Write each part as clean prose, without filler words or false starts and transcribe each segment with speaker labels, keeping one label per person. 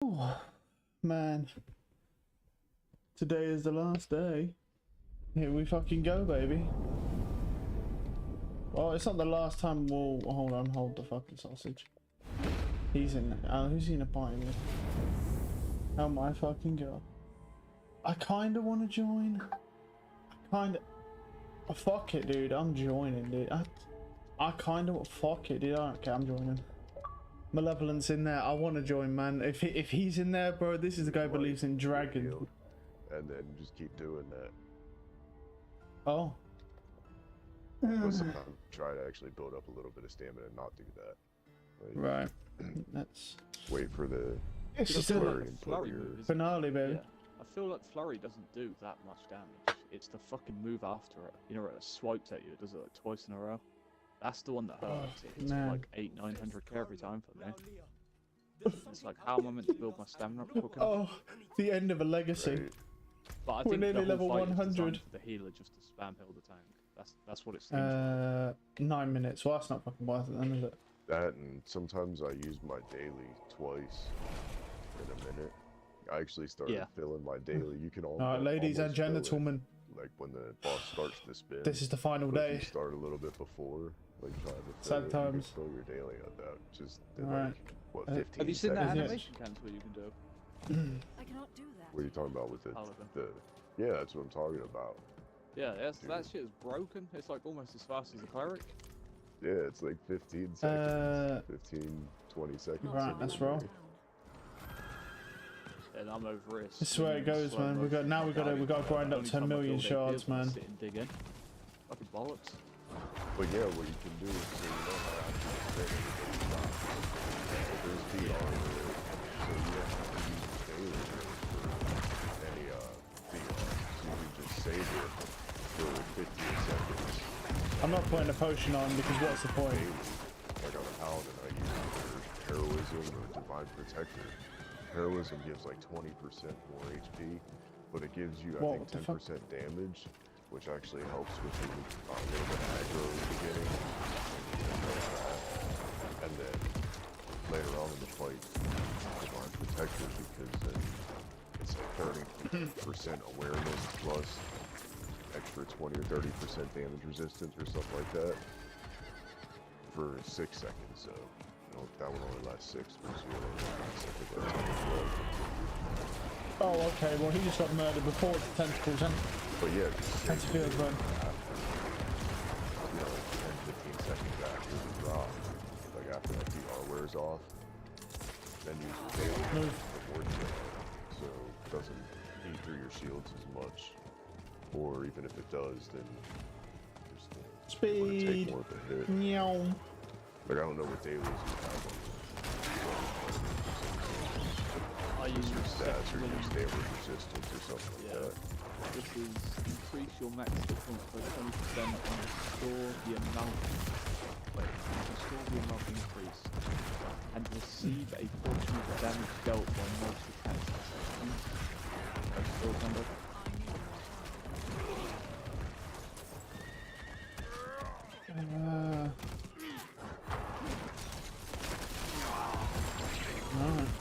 Speaker 1: Oh, man. Today is the last day. Here we fucking go, baby. Well, it's not the last time we'll... Hold on, hold the fucking sausage. He's in... who's he in a party with? Oh my fucking god. I kinda wanna join. Oh, fuck it, dude. I'm joining, dude. I kinda... Fuck it, dude. I don't care. I'm joining. Malevolence in there. I want to join, man. If he's in there, bro, this is the guy who believes in dragons.
Speaker 2: And then just keep doing that.
Speaker 1: Oh.
Speaker 2: Most of the time, try to actually build up a little bit of stamina and not do that. Like,
Speaker 1: Right. That's...
Speaker 2: Wait for the
Speaker 3: flurry
Speaker 2: and
Speaker 3: flurry
Speaker 2: your...
Speaker 3: move,
Speaker 1: finale, baby.
Speaker 3: Yeah. I feel like flurry doesn't do that much damage. It's the fucking move after it. You know, it swipes at you. It does it like twice in a row. That's the one that hurts. It hits
Speaker 1: man.
Speaker 3: like 800-900k every time for me. It's like, how am I meant to build my stamina up quick enough?
Speaker 1: Oh, the end of a legacy.
Speaker 2: Right.
Speaker 3: But I
Speaker 1: We're
Speaker 3: think
Speaker 1: nearly
Speaker 3: the whole
Speaker 1: level
Speaker 3: fight is
Speaker 1: 100.
Speaker 3: designed for the healer just to spam heal the tank. That's what it seems like.
Speaker 1: 9 minutes. Well, that's not fucking worth it then, is it?
Speaker 2: That, and sometimes I use my daily twice in a minute. I actually started filling my daily. You can
Speaker 1: Alright, ladies and gentlemen.
Speaker 2: Like when the boss starts to spin.
Speaker 1: This is the final
Speaker 2: but if
Speaker 1: day.
Speaker 2: you start a little bit before, like trying to
Speaker 1: Sad times.
Speaker 2: fill your daily on that. Just in
Speaker 1: Alright.
Speaker 2: like, what, 15
Speaker 3: Have you seen that
Speaker 2: seconds?
Speaker 3: animation cancel you can do?
Speaker 4: I cannot do that.
Speaker 2: What are you talking about with
Speaker 3: Paladin.
Speaker 2: yeah, that's what I'm talking about.
Speaker 3: Yeah, that shit is broken. It's like almost as fast as the cleric.
Speaker 2: Yeah, it's like 15 seconds. 15, 20 seconds.
Speaker 1: Right, let's roll.
Speaker 3: And I'm over it.
Speaker 1: This is where it goes, man. We got to grind up 10 million shards, man.
Speaker 3: Sit and dig in. Fucking bollocks.
Speaker 2: But yeah, what you can do is, so you know how to spin there's VR, so you don't have to use daily for any VR. So you can just save it for 15 seconds.
Speaker 1: I'm not putting a potion on because what's the point?
Speaker 2: Like on a paladin, I use either heroism or divine protector. Heroism gives like 20% more HP, but it gives you, I think, 10% damage, which actually helps with your little bit of aggro in the beginning. And then later on in the fight, divine protector, because then it's like 30% awareness plus extra 20 or 30% damage resistance or something like that for 6 seconds. So that one only lasts 6 versus the other one lasts
Speaker 1: Oh, okay. Well, he just got murdered before the tentacles, and
Speaker 2: but yeah,
Speaker 1: that's feels good.
Speaker 2: 10, 15 seconds after the drop, like after that VR wears off, then use your daily
Speaker 1: Move.
Speaker 2: before you so it doesn't eat through your shields as much. Or even if it does, then just
Speaker 1: Speed.
Speaker 2: take more of a hit.
Speaker 1: Meow.
Speaker 2: Like, I don't know what dailies you have on
Speaker 3: I use
Speaker 2: your stats or your
Speaker 3: section.
Speaker 2: damage resistance or something like that.
Speaker 3: This is increase your max hit points by 20% and restore the amount. Wait, restore the amount increased. And receive a portion of the damage dealt by multiple attacks. That's still number.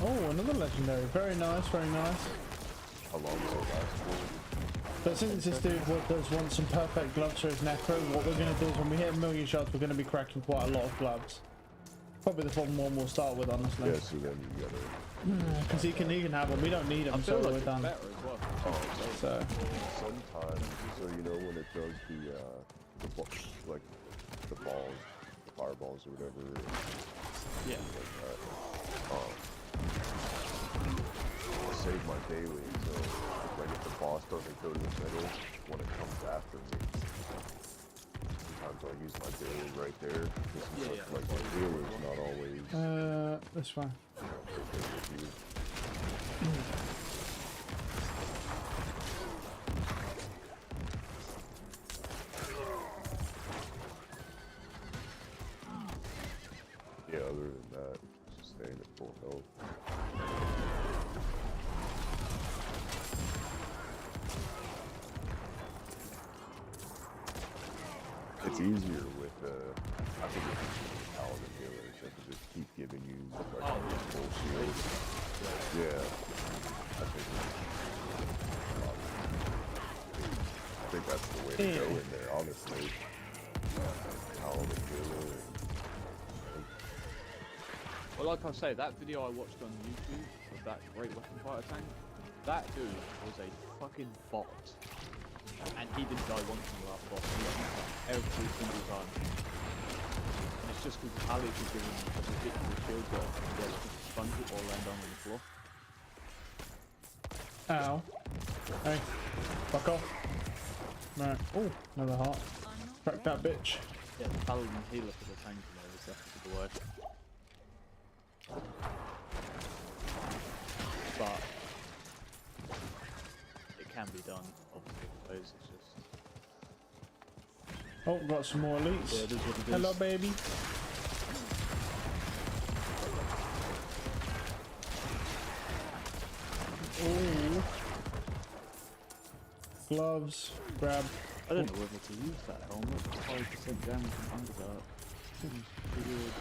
Speaker 1: Oh, another legendary. Very nice, very nice.
Speaker 2: How long does it last for?
Speaker 1: But since this dude does want some perfect gloves for his necro, what we're going to do is when we hit 1 million shots, we're going to be cracking quite a lot of gloves. Probably the full one we'll start with, honestly.
Speaker 2: Yeah, so then you gotta...
Speaker 1: Because he can have them. We don't need them, so
Speaker 3: like
Speaker 1: we're done.
Speaker 3: Better as well.
Speaker 1: So
Speaker 2: Sometimes, so you know when it does like the balls, the fireballs or whatever.
Speaker 3: Yeah.
Speaker 2: Like that. I'll save my daily until, like, if the boss doesn't go to the middle when it comes after me. Sometimes I'll use my daily right there. This is like the healer's not always.
Speaker 1: that's fine.
Speaker 2: Yeah, other than that, just staying at full health. It's easier with, I think it's easier with paladin healers. I can just keep giving you like full shields. Yeah. I think that's the way to go in there, honestly. How the killer.
Speaker 3: Well, like I say, that video I watched on YouTube of that great weapon fighter tank, that dude was a fucking bot. And he didn't die once in the last boss. He got knocked out every single time. And it's just because Alex is giving him a ridiculous shield guard and he just sponge it or land down on the floor.
Speaker 1: Ow. Hey. Fuck off. Right. Oh, another heart. Crack that bitch.
Speaker 3: Yeah, the paladin healer for the tank in there is definitely the way. But it can be done, obviously, with those, it's just...
Speaker 1: Oh, got some more elites.
Speaker 3: Yeah, it is what it is.
Speaker 1: Hello, baby. Ooh. Gloves. Grab.
Speaker 3: I don't know whether to use that helmet. 5% damage from Underdark. Seems pretty good.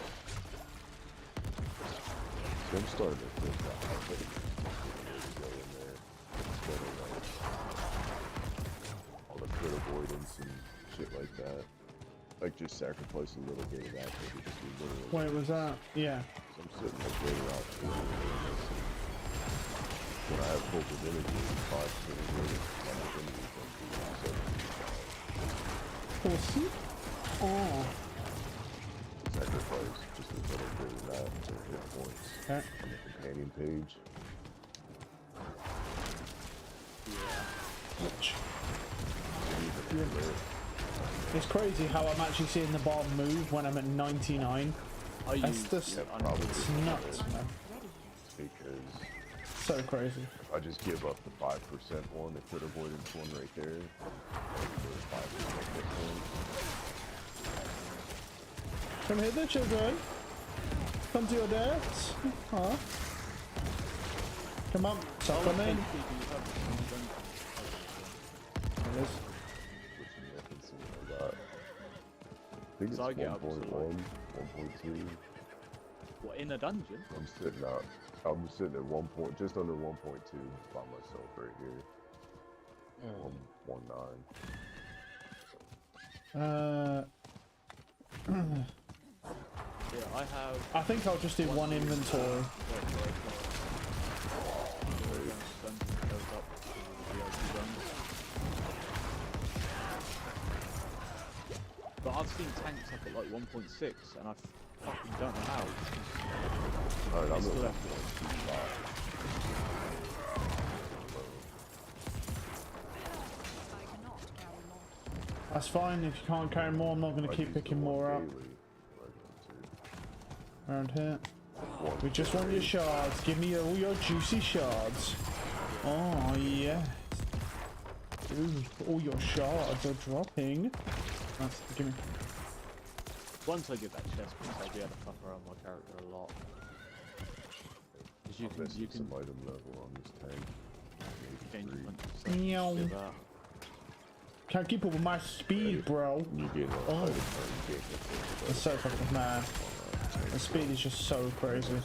Speaker 2: I'm starting to think that I think to go in there instead of like all the crit avoidance and shit like that. Like just sacrifice a little bit of that to just be literally.
Speaker 1: Wait, was that? Yeah.
Speaker 2: So I'm sitting like later out when I have full divinity, 5 crit avoidance, my divinity is going to be 75.
Speaker 1: Pussy? Oh.
Speaker 2: Sacrifice just a little bit of that to hit points.
Speaker 1: Okay.
Speaker 2: On the companion page.
Speaker 1: Which?
Speaker 2: Yeah.
Speaker 1: It's crazy how I'm actually seeing the bar move when I'm at 99. That's just it's nuts, man.
Speaker 2: Because
Speaker 1: So crazy.
Speaker 2: if I just give up the 5% one, the crit avoidance one right there, the 5% this one.
Speaker 1: Come here, the children. Come to your deaths. Huh? Come on, suck them in. There it is.
Speaker 2: I think it's 1.1, 1.2.
Speaker 3: What, in a dungeon?
Speaker 2: I'm sitting at 1 point, just under 1.2 by myself right here. 1.9.
Speaker 3: Yeah, I have...
Speaker 1: I think I'll just do one inventory.
Speaker 3: But I've seen tanks up at like 1.6 and I fucking don't know how.
Speaker 2: Alright, I'm
Speaker 3: still
Speaker 2: still
Speaker 3: have
Speaker 1: That's fine. If you can't carry more, I'm not going to keep picking more up. Around here. We just want your shards. Give me all your juicy shards. Oh, yes. Ooh, all your shards are dropping. Give me.
Speaker 3: Once I get that chest, I'll be able to fuck around my character a lot. Because you can
Speaker 2: some item level on this tank.
Speaker 3: change
Speaker 1: Meow. Can't keep up with my speed, bro.
Speaker 2: You get
Speaker 1: It's so fucking mad. The speed is just so crazy.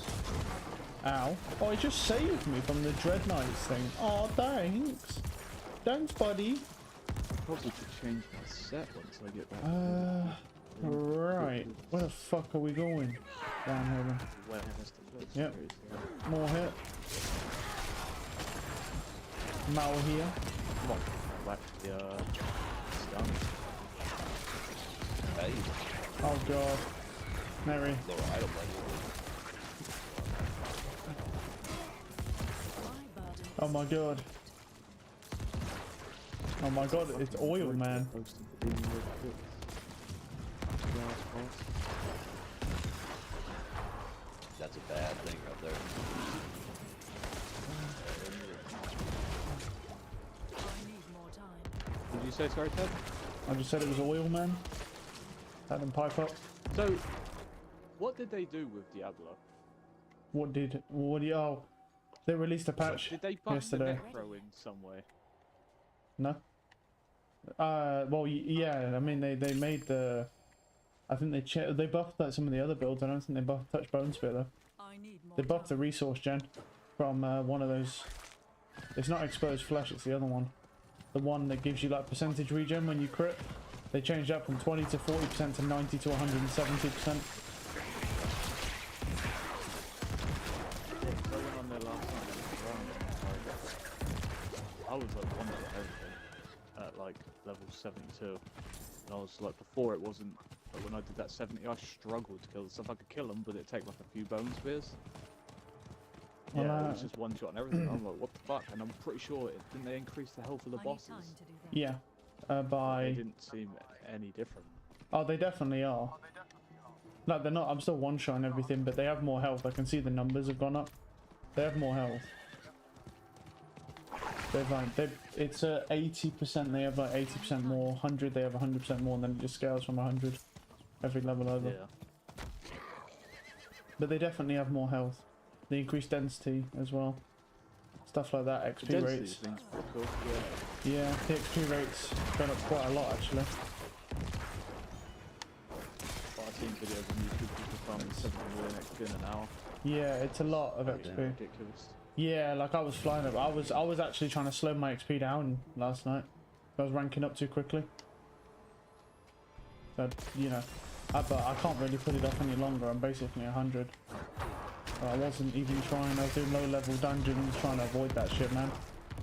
Speaker 1: Ow. Oh, it just saved me from the Dread Knights thing. Oh, thanks. Thanks, buddy.
Speaker 3: Probably could change my set once I get that.
Speaker 1: Right. Where the fuck are we going? Down here then. Yep. More hit. Mal here.
Speaker 3: Come on. Back to the stun.
Speaker 5: Hey.
Speaker 1: Oh god. Mary.
Speaker 5: Lower item level.
Speaker 1: Oh my god. Oh my god, it's oil, man.
Speaker 5: That's a bad thing right there.
Speaker 3: Did you say sorry, Ted?
Speaker 1: I just said it was oil, man. Had them pipe up.
Speaker 3: So, what did they do with Diablo?
Speaker 1: What did you, oh, they released a patch
Speaker 3: Did they buff
Speaker 1: yesterday.
Speaker 3: the necro in some way?
Speaker 1: No. Well, yeah. I mean, they made the. I think they buffed some of the other builds. I don't think they buffed Touch Bone Spear though. They buffed the resource gen. from one of those. It's not exposed flesh, it's the other one. The one that gives you like percentage regen when you crit. They changed that from 20 to 40% to 90 to 170%.
Speaker 3: On there last night, I was like one of everything at like level 72. And I was like, before it wasn't, but when I did that 70, I struggled to kill the stuff. I could kill them, but it'd take like a few bone spears.
Speaker 1: Well,
Speaker 3: Yeah, it was just one shot and everything. I'm like, what the fuck? And I'm pretty sure didn't they increase the health of the
Speaker 4: I need
Speaker 3: bosses?
Speaker 4: time to do that.
Speaker 1: Yeah,
Speaker 3: They
Speaker 1: by...
Speaker 3: didn't seem any different.
Speaker 1: Oh, they definitely are. No, they're not. I'm still one-shotting everything, but they have more health. I can see the numbers have gone up. They have more health. They've like, it's 80%, they have like 80% more. 100, they have 100% more, and then it just scales from 100 every level over.
Speaker 3: Yeah.
Speaker 1: But they definitely have more health. They increase density as well. Stuff like that,
Speaker 3: The
Speaker 1: XP
Speaker 3: density
Speaker 1: rates.
Speaker 3: thing's pretty cool. Yeah.
Speaker 1: Yeah, the XP rates gone up quite a lot actually.
Speaker 3: But I've seen videos on YouTube people farming 7 million XP in an hour.
Speaker 1: Yeah, it's a lot of
Speaker 3: It's
Speaker 1: XP.
Speaker 3: ridiculous.
Speaker 1: Yeah, like I was flying up. I was actually trying to slow my XP down last night. I was ranking up too quickly. But you know, but I can't really put it off any longer. I'm basically 100. I wasn't even trying. I was doing low level dungeons, trying to avoid that shit, man.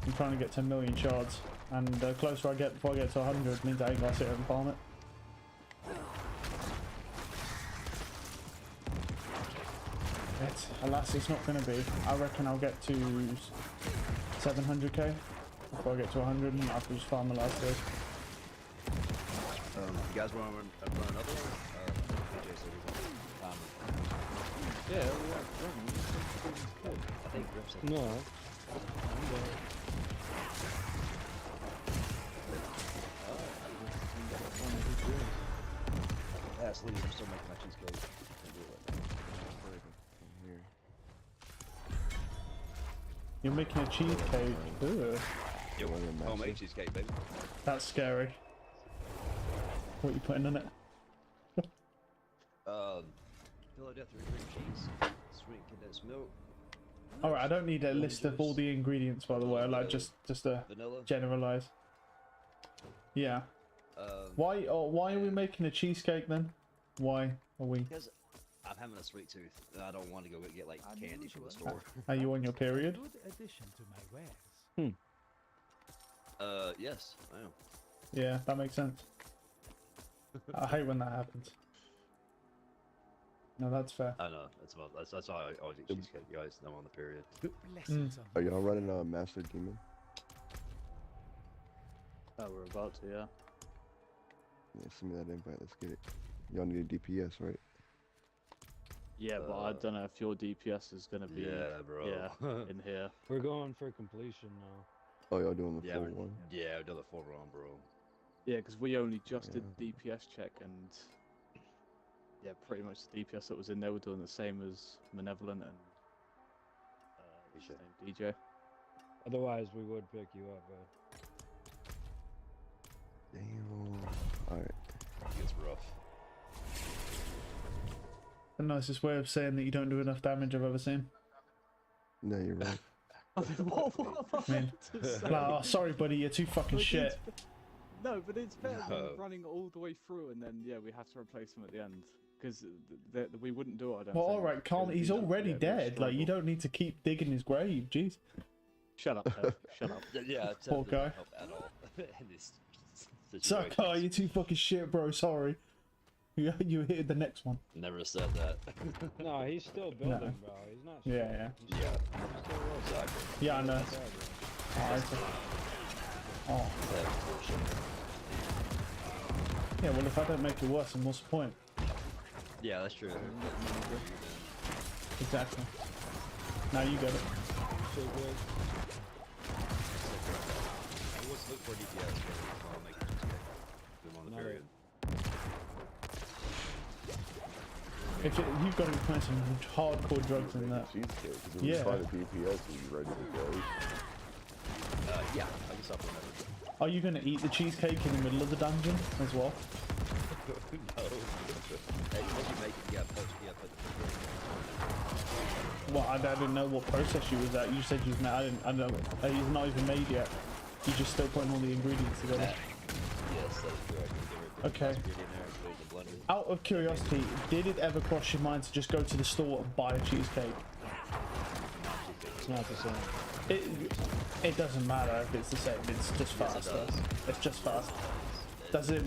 Speaker 1: I'm trying to get to 1 million shards, and the closer I get before I get to 100 means I ain't gotta sit here and farm it. Alas, it's not gonna be. I reckon I'll get to 700k before I get to 100, and I'll just farm the last days.
Speaker 5: You guys want to run another one? AJ said he wanted
Speaker 3: Yeah, well,
Speaker 5: I think Griff said
Speaker 6: No.
Speaker 5: that's leave. I'm still making my cheesecake. Can't do it right
Speaker 1: You're making a cheesecake. Ugh,
Speaker 5: now. Homemade cheesecake, baby.
Speaker 1: that's scary. What are you putting in it?
Speaker 5: Philadelphia cream cheese, sweet condensed milk,
Speaker 1: All right, I don't need a list of all the ingredients, by the way. I like just to
Speaker 5: vanilla.
Speaker 1: generalize. Yeah. Why are we making a cheesecake then? Why are we?
Speaker 5: Because I'm having a sweet tooth, and I don't want to go get like candy from the store.
Speaker 1: Are you on your period?
Speaker 7: Good addition to my wares.
Speaker 5: Yes, I am.
Speaker 1: Yeah, that makes sense. I hate when that happens. No, that's fair.
Speaker 5: I know. That's why I always eat cheesecake, guys. I'm on the period.
Speaker 7: Blessings on
Speaker 2: Are y'all running Master Demon?
Speaker 3: Oh, we're about to, yeah.
Speaker 2: Yeah, send me that invite. Let's get it. Y'all need a DPS, right?
Speaker 3: Yeah, but I don't know if your DPS is gonna be
Speaker 5: bro.
Speaker 3: in here.
Speaker 6: We're going for completion now.
Speaker 2: Oh, y'all doing the
Speaker 5: Yeah,
Speaker 2: full
Speaker 5: we're-
Speaker 2: one?
Speaker 5: Yeah, we've done the full run, bro.
Speaker 3: Yeah, because we only just did the DPS check, and yeah, pretty much the DPS that was in there were doing the same as Malevolent and what's his name, DJ.
Speaker 6: Otherwise, we would pick you up, bud.
Speaker 2: Damn. Alright.
Speaker 5: It gets rough.
Speaker 1: The nicest way of saying that you don't do enough damage I've ever seen.
Speaker 2: No, you're right.
Speaker 3: What am I
Speaker 1: I mean,
Speaker 3: to say?
Speaker 1: like, oh, sorry, buddy, you're too fucking
Speaker 3: But
Speaker 1: shit.
Speaker 3: No, but it's better
Speaker 5: No.
Speaker 3: than running all the way through and then, yeah, we have to replace him at the end. Because we wouldn't do it, I don't
Speaker 1: Well,
Speaker 3: think.
Speaker 1: alright, calm.
Speaker 3: It would
Speaker 1: He's
Speaker 3: be
Speaker 1: already
Speaker 3: yeah, we'd
Speaker 1: dead. Like, you
Speaker 3: struggle.
Speaker 1: don't need to keep digging his grave. Jeez.
Speaker 3: Shut up, Kev. Shut up.
Speaker 5: Yeah,
Speaker 1: Poor
Speaker 5: Ted doesn't
Speaker 1: guy.
Speaker 5: help at all in this
Speaker 1: Suck,
Speaker 5: situation.
Speaker 1: oh, you're too fucking shit, bro. Sorry. You hit the next one.
Speaker 5: Never said that.
Speaker 6: No, he's still building, bro. He's not.
Speaker 1: Yeah,
Speaker 6: shit.
Speaker 1: yeah.
Speaker 6: He's
Speaker 5: Yeah.
Speaker 6: still rolling.
Speaker 5: Exactly.
Speaker 1: Yeah, I know.
Speaker 6: Yeah, bro.
Speaker 1: Alright. Oh.
Speaker 5: That's bullshit.
Speaker 1: Yeah, well, if I don't make it worse, then what's the point?
Speaker 5: Yeah, that's true.
Speaker 1: Exactly. Now you get it.
Speaker 6: So good.
Speaker 5: Let's look for DPS, but I'll make it just do them on the
Speaker 6: No.
Speaker 5: period.
Speaker 1: You've got to be putting some hardcore drugs in that.
Speaker 2: Cheesecake. 'Cause if
Speaker 1: Yeah.
Speaker 2: you find a DPS, are you ready to go?
Speaker 5: Yeah, I can supplement it.
Speaker 1: Are you going to eat the cheesecake in the middle of the dungeon as well?
Speaker 5: Hey, once you make it, you gotta put
Speaker 1: Well, I didn't know what process you was at. You said you've made. I don't know. He's not even made yet. You're just still putting all the ingredients together.
Speaker 5: Yes, that's correct.
Speaker 1: Okay. Out of curiosity, did it ever cross your mind to just go to the store and buy a cheesecake?
Speaker 6: It's not the same.
Speaker 1: It doesn't matter if it's the same. It's just faster. It's just faster. Does it?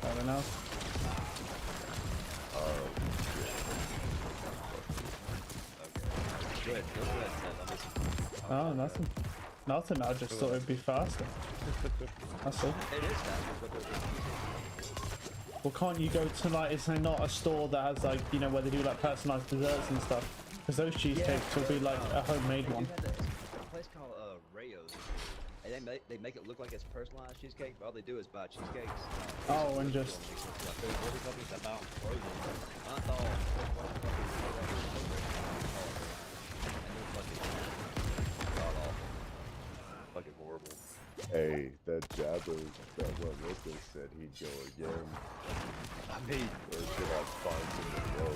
Speaker 1: I don't know.
Speaker 5: Good.
Speaker 1: Oh, nothing. Nothing. I just thought it'd be faster. That's all.
Speaker 5: It is faster, but
Speaker 1: Well, can't you go to like, is there not a store that has like, you know, where they do like personalized desserts and stuff? Because those cheesecakes will be like a homemade one.
Speaker 5: There's a place called Rayo's, and they make it look like it's personalized cheesecake, but all they do is buy cheesecakes.
Speaker 1: Oh, and just.
Speaker 2: Fucking horrible. Hey, that Jabba that went with us said he'd go again.
Speaker 5: I mean,
Speaker 2: Or should I find him to go?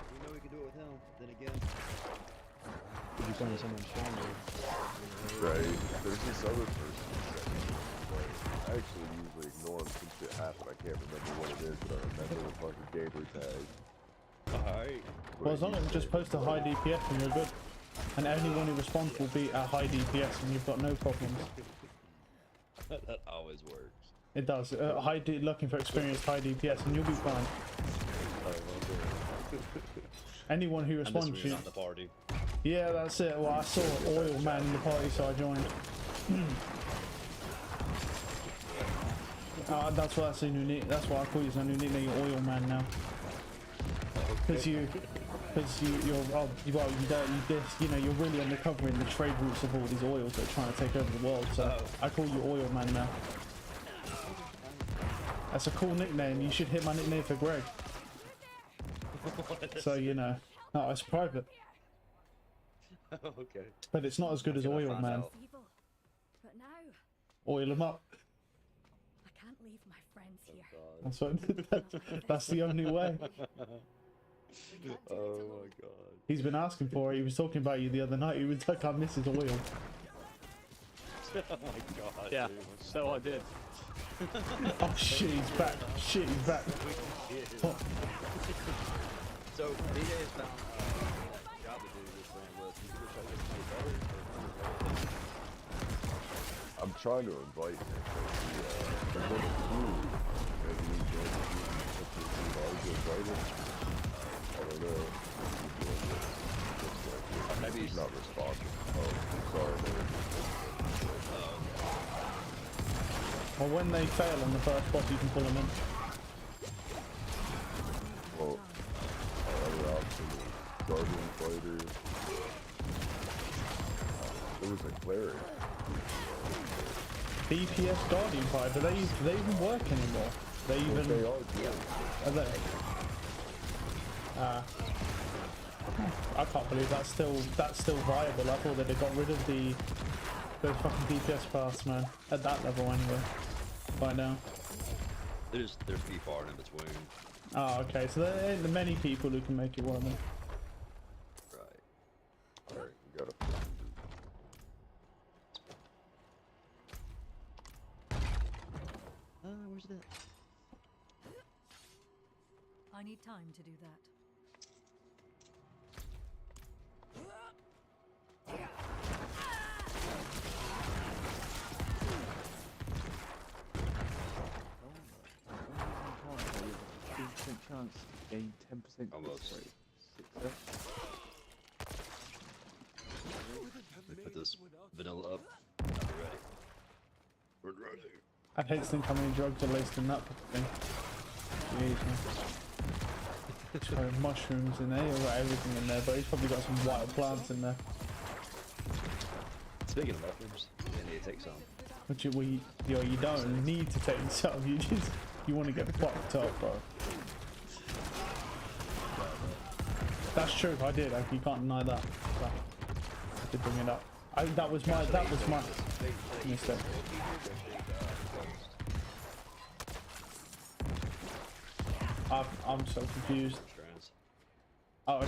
Speaker 5: we know we can do it with him. Then again,
Speaker 6: If you find someone stronger.
Speaker 2: Right. There's this other person that I actually usually ignore him since shit happened. I can't remember what it is, but I remember the fucking gamer tag.
Speaker 5: alright.
Speaker 1: Well, as long as you just post a high DPS and you're good. And anyone who responds will be at high DPS and you've got no problems.
Speaker 5: That always works.
Speaker 1: It does. Looking for experienced high DPS and you'll be fine. Anyone who responds to you.
Speaker 5: The party.
Speaker 1: Yeah, that's it. Well, I saw Oil Man in the party, so I joined. That's why that's a new nick. That's why I call you a new nickname, Oil Man now. Because you're you're really uncovering the trade routes of all these oils that are trying to take over the world. So I call you Oil Man now. That's a cool nickname. You should hit my nickname for Greg. So you know, no, it's private.
Speaker 5: Okay.
Speaker 1: But it's not as good as Oil Man.
Speaker 4: Evil. But now,
Speaker 1: Oil him up.
Speaker 4: I can't leave my friends here.
Speaker 1: That's what. That's the only way.
Speaker 2: Oh my god.
Speaker 1: He's been asking for it. He was talking about you the other night. He was like, I miss his oil.
Speaker 5: Oh my god.
Speaker 3: Yeah, so I did.
Speaker 1: Oh shit, he's back. Shit, he's back. Oh.
Speaker 5: So DJ has found that job to do this brand with. You can show this my brother or
Speaker 2: I'm trying to invite him. But the queue. Maybe he joins the queue and puts his large invited. I don't know.
Speaker 5: maybe
Speaker 2: He's not responding. Oh, sorry.
Speaker 1: Well, when they fail on the first boss, you can pull them in.
Speaker 2: Well, our other option is Guardian Fighter. There was a cleric.
Speaker 1: DPS Guardian Fire, do they even work anymore? They even...
Speaker 2: They are good.
Speaker 1: Are they? I can't believe that's still viable. I thought that they got rid of the fucking DPS pass, man. At that level anyway. Right now.
Speaker 5: There's few far in between.
Speaker 1: Oh, okay. So there ain't many people who can make it work then.
Speaker 5: Right.
Speaker 2: Alright, we gotta.
Speaker 5: Where's that?
Speaker 4: I need time to do that.
Speaker 3: Chance to gain 10%
Speaker 5: Almost.
Speaker 3: success.
Speaker 5: Put this vanilla up. I'll be ready. We're ready.
Speaker 1: I'd hate to think how many drugs are laced in that thing. Jeez, man. It's got mushrooms in there, you've got everything in there, but he's probably got some wild plants in there.
Speaker 5: Speaking of mushrooms, I need to take some.
Speaker 1: Which you don't need to take some, you want to get fucked up, bro. That's true, I did, you can't deny that. wanted to bring it up. That was my mistake. I'm so confused. Oh,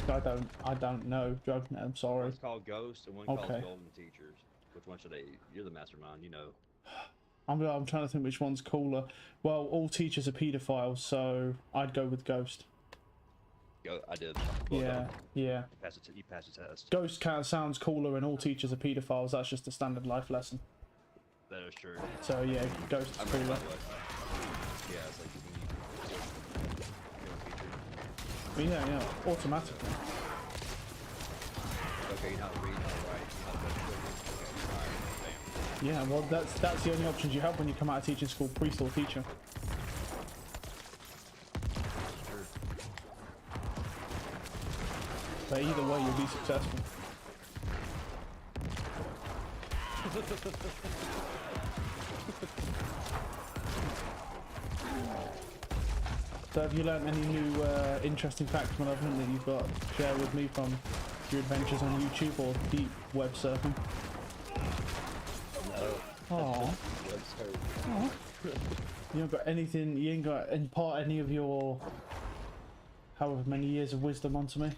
Speaker 1: I don't know. Drugnet, I'm sorry.
Speaker 5: One's called Ghost and one
Speaker 1: Okay.
Speaker 5: called Golden Teachers. Which one should they? You're the mastermind, you know.
Speaker 1: I'm trying to think which one's cooler. Well, all teachers are pedophiles, so I'd go with Ghost.
Speaker 5: I did. Well
Speaker 1: Yeah,
Speaker 5: done.
Speaker 1: yeah.
Speaker 5: You passed the test.
Speaker 1: Ghost kind of sounds cooler, and all teachers are pedophiles. That's just a standard life lesson.
Speaker 5: That is true.
Speaker 1: So yeah, Ghost is
Speaker 5: I remember
Speaker 1: cooler.
Speaker 5: that way. Yeah, it's like
Speaker 1: But yeah, automatically.
Speaker 5: okay, you're not reading, alright.
Speaker 1: Yeah, well, that's the only options you have when you come out of teaching school, priest or teacher. But either way, you'll be successful. So have you learnt any new interesting facts, Malevolent, that you've got to share with me from your adventures on YouTube or deep web surfing? Oh. You ain't got anything, you ain't got impart any of your however many years of wisdom onto me?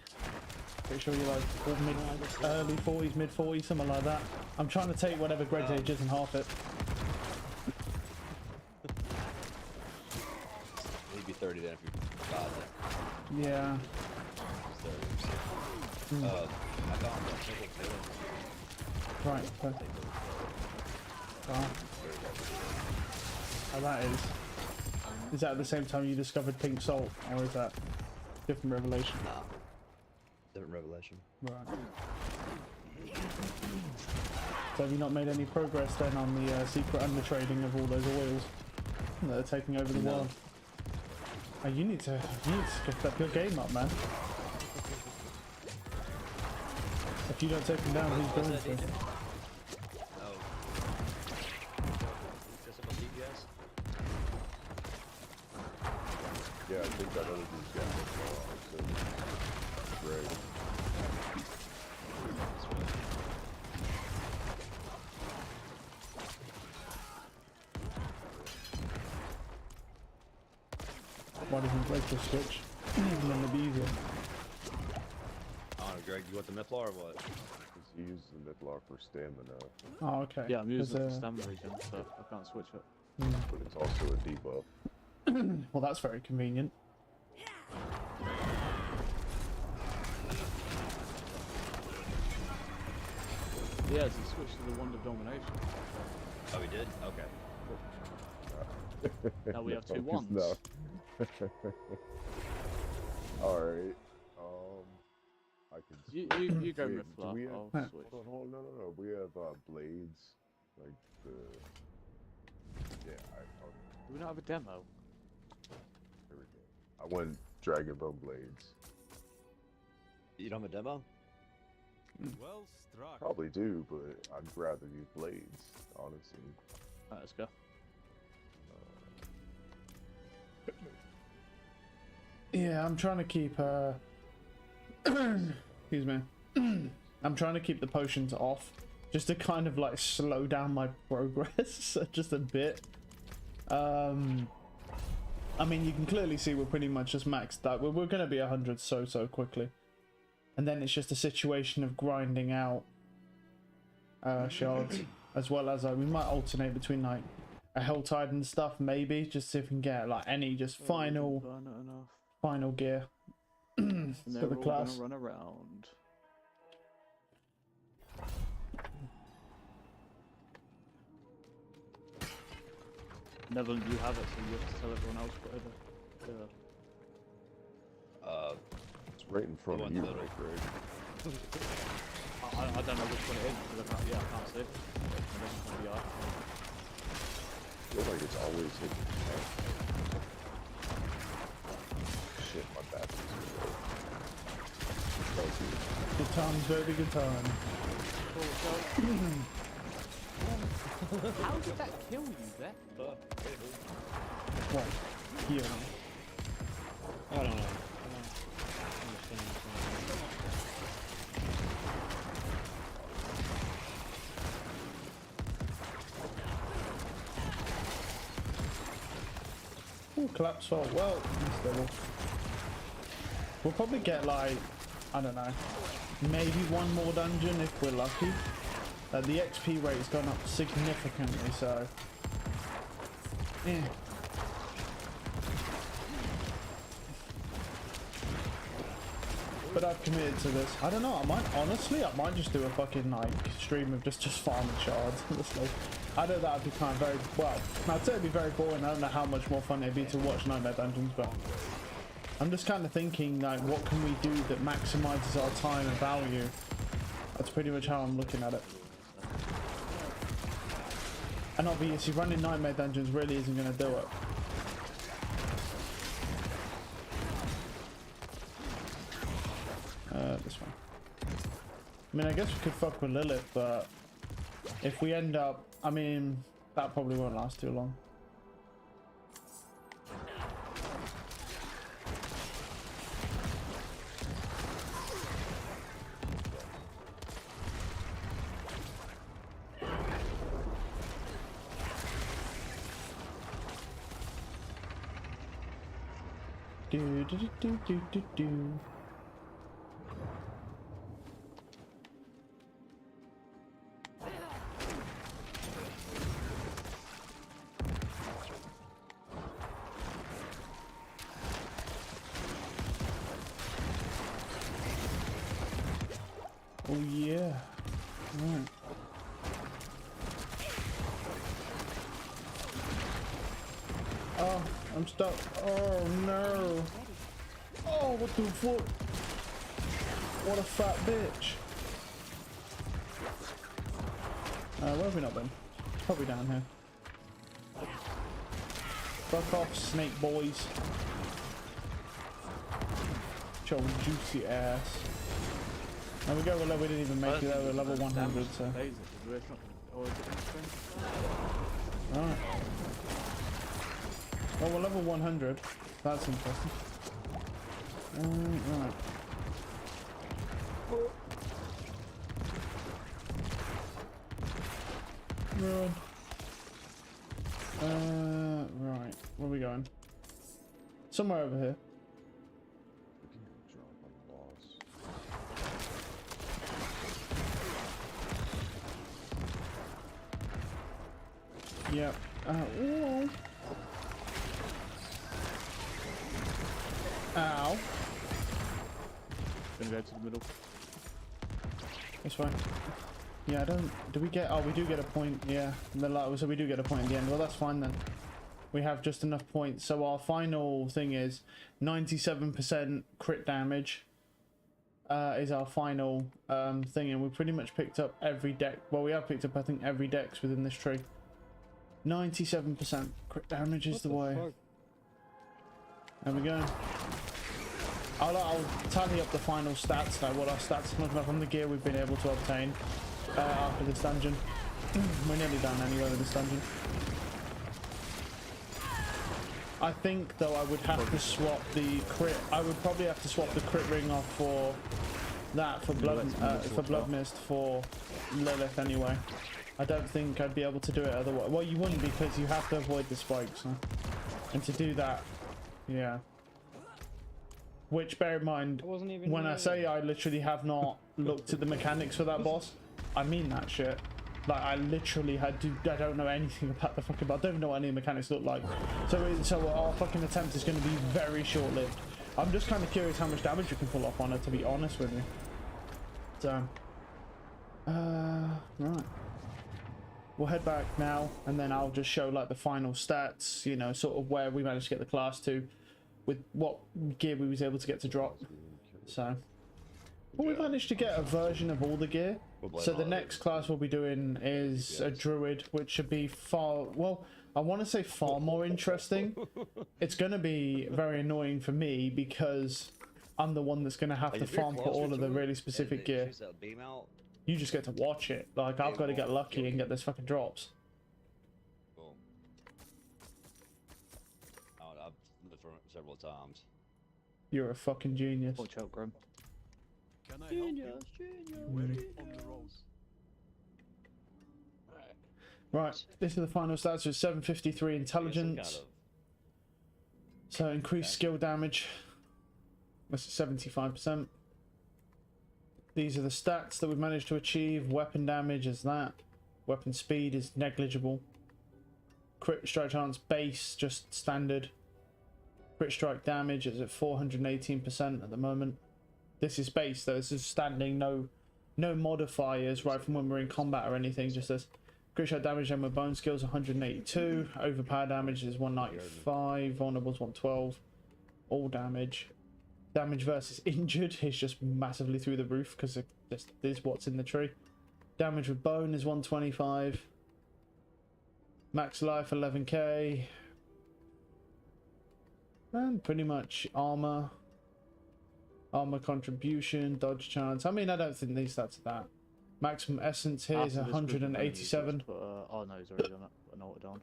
Speaker 1: Pretty sure you're like early 40s, mid 40s, something like that. I'm trying to take whatever Greg's age is and half it.
Speaker 5: He'd be 30 then if you got it.
Speaker 1: Yeah.
Speaker 5: He's 30. I got him a single tail.
Speaker 1: Right, okay. Wow. How that is. Is that at the same time you discovered pink salt, or is that different revelation?
Speaker 5: Nah. Different revelation.
Speaker 1: Right. So have you not made any progress then on the secret undertrading of all those oils that are taking over the world? Oh, you need to get up your game up, man. If you don't take him down, who's going to?
Speaker 5: No. Just about DPS?
Speaker 2: Yeah, I think that other dude's got it. So, great.
Speaker 1: Why doesn't he break the switch? Even in the beezer.
Speaker 5: I don't know, Greg, you want the Mythlar or what?
Speaker 2: Because he uses the Midlar for stamina,
Speaker 1: Oh, okay.
Speaker 3: Yeah, I'm using it for
Speaker 1: 'Cause,
Speaker 3: stamina regen, so I can't switch it.
Speaker 2: but it's also a debuff.
Speaker 1: well, that's very convenient.
Speaker 3: Yeah, so switched to the Wand of Domination.
Speaker 5: Oh, we did? Okay.
Speaker 3: Now we have two
Speaker 2: No,
Speaker 3: wands.
Speaker 2: No. Alright. I can.
Speaker 3: You go
Speaker 2: Wait,
Speaker 3: with
Speaker 2: do
Speaker 3: Fluff,
Speaker 2: we have-
Speaker 3: I'll
Speaker 1: Huh.
Speaker 3: switch.
Speaker 2: Hold on, no. We have blades. Like the. Yeah,
Speaker 3: Do we not have a demo?
Speaker 2: here we go. I want Dragonbone blades.
Speaker 5: You don't have a demo?
Speaker 7: Well struck.
Speaker 2: Probably do, but I'd rather use blades, honestly.
Speaker 3: Alright, let's go.
Speaker 1: Yeah, I'm trying to keep excuse me. I'm trying to keep the potions off just to kind of like slow down my progress just a bit. I mean, you can clearly see we're pretty much just maxed out. We're going to be 100 so quickly. And then it's just a situation of grinding out shards, as well as we might alternate between like a Helltide and stuff, maybe, just see if we can get like any just final gear
Speaker 3: And
Speaker 1: for
Speaker 3: they're
Speaker 1: the
Speaker 3: all
Speaker 1: class.
Speaker 3: gonna run around. Neville, you have it, so you have to tell everyone else whatever.
Speaker 2: It's right in front
Speaker 5: The
Speaker 2: of
Speaker 5: one
Speaker 2: you,
Speaker 5: that-
Speaker 2: right, Greg?
Speaker 3: I don't know which one it is because I can't see it. I
Speaker 2: I feel like it's always hitting. Shit, my battery's low. Thank you.
Speaker 1: Good times, very good time.
Speaker 3: How did that kill you there?
Speaker 1: What? Here.
Speaker 6: I don't know. I don't understand what's going on.
Speaker 1: collapse fault. Well, we'll probably get like, I don't know, maybe one more dungeon if we're lucky. The XP rate's gone up significantly, so yeah. But I've committed to this. I don't know, I might just do a fucking like stream of just farming shards, honestly. I know that'd be kind of very, well, I'd say it'd be very boring. I don't know how much more fun it'd be to watch Nightmare Dungeons, but I'm just kind of thinking like, what can we do that maximizes our time and value? That's pretty much how I'm looking at it. And obviously running Nightmare Dungeons really isn't going to do it. This one. I mean, I guess we could fuck with Lilith, but if we end up, I mean, that probably won't last too long. Do do do do do do. Oh yeah. Right. Oh, I'm stuck. Oh no. Oh, what the fuck? What a fat bitch. Where have we not been? Probably down here. Fuck off, snake boys. Show juicy ass. There we go, we didn't even make it there, we're level 100, so. Alright. Well, we're level 100. That's interesting. Right. Run. Right. Where are we going? Somewhere over here. Yep. Ooh. Ow.
Speaker 3: Gonna go to the middle.
Speaker 1: That's fine. Yeah, I don't. Do we get? Oh, we do get a point. Yeah. So we do get a point at the end. Well, that's fine then. We have just enough points. So our final thing is 97% crit damage. Is our final thing, and we pretty much picked up every deck. Well, we have picked up, I think, every dex within this tree. 97% crit damage is the way.
Speaker 6: Fuck?
Speaker 1: There we go. I'll tally up the final stats now, what our stats are looking like on the gear we've been able to obtain after this dungeon. We're nearly done anyway with this dungeon. I think though I would have to swap the crit. I would probably have to swap the crit ring off for that for blood mist for Lilith anyway. I don't think I'd be able to do it otherwise. Well, you wouldn't, because you have to avoid the spikes, huh? And to do that, yeah. Which, bear in mind, when I say I literally have not looked at the mechanics for that boss, I mean that shit. Like, I literally I don't know anything about the fucking boss. I don't even know what any of the mechanics look like. So our fucking attempt is going to be very short-lived. I'm just kind of curious how much damage you can pull off on it, to be honest with you. So, right. We'll head back now, and then I'll just show like the final stats, you know, sort of where we managed to get the class to with what gear we was able to get to drop. So, well, we managed to get a version of all the gear. So the next class we'll be doing is a druid, which should be far, well, I want to say far more interesting. It's going to be very annoying for me because I'm the one that's going to have to farm for all of the really specific gear. You just get to watch it. Like, I've got to get lucky and get those fucking drops.
Speaker 5: Cool. Oh, I've lived for several times.
Speaker 1: You're a fucking genius.
Speaker 3: Watch out, Grim.
Speaker 7: Can I help you? We're on the rolls.
Speaker 1: Right, this is the final stats with 753 intelligence. So increased skill damage. That's 75%. These are the stats that we've managed to achieve. Weapon damage is that. Weapon speed is negligible. Crit strike chance base, just standard. Crit strike damage is at 418% at the moment. This is base though, this is standing, no modifiers right from when we're in combat or anything, just this. Crit strike damage and with bone skills 182. Overpower damage is 195. Vulnerable is 112. All damage. Damage versus injured is just massively through the roof because this is what's in the tree. Damage with bone is 125. Max life 11k. And pretty much armor. Armor contribution, dodge chance. I mean, I don't think these stats are that. Maximum essence here is 187.
Speaker 3: Oh no, he's already done it. I know what done.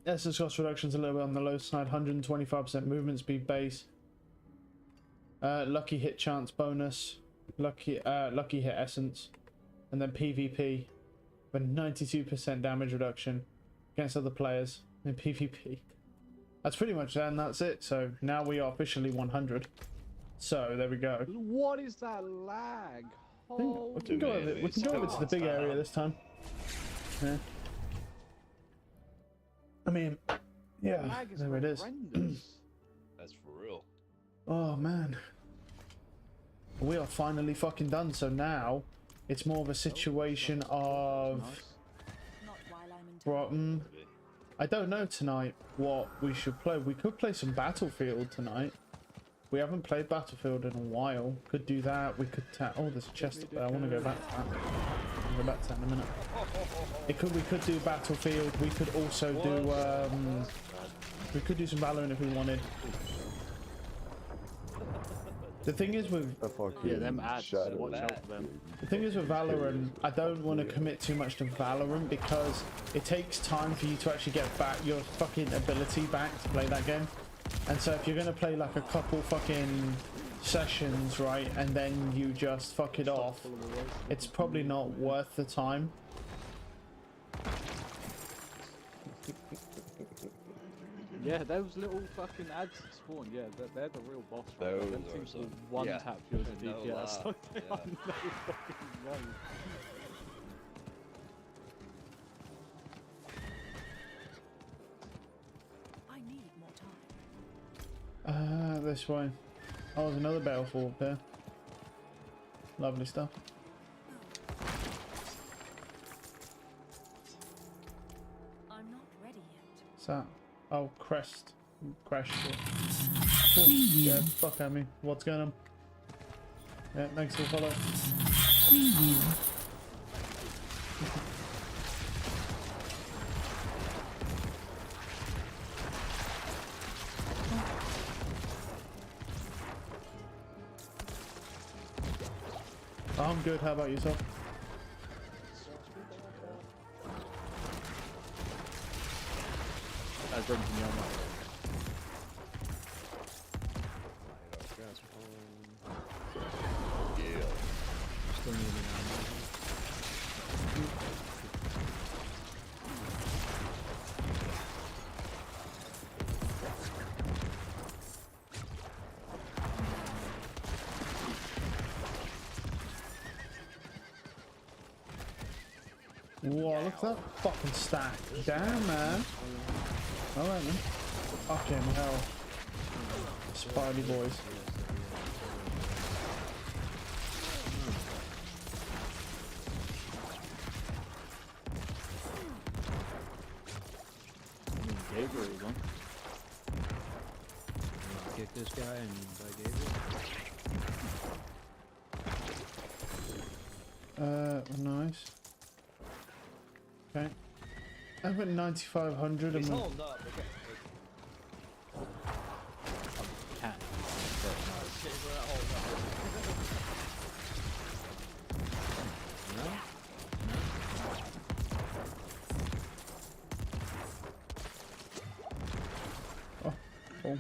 Speaker 1: Essence cost reduction's a little bit on the low side. 125% movement speed base. Lucky hit chance bonus. Lucky hit essence. And then PvP. With 92% damage reduction against other players in PvP. That's pretty much it, and that's it. So now we are officially 100. So there we go.
Speaker 3: What is that lag?
Speaker 1: We can go over to the big area this time. Yeah. I mean, yeah, there it is.
Speaker 5: That's for real.
Speaker 1: Oh man, we are finally fucking done. So now it's more of a situation of I don't know tonight what we should play. We could play some Battlefield tonight. We haven't played Battlefield in a while. Could do that. We could oh, there's a chest up there. I want to go back to that. I'll go back to that in a minute. We could do Battlefield. We could also do we could do some Valorant if we wanted. The thing is with
Speaker 3: them ads. Watch out for them.
Speaker 1: The thing is with Valorant, I don't want to commit too much to Valorant because it takes time for you to actually get back your fucking ability back to play that game. And so if you're going to play like a couple fucking sessions, right, and then you just fuck it off, it's probably not worth the time.
Speaker 3: Yeah, those little fucking ads that spawn, yeah, they're the real boss. Right? Them things will one tap you as a DPS. No fucking way.
Speaker 4: I need more time.
Speaker 1: This way. Oh, there's another Baleful up there. Lovely stuff.
Speaker 4: I'm not ready yet.
Speaker 1: What's that? Oh, crest. Crashed it. Oh, yeah, fuck at me. What's going on? Yeah, thanks for the follow. I'm good, how about yourself? Whoa, look at that fucking stack. Damn, man. Alright, man. Fucking hell. Spidey boys.
Speaker 6: Kick this guy and buy Gabriel.
Speaker 1: Nice. Okay. I've got 9,500 and
Speaker 5: He's holding up. Okay.
Speaker 1: oh, cool.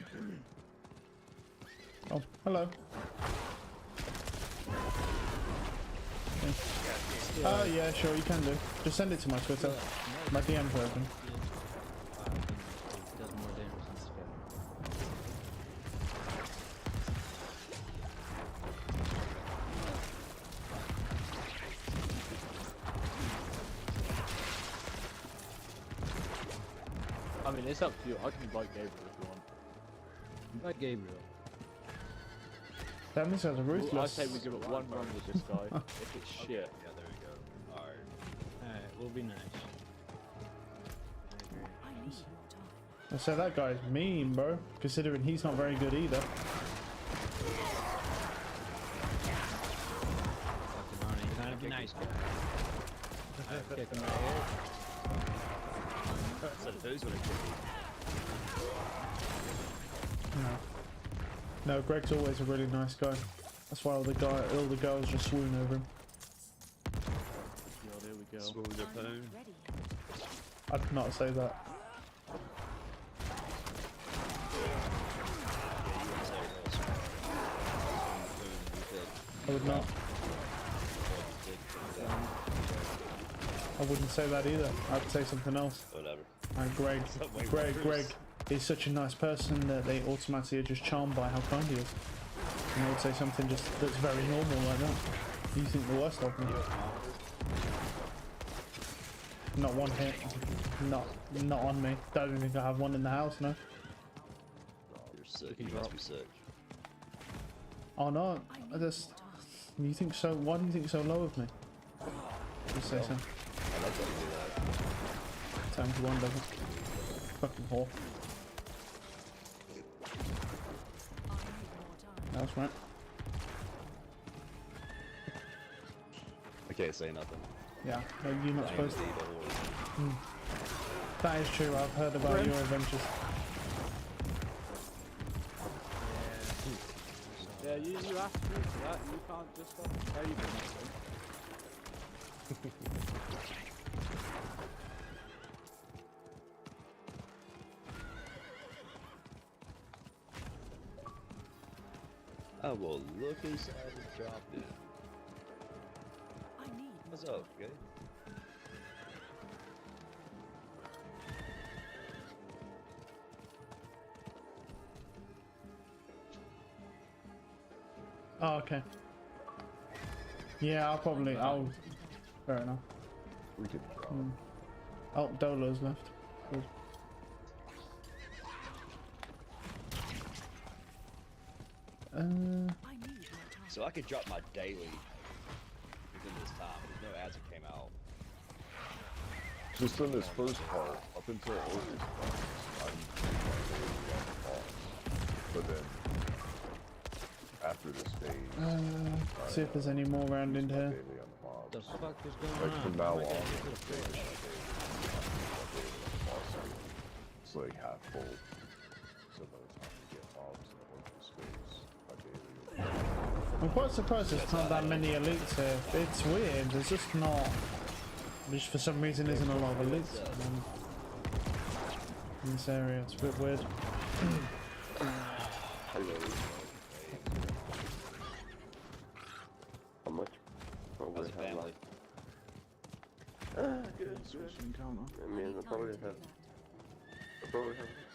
Speaker 1: Oh, hello. Oh yeah, sure, you can do. Just send it to my Twitter. My DM's open.
Speaker 3: mean, it's up to you. I can invite Gabriel if you want.
Speaker 6: Invite Gabriel.
Speaker 1: That means there's a
Speaker 3: Well, I
Speaker 1: ruthless.
Speaker 3: say we give it one run with this guy. If it's shit,
Speaker 5: Yeah, there we go. Alright.
Speaker 6: Alright, we'll be nice. I agree.
Speaker 4: I need more time.
Speaker 1: I say that guy's mean, bro. Considering he's not very good either.
Speaker 6: Fucking Arnie, trying to be nice guy. I'd kick him right here.
Speaker 5: So who's gonna kill you?
Speaker 1: No. No, Greg's always a really nice guy. That's why all the girls just swoon over him.
Speaker 3: yeah, there we go.
Speaker 5: Smooth the
Speaker 4: I'm not
Speaker 5: poon.
Speaker 4: ready yet.
Speaker 1: I'd not say that. I would not. I wouldn't say that either. I'd say something else.
Speaker 5: Whatever.
Speaker 1: And Greg is such a nice person that they automatically are just charmed by how kind he is. And I would say something just that's very normal like that. You think the worst of me. Not one hit. Not on me. Don't think I have one in the house, no.
Speaker 5: You're sick. You must be sick.
Speaker 1: Oh no.
Speaker 4: I
Speaker 1: I
Speaker 4: need
Speaker 1: just
Speaker 4: more time.
Speaker 1: you think so why do you think so low of me? Just say so.
Speaker 5: I like that you do that.
Speaker 1: Time to one doesn't. Fucking whore.
Speaker 4: I need more time.
Speaker 1: That's right.
Speaker 5: I can't say nothing.
Speaker 1: Yeah, no, you're not
Speaker 5: I ain't
Speaker 1: supposed to.
Speaker 5: the evil.
Speaker 1: That is true, I've heard about your adventures.
Speaker 3: Yeah, you have to do that. You can't just fucking save him.
Speaker 5: I will look inside and drop it.
Speaker 4: I need
Speaker 5: What's
Speaker 4: more
Speaker 5: up,
Speaker 4: time.
Speaker 5: okay?
Speaker 1: Oh, okay. Yeah, I'll fair enough.
Speaker 2: We can drop.
Speaker 1: Oh, Dolo's left. Good.
Speaker 4: I need more time.
Speaker 5: So I could drop my daily within this time. There's no ads that came out.
Speaker 2: Just in this first part, up until August, I'm but then after this phase,
Speaker 1: See if there's any more around in here.
Speaker 2: daily on
Speaker 6: What the
Speaker 2: mobs.
Speaker 6: fuck is going
Speaker 2: Like
Speaker 6: on?
Speaker 2: from now
Speaker 6: Oh my
Speaker 2: on,
Speaker 6: God,
Speaker 2: it's
Speaker 6: this is
Speaker 2: daily
Speaker 6: crazy.
Speaker 2: it's like half full. So by the time we get mobs in the space, my daily.
Speaker 1: I'm quite surprised there's not that many elites here. It's weird, there's just not. Just for some reason isn't a lot of elites in this area. It's a bit weird.
Speaker 8: Hello. How much?
Speaker 5: How's
Speaker 8: Probably
Speaker 5: the
Speaker 8: have
Speaker 5: family?
Speaker 8: like. Good.
Speaker 3: Switch encounter.
Speaker 8: I mean, I probably have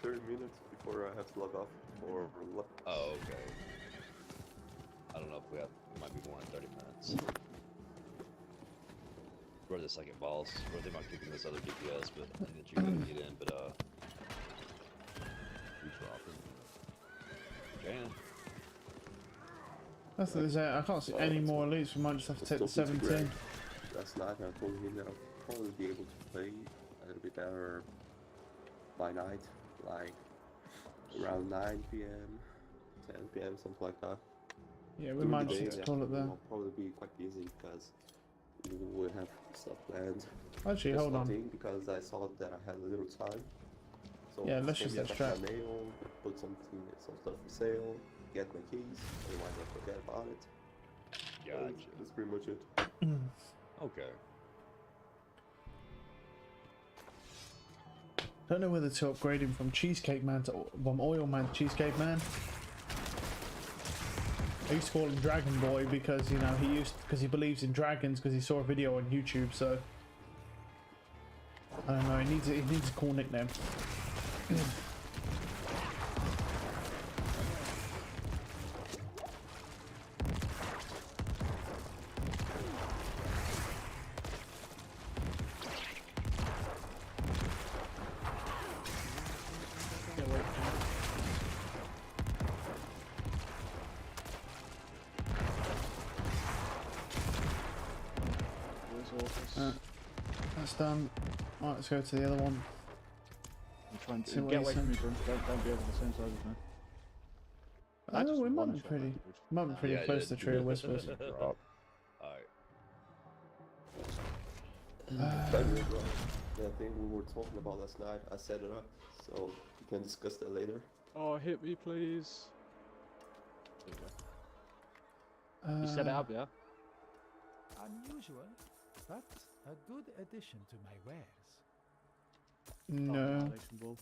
Speaker 8: 30 minutes before I have to log off for lunch.
Speaker 5: Oh, okay. I don't know if we might be more than 30 minutes. We're the second boss. Or they might kick in this other DPS, but I think that you can get in, but
Speaker 2: We drop it.
Speaker 5: can.
Speaker 1: That's the thing, I can't see any more elites. We might just have to take the 17.
Speaker 8: Last night I told him that I'll probably be able to play a little bit better by night, like around 9 p.m., 10 p.m., something like that.
Speaker 1: Yeah, we
Speaker 8: During
Speaker 1: might
Speaker 8: the day,
Speaker 1: just
Speaker 8: the
Speaker 1: call it
Speaker 8: afternoon,
Speaker 1: there.
Speaker 8: I'll probably be quite busy because we will have stuff planned.
Speaker 1: Actually,
Speaker 8: Just
Speaker 1: hold on.
Speaker 8: nothing, because I saw that I had a little time. So
Speaker 1: Yeah, let's just
Speaker 8: maybe I
Speaker 1: extract.
Speaker 8: check my mail, put some stuff for sale, get my keys, otherwise I forget about it.
Speaker 5: Gotcha.
Speaker 8: That's pretty much it.
Speaker 5: Okay.
Speaker 1: Don't know whether to upgrade him from Cheesecake Man to Oil Man to Cheesecake Man. I used to call him Dragon Boy because he believes in dragons because he saw a video on YouTube. So I don't know. He needs a cool nickname.
Speaker 3: focus.
Speaker 1: That's done. Right, let's go to the other one.
Speaker 3: I'm trying
Speaker 1: see
Speaker 3: to
Speaker 1: what
Speaker 3: get
Speaker 1: he
Speaker 3: away from me,
Speaker 1: said.
Speaker 3: bro. Don't be over the same size as me.
Speaker 1: Oh,
Speaker 3: just
Speaker 1: we might be
Speaker 3: one-shot
Speaker 1: pretty,
Speaker 3: that dude.
Speaker 1: might be pretty
Speaker 5: Yeah, I
Speaker 1: close
Speaker 5: did.
Speaker 1: to Tree of Whispers.
Speaker 2: Drop.
Speaker 5: Alright.
Speaker 8: The thing we were talking about last night, I set it up, so we can discuss that later.
Speaker 3: Oh, hit me, please. There you go. You set it up, yeah?
Speaker 7: Unusual, but a good addition to my wares.
Speaker 1: No.
Speaker 3: Annihilation ball.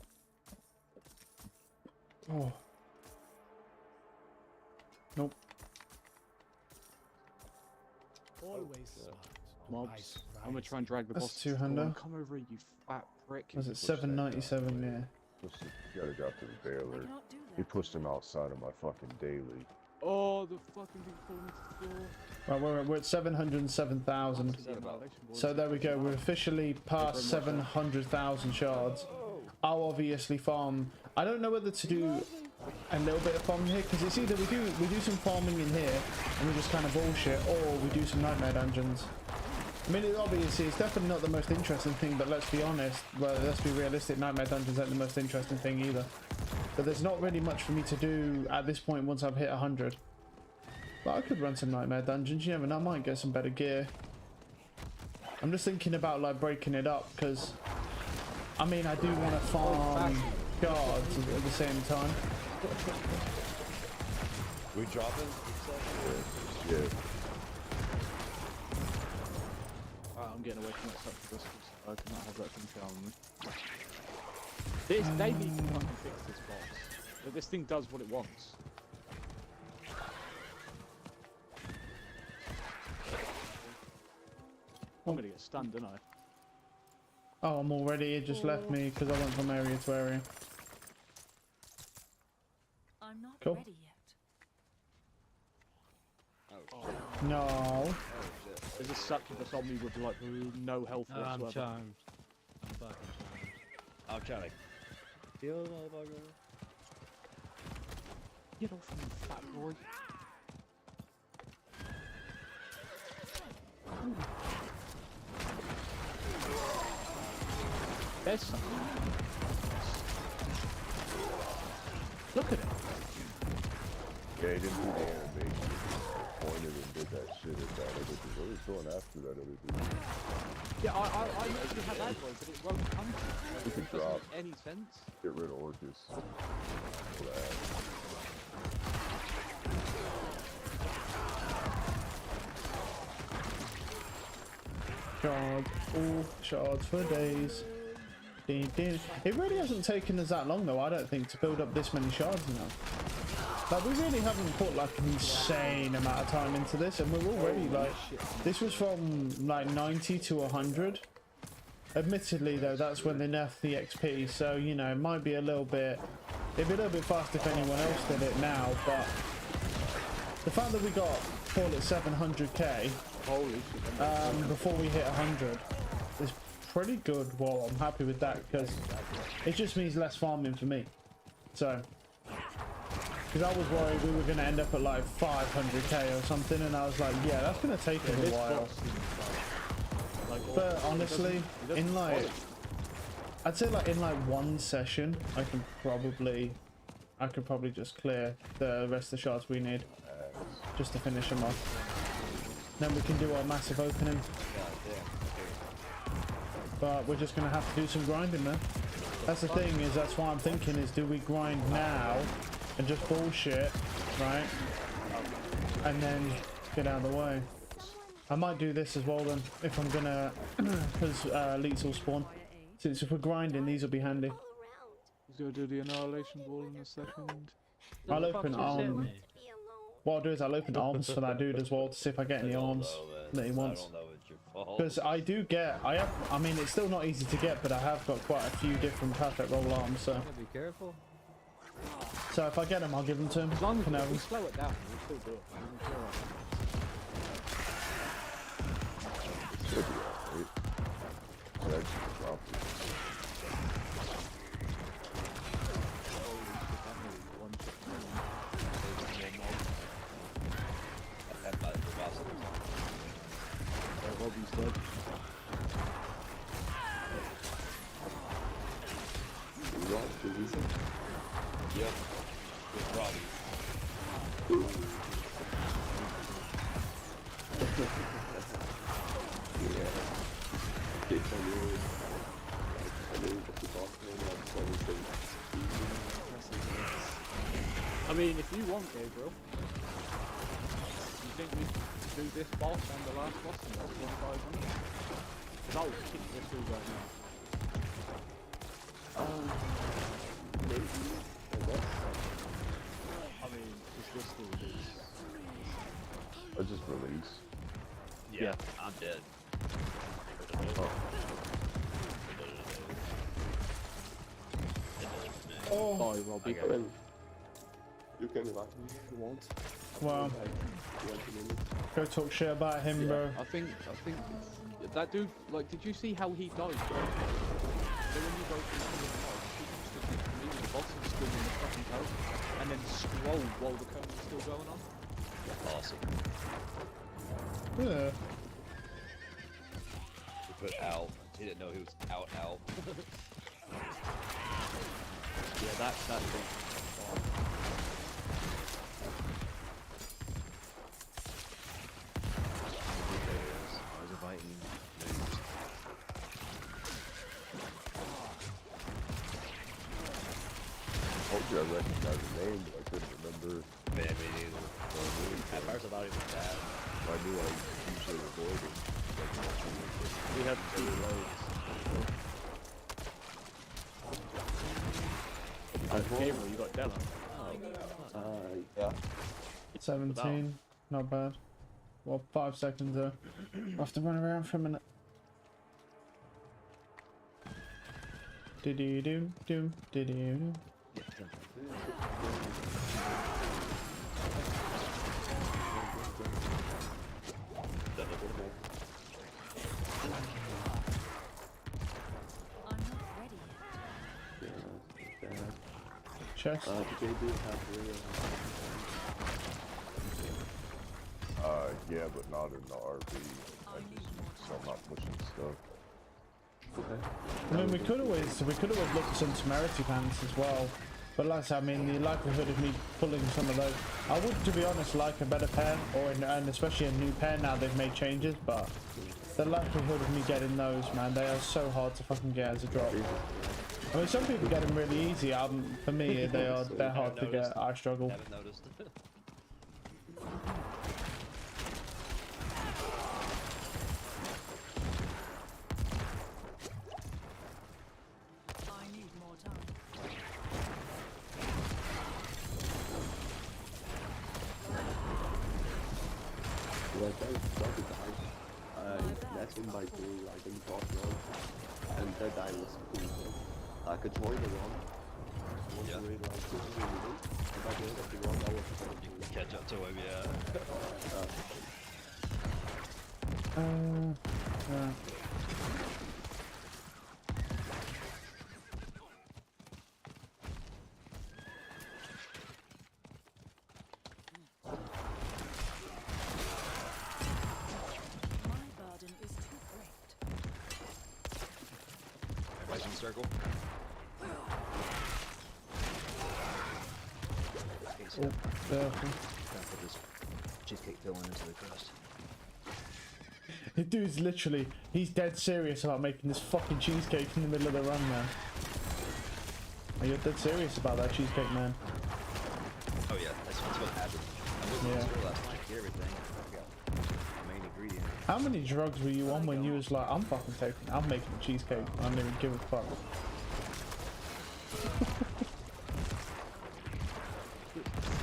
Speaker 1: Oh. Nope.
Speaker 7: Always smart to buy
Speaker 3: Mobs. I'm gonna try and drag the
Speaker 1: That's
Speaker 3: boss.
Speaker 1: 200.
Speaker 3: Come over here, you fat prick.
Speaker 1: Was it 797? Yeah.
Speaker 2: You gotta go to the
Speaker 4: I
Speaker 2: Baylor.
Speaker 4: cannot do
Speaker 2: He
Speaker 4: that.
Speaker 2: pushed him outside of my fucking daily.
Speaker 3: Oh, the fucking thing falling to the floor.
Speaker 1: Right, we're at 707,000.
Speaker 3: The annihilation ball.
Speaker 1: So there we go. We're officially past 700,000 shards. I'll obviously farm. I don't know whether to do a little bit of farming here because it's either we do some farming in here and we just kind of bullshit, or we do some nightmare dungeons. I mean, obviously it's definitely not the most interesting thing, but let's be honest. Well, let's be realistic. Nightmare dungeons aren't the most interesting thing either. But there's not really much for me to do at this point once I've hit 100. But I could run some nightmare dungeons. You never know. I might get some better gear. I'm just thinking about like breaking it up because, I mean, I do want to farm guards at the same time.
Speaker 5: We dropping?
Speaker 2: Yeah.
Speaker 3: Alright, I'm getting away from that stuff for this because I cannot have that thing down me. They need to fucking fix this boss. But this thing does what it wants. I'm gonna get stunned, don't I?
Speaker 1: Oh, I'm already. It just left me because I went from area to area.
Speaker 4: I'm not
Speaker 1: Cool.
Speaker 4: ready yet.
Speaker 5: Oh,
Speaker 1: No.
Speaker 5: oh shit.
Speaker 3: There's a succubus on me with like no health
Speaker 6: Oh, I'm
Speaker 3: whatsoever.
Speaker 6: charmed. I'm fucking charmed.
Speaker 5: I'm trying to kill the motherfucker.
Speaker 3: Get off me, fat boy. There's something. Look at it.
Speaker 2: Yeah, he didn't do the animation. Pointed and did that shit at that other dude. What was going after that other dude?
Speaker 3: Yeah, I know you have aggro, but it won't come to you.
Speaker 2: We could
Speaker 3: It doesn't
Speaker 2: drop.
Speaker 3: make any sense.
Speaker 2: Get rid of Orcus. For that.
Speaker 1: Shards. All shards for days. It really hasn't taken us that long though, I don't think, to build up this many shards now. Like, we really haven't put like an insane amount of time into this, and we're already like, this was from like 90 to 100. Admittedly though, that's when they nerfed the XP, so you know, it might be a little bit, it'd be a little bit fast if anyone else did it now, but the fact that we got, call it 700k,
Speaker 3: Holy shit.
Speaker 1: before we hit 100 is pretty good. Well, I'm happy with that because it just means less farming for me. So, because I was worried we were going to end up at like 500k or something, and I was like, yeah, that's going to take us a while. But honestly, in like, I'd say like in like one session, I could probably just clear the rest of the shards we need just to finish them off. Then we can do our massive opening. But we're just gonna have to do some grinding, man. That's the thing, is that's what I'm thinking, is do we grind now and just bullshit, right? And then get out of the way. I might do this as well then, if I'm gonna, because elites will spawn. Since if we're grinding, these will be handy.
Speaker 3: He's gonna do the annihilation ball in a second.
Speaker 1: I'll open arms. What I'll do is I'll open arms for that dude as well to see if I get any arms that he wants.
Speaker 5: I don't know it's your fault.
Speaker 1: Because I do get, I mean, it's still not easy to get, but I have got quite a few different perfect roll arms, so.
Speaker 6: Be careful.
Speaker 1: So if I get them, I'll give them to him.
Speaker 3: As long
Speaker 1: Can have
Speaker 3: as we
Speaker 1: 'em.
Speaker 3: slow it down, we'll still do it.
Speaker 2: Should be alright. Should actually drop it.
Speaker 5: That might be possible.
Speaker 3: Robbie's dead. I mean, if you want, Gabriel, you think we do this boss and the last boss and that's 1,500? Because I'll kick this through right now.
Speaker 8: Maybe, I guess.
Speaker 3: I mean, is this the release?
Speaker 2: I just release.
Speaker 5: Yeah, I'm dead.
Speaker 1: Oh,
Speaker 3: Bye, Robbie.
Speaker 8: I mean, you can revive me if you want.
Speaker 1: wow.
Speaker 8: Like 20 minutes.
Speaker 1: Go talk shit about him, bro.
Speaker 3: I think that dude, like, did you see how he died? So when you go through the boss, he used to keep leaving the boss and still in the fucking code, and then scroll while the code is still going on.
Speaker 5: Awesome.
Speaker 1: Yeah.
Speaker 5: We put out. He didn't know he was out.
Speaker 3: Yeah, that's it.
Speaker 5: I was inviting news.
Speaker 2: I told you I recognized the name, but I couldn't remember.
Speaker 5: Man, me neither. At first I thought he was bad.
Speaker 2: I knew I usually avoid it.
Speaker 3: We had 2 loads. Gabriel, you got Della.
Speaker 8: Yeah.
Speaker 1: 17. Not bad. Well, 5 seconds though. I'll have to run around for a minute. Diddy-doo-doo, diddy-doo.
Speaker 4: I'm not ready yet.
Speaker 8: Yeah.
Speaker 1: Chest.
Speaker 8: They do have real.
Speaker 2: Yeah, but not in the RP.
Speaker 4: I need more
Speaker 2: So I'm not pushing stuff.
Speaker 8: Okay.
Speaker 1: I mean, we could always look at some temerity pants as well. But like I said, I mean, the likelihood of me pulling some of those, I would, to be honest, like a better pair, and especially a new pair now they've made changes. But the likelihood of me getting those, man, they are so hard to fucking get as a drop. I mean, some people get them really easy. For me, they're hard to get. I struggle.
Speaker 5: Haven't noticed.
Speaker 4: I need more time.
Speaker 8: Like I started dying. I met him by doing like in boss run, and that guy was cool. I could join the run.
Speaker 5: Yeah.
Speaker 8: Really like pushing me in. And by the end of the run, I was kind of cool.
Speaker 5: Catch up to him, yeah.
Speaker 1: Yeah.
Speaker 4: My burden is too great.
Speaker 5: Everybody's in the circle.
Speaker 1: Oh, yeah.
Speaker 5: Trying to put this cheesecake filling into the crust.
Speaker 1: The dude's literally, he's dead serious about making this fucking cheesecake in the middle of the run, man. Are you dead serious about that cheesecake, man?
Speaker 5: Oh yeah, that's what happened. I went to the store last night to get everything. I forgot the main ingredient.
Speaker 1: How many drugs were you on when you was like, I'm making a cheesecake. I don't even give a fuck.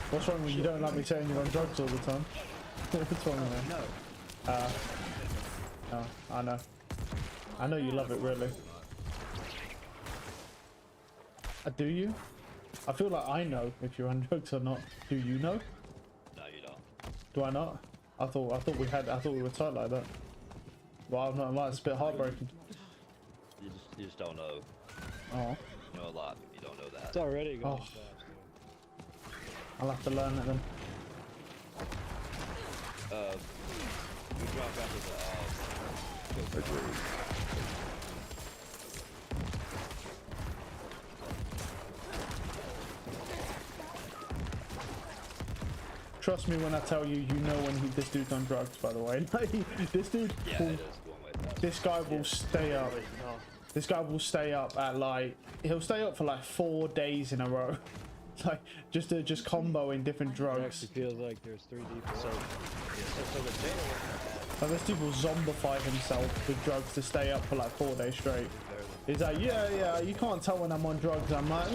Speaker 1: What's wrong with you? Don't like me saying you're on drugs all the time? What's wrong with that?
Speaker 5: No.
Speaker 1: No, I know. I know you love it, really. Do you? I feel like I know if you're on drugs or not. Do you know?
Speaker 5: No, you don't.
Speaker 1: Do I not? I thought we were tight like that. Well, I'm not. It's a bit heartbreaking.
Speaker 5: You just don't know.
Speaker 1: Oh,
Speaker 5: You know a lot, but you don't know that.
Speaker 6: It's already going
Speaker 1: Oh.
Speaker 6: fast.
Speaker 1: I'll have to learn it then.
Speaker 5: We dropped after the
Speaker 2: Agreed.
Speaker 1: Trust me when I tell you, you know when this dude's on drugs. By the way, this dude,
Speaker 5: yeah, it is going way fast.
Speaker 1: this guy will stay up. This guy will stay up at like, he'll stay up for like 4 days in a row. Like just comboing different
Speaker 6: It
Speaker 1: drugs.
Speaker 6: actually feels like there's 3 people.
Speaker 5: So the tail.
Speaker 1: Like this dude will zombify himself with drugs to stay up for like 4 days straight. He's like, yeah, you can't tell when I'm on drugs. I'm like,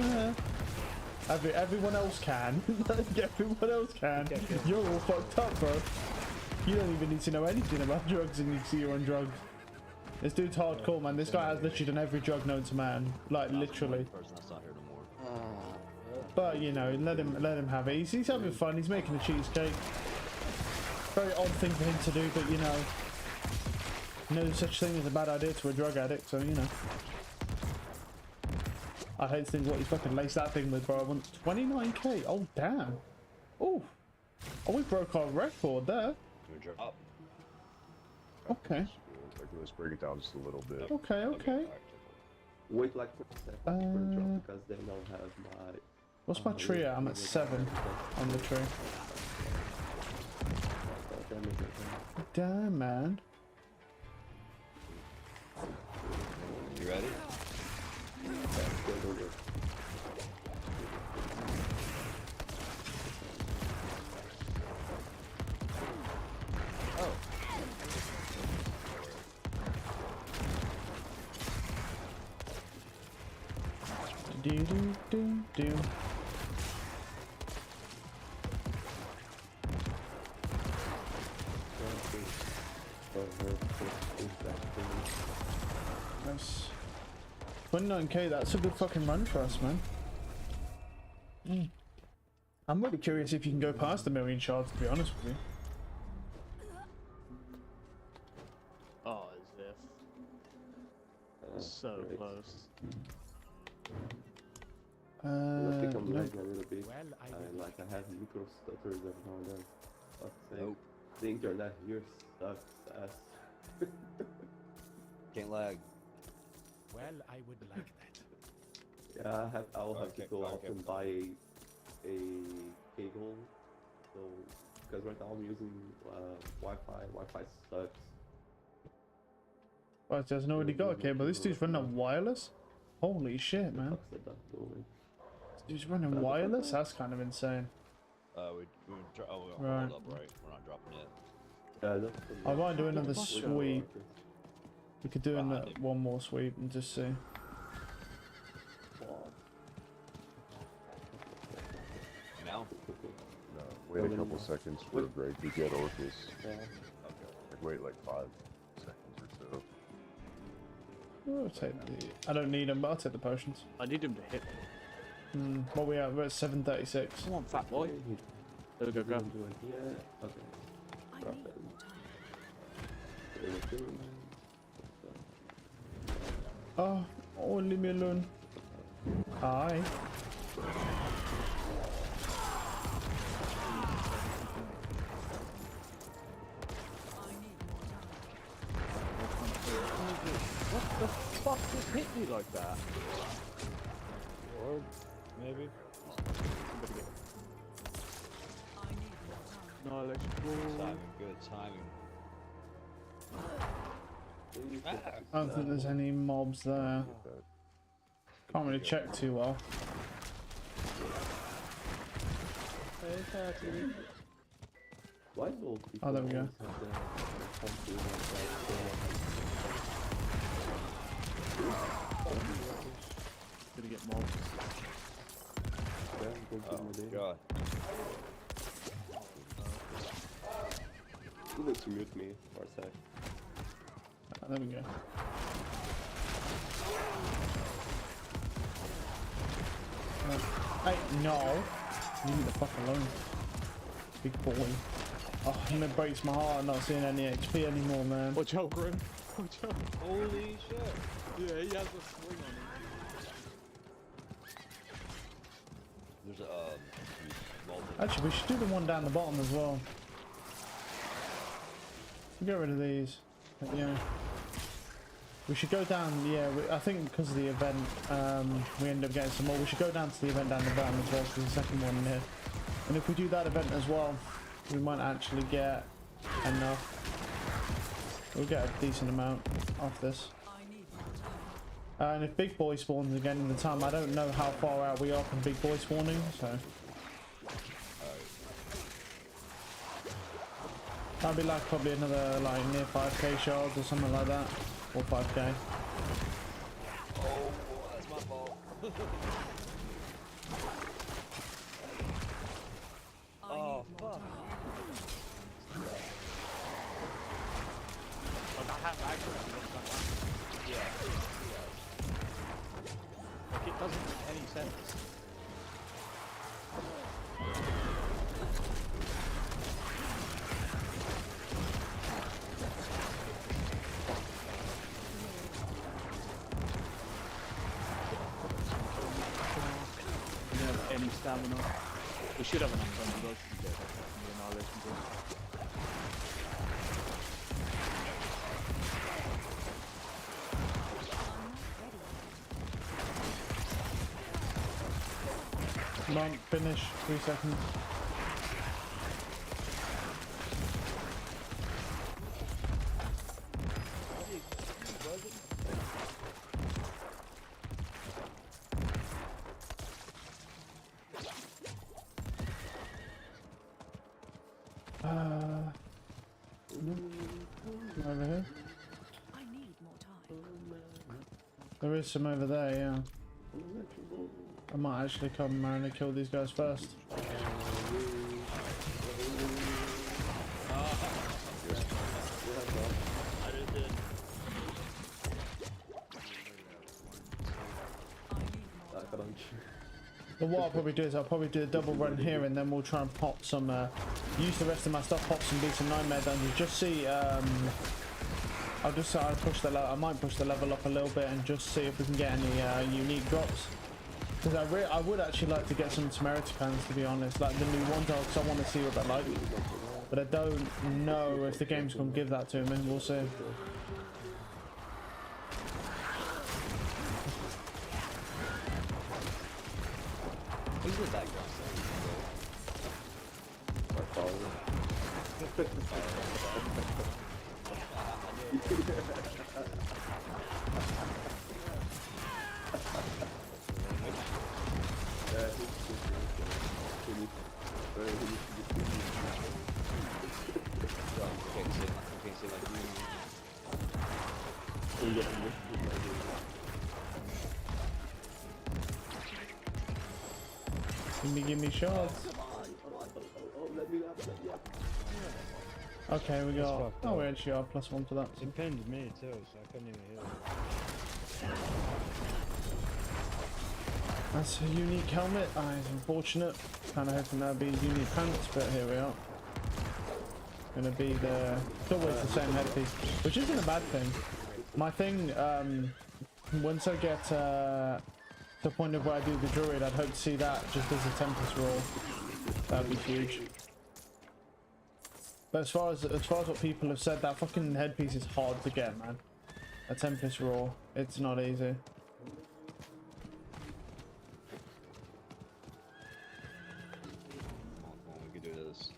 Speaker 1: everyone else can. Like, everyone else can. You're all fucked up, bro. You don't even need to know anything about drugs and you see you're on drugs. This dude's hardcore, man. This guy has literally done every drug known to man. Like, literally.
Speaker 5: Person that's not here no more.
Speaker 1: But, you know, let him have it. He's having fun. He's making a cheesecake. Very odd thing for him to do, but, you know, no such thing as a bad idea to a drug addict, so, you know. I hate to think what he's fucking laced that thing with, bro. I want 29k. Oh, damn. Oh, we broke our record there.
Speaker 5: Good job.
Speaker 1: Okay.
Speaker 2: Let's break it down just a little bit.
Speaker 1: Okay.
Speaker 8: Wait like 4 seconds for a drop because then I'll have my.
Speaker 1: What's my tree at? I'm at 7 on the tree. Damn, man.
Speaker 5: You ready?
Speaker 8: Go.
Speaker 5: Oh.
Speaker 1: Do. Nice. 29k, that's a good fucking run for us, man. I'm really curious if you can go past the 1,000,000 shards, to be honest with you.
Speaker 3: Oh, as if. So close.
Speaker 8: I think I'm
Speaker 1: No.
Speaker 8: lagging a little bit.
Speaker 7: Well,
Speaker 8: Like I have micro stutters every now and then. But
Speaker 5: Nope.
Speaker 8: the internet here sucks ass.
Speaker 5: Can't lag.
Speaker 7: Well, I would like that.
Speaker 8: Yeah, I'll have to
Speaker 5: Okay,
Speaker 8: go out
Speaker 5: okay.
Speaker 8: and buy a cable. So because right now I'm using Wi-Fi. Wi-Fi sucks.
Speaker 1: Well, there's nobody got a cable. This dude's running on wireless? Holy shit, man.
Speaker 8: Sucks at that moment.
Speaker 1: This dude's running wireless? That's kind of insane.
Speaker 5: We
Speaker 1: Right.
Speaker 5: hold up, right? We're not dropping it.
Speaker 8: Yeah, that's
Speaker 1: I might do another
Speaker 8: Without
Speaker 1: sweep.
Speaker 8: workers.
Speaker 1: We could do one more sweep and just see.
Speaker 5: Now?
Speaker 2: No, wait a couple seconds for a break to get Orcus.
Speaker 8: Yeah.
Speaker 2: Like, wait like 5 seconds or so.
Speaker 1: I'll take the. I don't need them, but I'll take the potions.
Speaker 3: I need him to hit me.
Speaker 1: What we at? We're at 736.
Speaker 3: Come on, fat boy. There we go, go.
Speaker 8: Yeah. Okay.
Speaker 4: I
Speaker 8: Drop
Speaker 4: need
Speaker 8: it.
Speaker 4: more time.
Speaker 1: Oh, leave me alone. Hi.
Speaker 4: I need more time.
Speaker 3: What the fuck just hit me like that?
Speaker 6: Or maybe.
Speaker 3: Somebody get
Speaker 4: I need more time.
Speaker 3: no electrical.
Speaker 5: Timing, good timing.
Speaker 1: I don't think there's any mobs there. Can't really check too well.
Speaker 8: Why do all people
Speaker 1: Oh, there we go.
Speaker 8: always have the something
Speaker 3: Gonna get mobs.
Speaker 8: like that? Don't
Speaker 5: Oh,
Speaker 8: give me the-
Speaker 5: God.
Speaker 8: You need to mute me for a sec.
Speaker 1: There we go. Hey, no! Leave me the fuck alone. Big boy. Oh, it breaks my heart not seeing any XP anymore, man.
Speaker 3: Watch out, Grim. Watch out.
Speaker 5: Holy shit.
Speaker 3: Yeah, he has a swing on him.
Speaker 5: There's a vault.
Speaker 1: Actually, we should do the one down the bottom as well. Get rid of these. But yeah. We should go down, yeah, I think because of the event, we end up getting some more. We should go down to the event down the bottom as well, because there's a second one in here. And if we do that event as well, we might actually get enough. We'll get a decent amount off this.
Speaker 4: I need more
Speaker 1: And if big boy spawns again in the time, I don't know how far out we are from big boy spawning, so. That'd be like probably another like near 5k shards or something like that. Or 5k.
Speaker 5: Oh, that's my fault. Oh, fuck.
Speaker 3: Oh, that has actually looks like that.
Speaker 5: Yeah.
Speaker 3: Like, it doesn't make any sense. We don't have any stamina. We should have enough time to go to get the annihilation thing.
Speaker 1: Come on, finish. 3 seconds. Over here.
Speaker 4: I need more time.
Speaker 1: There is some over there, yeah. I might actually come around and kill these guys first. But what I'll probably do is I'll probably do a double run here and then we'll try and pop some, use the rest of my stuff, pop some decent nightmare dungeons. Just see, I'll push the I might push the level up a little bit and just see if we can get any unique drops. Because I would actually like to get some temerity cans, to be honest, like the new ones, because I want to see what they're like. But I don't know if the game's going to give that to me. We'll see.
Speaker 5: Who's the that guy?
Speaker 8: My father.
Speaker 1: Give me shots. Okay, we got. Oh, we actually are +1 for that.
Speaker 6: It pinned me too, so I couldn't even hit it.
Speaker 1: That's a unique helmet. It's unfortunate. Kind of hoping that'd be unique pants, but here we are. Gonna be the. It's always the same headpiece, which isn't a bad thing. My thing, once I get to the point of where I do the druid, I'd hope to see that just as a Tempest roll. That'd be huge. But as far as what people have said, that fucking headpiece is hard to get, man. A Tempest roll, it's not easy.
Speaker 5: We can do this.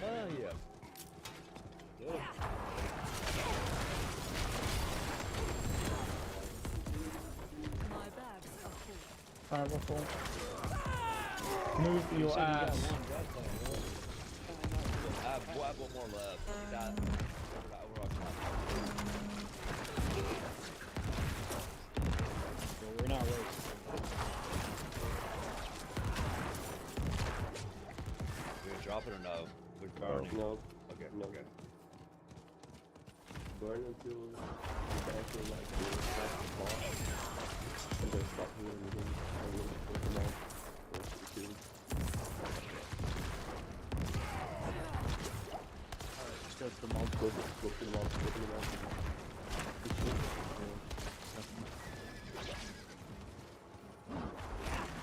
Speaker 5: Oh yeah. Good.
Speaker 4: My bags are full.
Speaker 1: Alright, we're full. Move your ass.
Speaker 5: I have one more left.
Speaker 6: Well, we're not racing.
Speaker 5: We gonna drop it or no? We're burning.
Speaker 8: No.
Speaker 5: Okay.
Speaker 8: No.
Speaker 5: Okay.
Speaker 8: Burn until you actually like you start the boss. And then stop here and then I will put them out.
Speaker 3: Let's go to the mod.
Speaker 8: Go to the mouth, go to the mouth.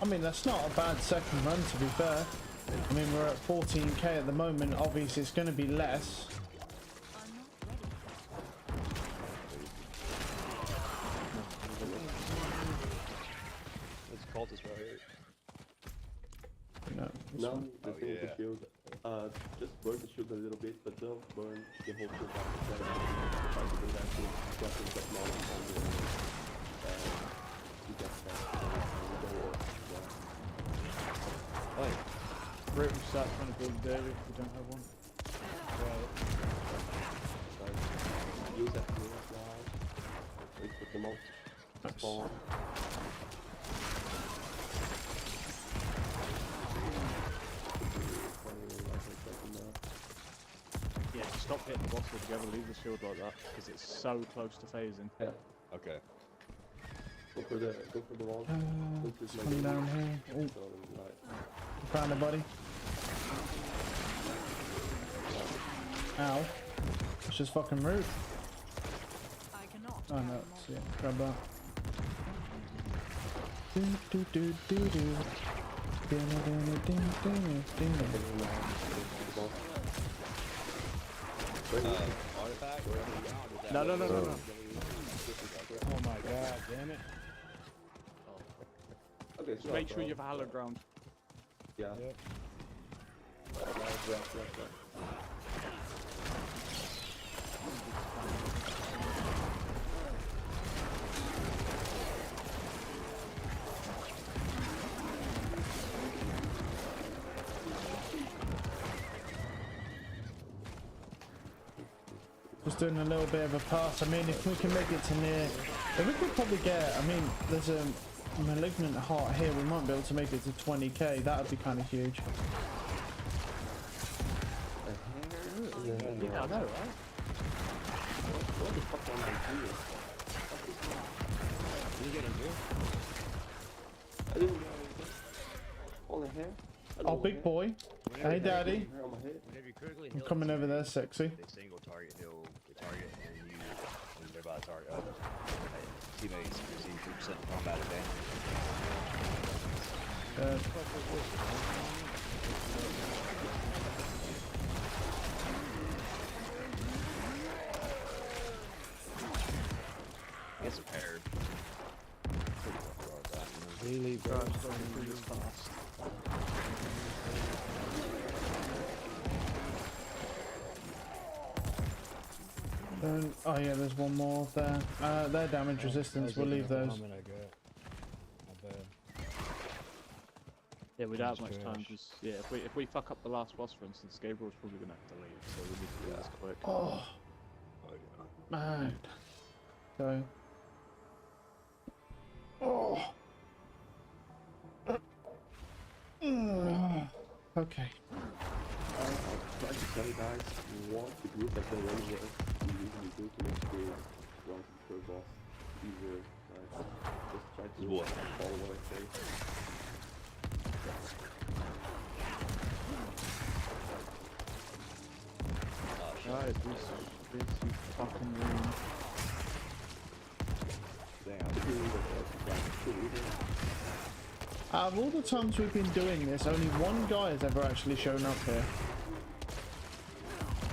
Speaker 1: I mean, that's not a bad second run, to be fair. I mean, we're at 14k at the moment. Obviously, it's going to be less.
Speaker 4: I'm not ready.
Speaker 5: There's a cultist right here.
Speaker 1: No, this
Speaker 8: Now
Speaker 1: one.
Speaker 8: the thing with the shield, just burn the shield a little bit, but don't burn the whole shield back to 7. Try to do that to weapons that long on the you get that
Speaker 3: Like, great we start trying to build a dairy if we don't have one.
Speaker 8: use that to now. Wait for the most spawn.
Speaker 3: Yeah, just stop hitting the boss altogether, leave the shield like that, because it's so close to phasing.
Speaker 8: Yeah.
Speaker 5: Okay.
Speaker 8: Go for the wall.
Speaker 1: It's coming down here. Oh, found it, buddy. Ow. It's just fucking rude.
Speaker 4: I cannot.
Speaker 1: Oh no,
Speaker 4: carry more.
Speaker 1: yeah, grab that. Do do do do do. Do do do do do.
Speaker 5: Artifact?
Speaker 3: No.
Speaker 6: Oh my god, damn it.
Speaker 8: Okay,
Speaker 3: Just make sure you have a hallowed ground.
Speaker 8: Yeah.
Speaker 6: Yep.
Speaker 8: Right.
Speaker 1: Just doing a little bit of a pass. I mean, if we can make it to near, if we could probably get, I mean, there's a malignant heart here. We might be able to make it to 20k. That would be kind of huge.
Speaker 3: Yeah, I know, right?
Speaker 8: What the fuck am I doing?
Speaker 5: Did you get him here?
Speaker 8: I didn't know anything. All the hair?
Speaker 1: Oh, big boy. Hey, daddy.
Speaker 8: Hair on my head.
Speaker 5: Whenever you critically
Speaker 1: I'm
Speaker 5: heal
Speaker 1: coming over there,
Speaker 5: somebody,
Speaker 1: sexy.
Speaker 5: they single target heal the target, and then you, when they're about to target other teammates, receive 2% combat advantage. Get some paired.
Speaker 6: Really, bro.
Speaker 3: Fast.
Speaker 1: Oh yeah, there's one more there. They're damage resistance. We'll leave those.
Speaker 3: Yeah, we don't have much
Speaker 6: Trash.
Speaker 3: time, because, yeah, if we fuck up the last boss, for instance, Gabriel's probably going to have to leave, so we need to do this quick.
Speaker 1: Oh, man. Go. Oh. Okay.
Speaker 8: Try to tell you guys what the group has done anywhere we usually do to make the run to the third boss easier. Just try to
Speaker 5: What?
Speaker 8: follow what I say.
Speaker 3: Right, this fucking room.
Speaker 1: Out of all the times we've been doing this, only one guy has ever actually shown up here.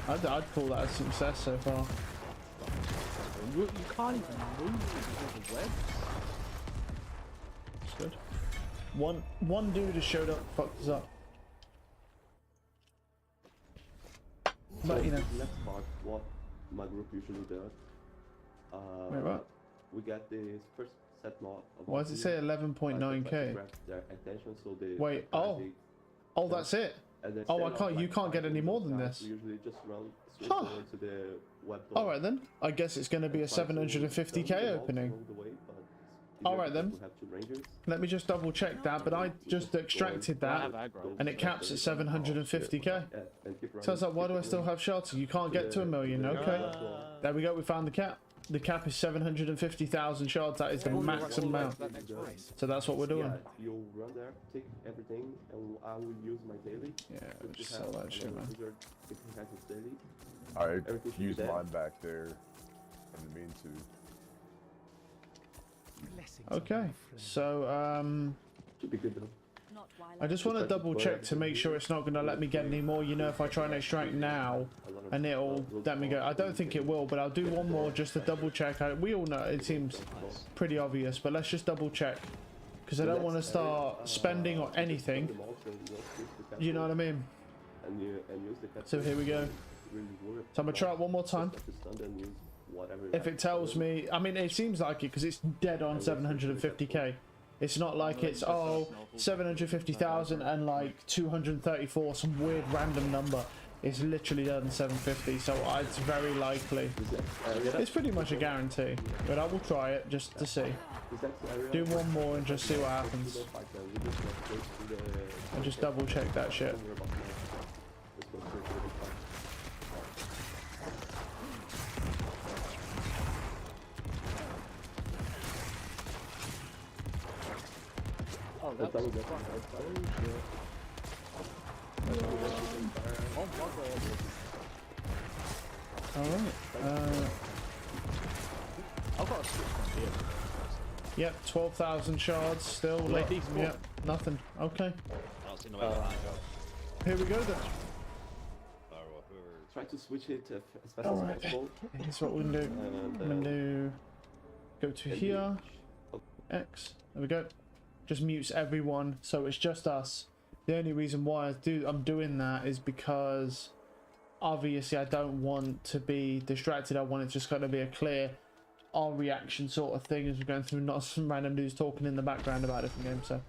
Speaker 1: I'd call that a success so far.
Speaker 3: You can't even move because of the web.
Speaker 1: It's good. One dude has showed up, fucked us up. But you know.
Speaker 8: Let's start what my group usually does.
Speaker 1: Wait, what?
Speaker 8: We get the first set mod of
Speaker 1: Why does it say 11.9k?
Speaker 8: grab their attention, so they
Speaker 1: Wait, oh, that's it.
Speaker 8: and then
Speaker 1: Oh,
Speaker 8: instead of,
Speaker 1: you can't get any more than
Speaker 8: times,
Speaker 1: this.
Speaker 8: We usually just run straight
Speaker 1: Huh.
Speaker 8: forward to the web door.
Speaker 1: All right then. I guess it's going to be a 750k opening. All right then. Let me just double check that, but I just extracted that and it caps at 750k. So I was like, why do I still have shelter? You can't get to a million. Okay. There we go. We found the cap. The cap is 750,000 shards. That is the maximum amount. So that's what we're doing.
Speaker 8: Yeah, you'll run there, take everything, and I will use my daily.
Speaker 1: Yeah, we'll just sell that shit, man.
Speaker 8: If he has his daily.
Speaker 2: Alright,
Speaker 8: Everything
Speaker 2: use
Speaker 8: should be
Speaker 2: mine back there in the meantime.
Speaker 7: Blessings
Speaker 1: Okay.
Speaker 7: on my friend.
Speaker 1: So
Speaker 8: Should be good though.
Speaker 4: Not Not while
Speaker 1: I just want to double check to make sure it's not going to let me get any more. You know, if I try and extract now and it'll let me go. I don't think it will, but I'll do one more just to double check. We all know it seems pretty obvious, but let's just double check. Because I don't want to start spending or anything. You know what I mean? So here we go. So I'm going to try it one more time. If it tells me, I mean, it seems like it because it's dead on 750k. It's not like it's, oh, 750,000 and like 234, some weird random number. It's literally done 750, so it's very likely. It's pretty much a guarantee, but I will try it just to see. Do one more and just see what happens. And just double check that shit.
Speaker 3: Oh, that's bullshit. Oh my god.
Speaker 1: Alright.
Speaker 3: I've got a switch from here.
Speaker 1: Yep, 12,000 shards still.
Speaker 3: Like these more.
Speaker 1: Yep, nothing. Okay.
Speaker 5: I don't see no way behind you.
Speaker 1: Here we go then.
Speaker 5: Or whoever.
Speaker 8: Try to switch it as fast
Speaker 1: All
Speaker 8: as
Speaker 1: right.
Speaker 8: possible.
Speaker 1: Here's what we're gonna do. I'm gonna do. Go to here. X. There we go. Just mutes everyone, so it's just us. The only reason why I'm doing that is because obviously I don't want to be distracted. I want it just kind of be a clear our reaction sort of thing as we're going through, not some random dudes talking in the background about different games. So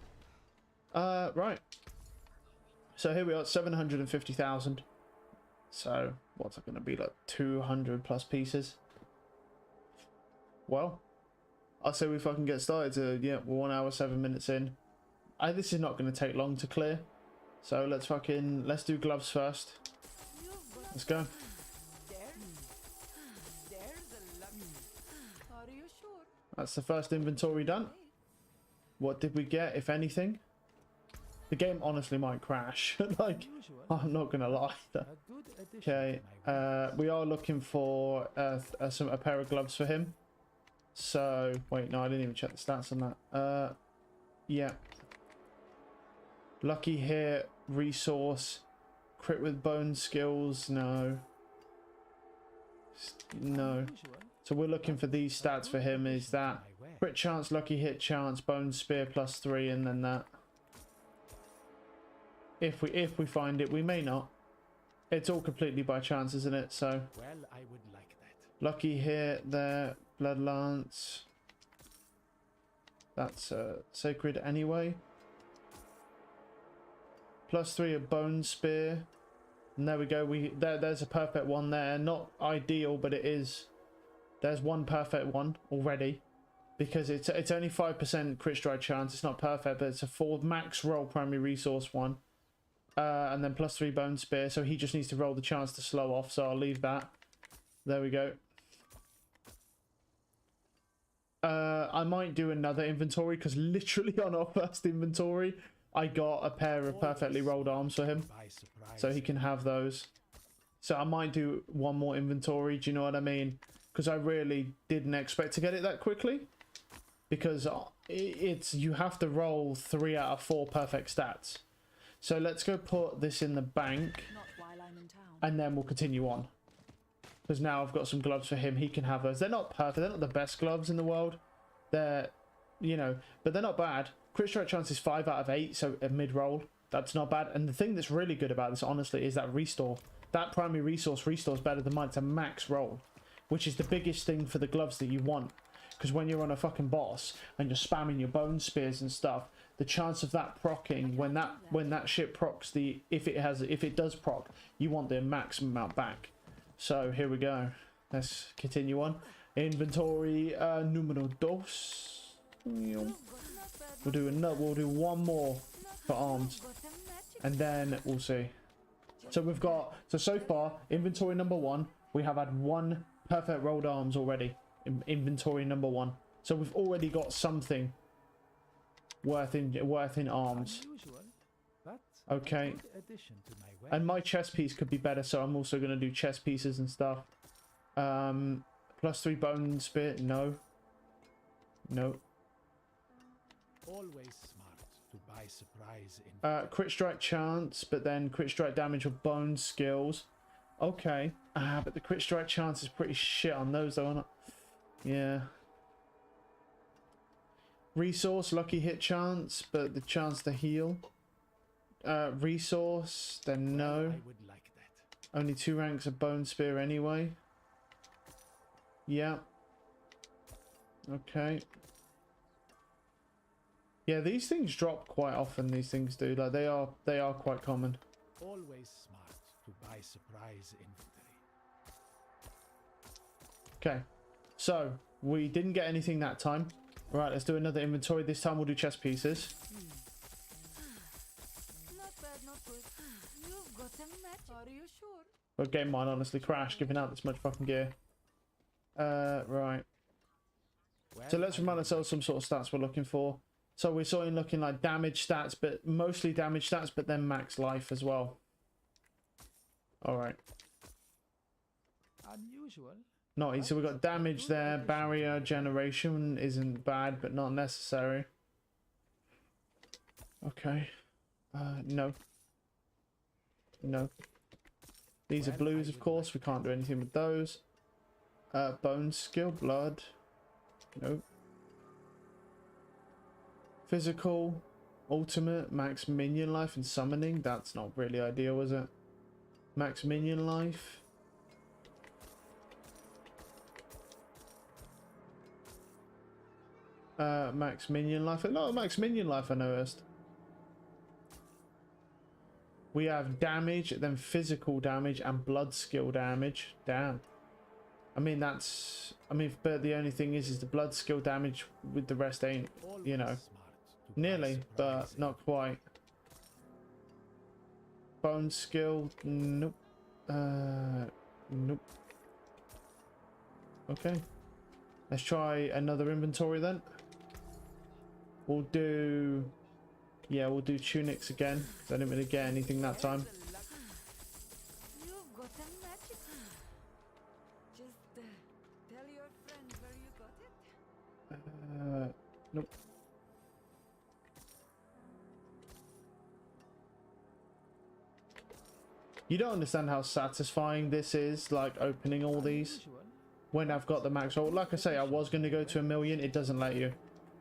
Speaker 1: right, so here we are at 750,000. So what's it going to be, like 200 plus pieces? Well, I'll say we fucking get started. Yeah, we're 1 hour 7 minutes in. This is not going to take long to clear, so let's do gloves first. Let's go.
Speaker 4: Are you sure?
Speaker 1: That's the first inventory done. What did we get, if anything? The game honestly might crash. Like, I'm not gonna lie. Okay, we are looking for a pair of gloves for him. So wait, no, I didn't even check the stats on that. Yeah. Lucky hit, resource, crit with bone skills. No. No. So we're looking for these stats for him. Is that crit chance, lucky hit chance, bone spear +3, and then that. If we find it, we may not. It's all completely by chance, isn't it? So
Speaker 7: Well, I would like that.
Speaker 1: lucky hit there, blood lance. That's sacred anyway. +3 a bone spear. And there we go. There's a perfect one there. Not ideal, but it is. There's one perfect one already, because it's only 5% crit strike chance. It's not perfect, but it's a 4 max roll primary resource one. And then +3 bone spear. So he just needs to roll the chance to slow off. So I'll leave that. There we go. I might do another inventory, because literally on our first inventory, I got a pair of perfectly rolled arms for him, so he can have those. So I might do one more inventory, do you know what I mean? Because I really didn't expect to get it that quickly. Because you have to roll 3 out of 4 perfect stats. So let's go put this in the bank,
Speaker 4: Not while I'm in town.
Speaker 1: and then we'll continue on. Because now I've got some gloves for him, he can have those. They're not perfect, they're not the best gloves in the world. They're, you know, but they're not bad. Crit strike chance is 5 out of 8, so a mid-roll. That's not bad. And the thing that's really good about this, honestly, is that restore. That primary resource restores better than mine. It's a max roll, which is the biggest thing for the gloves that you want. Because when you're on a fucking boss and you're spamming your bone spears and stuff, the chance of that proccing, when that shit procs, if it does proc, you want the maximum amount back. So here we go. Let's continue on. Inventory numero dos. We'll do one more for arms, and then we'll see. So we've got, so far inventory number 1, we have had 1 perfect rolled arms already in inventory number 1. So we've already got something worth in arms. Okay. And my chest piece could be better, so I'm also going to do chest pieces and stuff. +3 bone spear. No.
Speaker 7: Always smart to buy surprise in
Speaker 1: Crit strike chance, but then crit strike damage with bone skills. Okay. But the crit strike chance is pretty shit on those though, isn't it? Yeah. Resource, lucky hit chance, but the chance to heal. Resource, then no.
Speaker 7: I would like that.
Speaker 1: Only 2 ranks of bone spear anyway. Yeah. Okay. Yeah, these things drop quite often. These things do. Like they are quite common.
Speaker 7: Always smart to buy surprise inventory.
Speaker 1: Okay. So we didn't get anything that time. Right, let's do another inventory. This time we'll do chest pieces.
Speaker 4: Not bad, not good. You've got some magic. Are you sure?
Speaker 1: But game might honestly crash giving out this much fucking gear. Right. So let's remind ourselves some sort of stats we're looking for. So we're sort of looking like damage stats, but mostly damage stats, but then max life as well. Alright.
Speaker 7: Unusual.
Speaker 1: Nice. So we've got damage there. Barrier generation isn't bad, but not necessary. Okay. No. No. These are blues, of course. We can't do anything with those. Bone skill, blood. Nope. Physical, ultimate, max minion life and summoning. That's not really ideal, is it? Max minion life. Max minion life. No, max minion life I noticed. We have damage, then physical damage and blood skill damage. Damn. I mean, that's... I mean, but the only thing is the blood skill damage with the rest ain't, you know. Nearly, but not quite. Bone skill, nope. Nope. Okay. Let's try another inventory then. We'll do... Yeah, we'll do tunics again. I didn't really get anything that time.
Speaker 4: You've got some magic. Just tell your friend where you got it.
Speaker 1: Nope. You don't understand how satisfying this is, like opening all these when I've got the max roll. Like I say, I was going to go to 1,000,000. It doesn't let you.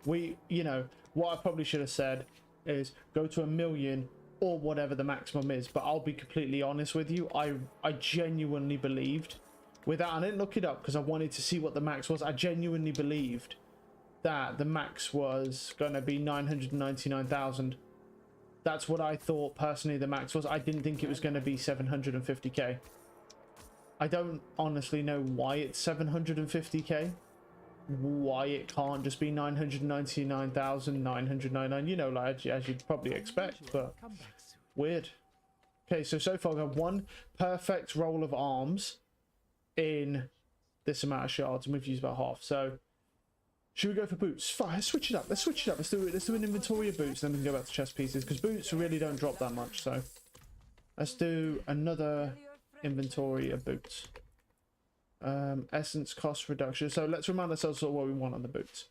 Speaker 1: You know, what I probably should have said is go to 1,000,000 or whatever the maximum is. But I'll be completely honest with you. I genuinely believed, without, I didn't look it up because I wanted to see what the max was. I genuinely believed that the max was going to be 999,000. That's what I thought personally the max was. I didn't think it was going to be 750k. I don't honestly know why it's 750k. Why it can't just be 999,999, you know, like as you'd probably expect, but weird. Okay, so far we have one perfect roll of arms in this amount of shards, and we've used about half. So should we go for boots? Fine, let's switch it up. Let's do an inventory of boots, then we can go back to chest pieces, because boots really don't drop that much. So let's do another inventory of boots. Essence cost reduction. So let's remind ourselves of what we want on the boots.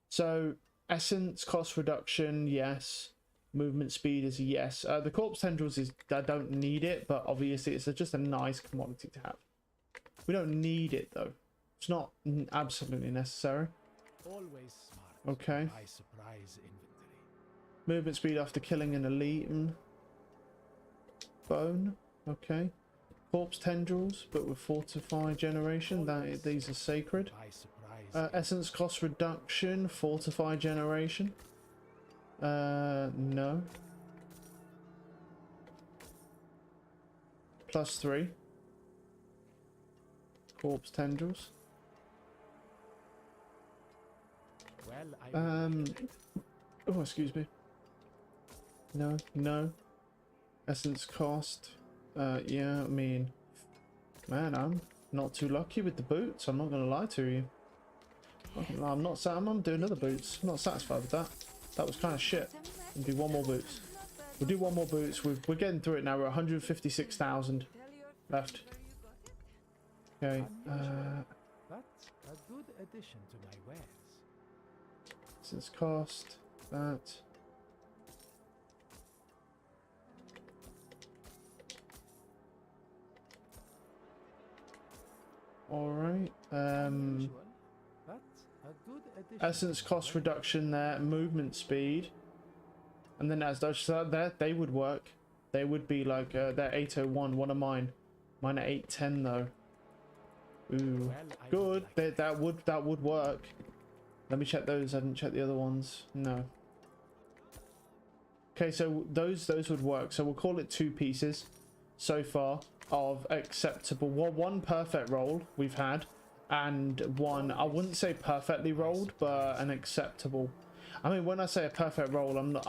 Speaker 1: So essence cost reduction, yes. Movement speed is a yes. The corpse tendrils is, I don't need it, but obviously it's just a nice commodity to have. We don't need it though. It's not absolutely necessary.
Speaker 7: Always smart.
Speaker 1: Okay.
Speaker 7: Buy surprise inventory.
Speaker 1: Movement speed after killing an elite. Bone. Okay. Corpse tendrils, but with fortify generation. These are sacred.
Speaker 7: Buy surprise.
Speaker 1: Essence cost reduction. Fortify generation. No. +3. Corpse tendrils.
Speaker 7: Well,
Speaker 1: Oh, excuse me. No, no. Essence cost. Yeah, I mean, man, I'm not too lucky with the boots. I'm not gonna lie to you. I'm not. I'm doing other boots. I'm not satisfied with that. That was kind of shit. We'll do one more boots. We'll do one more boots. We're getting through it now. We're 156,000 left. Okay.
Speaker 7: but a good addition to my wares.
Speaker 1: Essence cost. That. All right.
Speaker 7: Unusual, but a good addition.
Speaker 1: Essence cost reduction there, movement speed, and then as those that they would work. They would be like they're 801. One of mine. Mine are 810 though. Ooh,
Speaker 7: Well, I would
Speaker 1: good.
Speaker 7: like
Speaker 1: That would work. Let me check those. I didn't check the other ones. No. Okay, so those would work. So we'll call it 2 pieces so far of acceptable. Well, 1 perfect roll we've had, and 1 I wouldn't say perfectly rolled, but an acceptable. I mean, when I say a perfect roll, I'm not.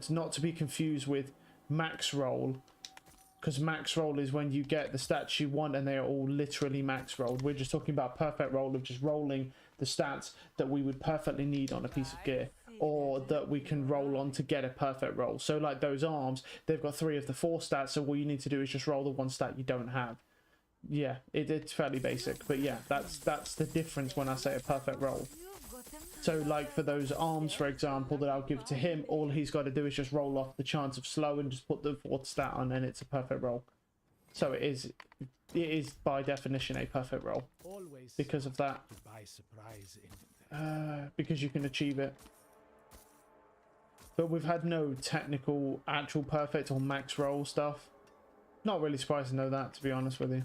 Speaker 1: Not to be confused with max roll, because max roll is when you get the stats you want and they are all literally max rolled. We're just talking about perfect roll of just rolling the stats that we would perfectly need on a piece of gear, or that we can roll on to get a perfect roll. So like those arms, they've got 3 of the 4 stats, so all you need to do is just roll the 1 stat you don't have. Yeah, it's fairly basic, but yeah, that's the difference when I say a perfect roll. So like for those arms, for example, that I'll give to him, all he's got to do is just roll off the chance of slow and just put the 4th stat on, and it's a perfect roll. So it is by definition a perfect roll
Speaker 7: always
Speaker 1: because of that.
Speaker 7: to buy surprise in
Speaker 1: Because you can achieve it. But we've had no technical actual perfect or max roll stuff. Not really surprised to know that, to be honest with you.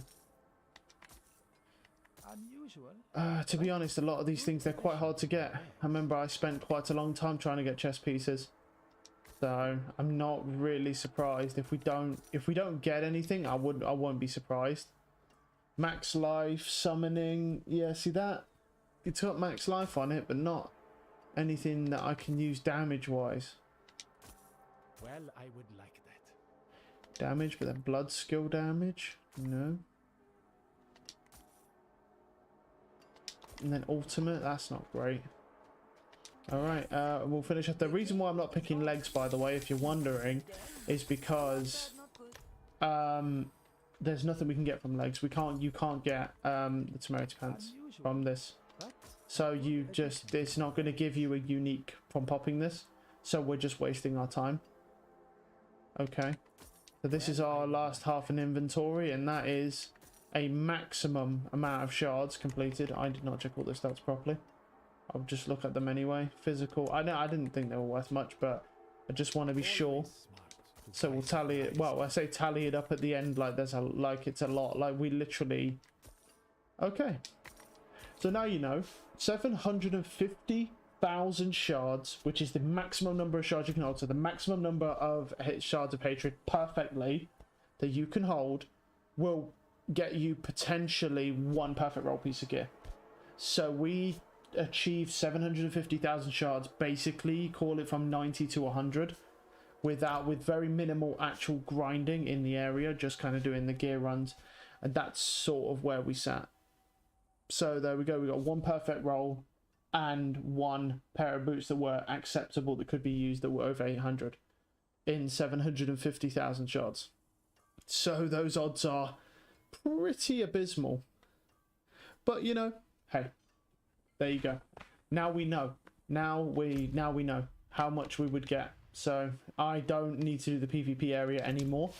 Speaker 7: unusual.
Speaker 1: To be honest, a lot of these things, they're quite hard to get. I remember I spent quite a long time trying to get chest pieces. So I'm not really surprised if we don't get anything. I won't be surprised. Max life, summoning, yeah, see that? It's got max life on it, but not anything that I can use damage wise.
Speaker 7: Well, I would like that.
Speaker 1: Damage, but then blood skill damage, no. And then ultimate, that's not great. Alright, we'll finish up. The reason why I'm not picking legs, by the way, if you're wondering, is because there's nothing we can get from legs. You can't get the temerity pants from this. So it's not going to give you a unique from popping this. So we're just wasting our time. Okay. So this is our last half an inventory, and that is a maximum amount of shards completed. I did not check all the stats properly. I'll just look at them anyway. Physical. I didn't think they were worth much, but I just want to be sure. So we'll tally it. Well, I say tally it up at the end like it's a lot. Like we literally. Okay. So now you know. 750,000 shards, which is the maximum number of shards you can hold. So the maximum number of shards of hatred perfectly that you can hold will get you potentially 1 perfect roll piece of gear. So we achieved 750,000 shards, basically call it from 90 to 100 with very minimal actual grinding in the area, just kind of doing the gear runs, and that's sort of where we sat. So there we go, we got 1 perfect roll and 1 pair of boots that were acceptable that could be used that were over 800 in 750,000 shards. So those odds are pretty abysmal, but you know, hey, there you go. Now we know. Now we know how much we would get. So I don't need to do the PvP area anymore.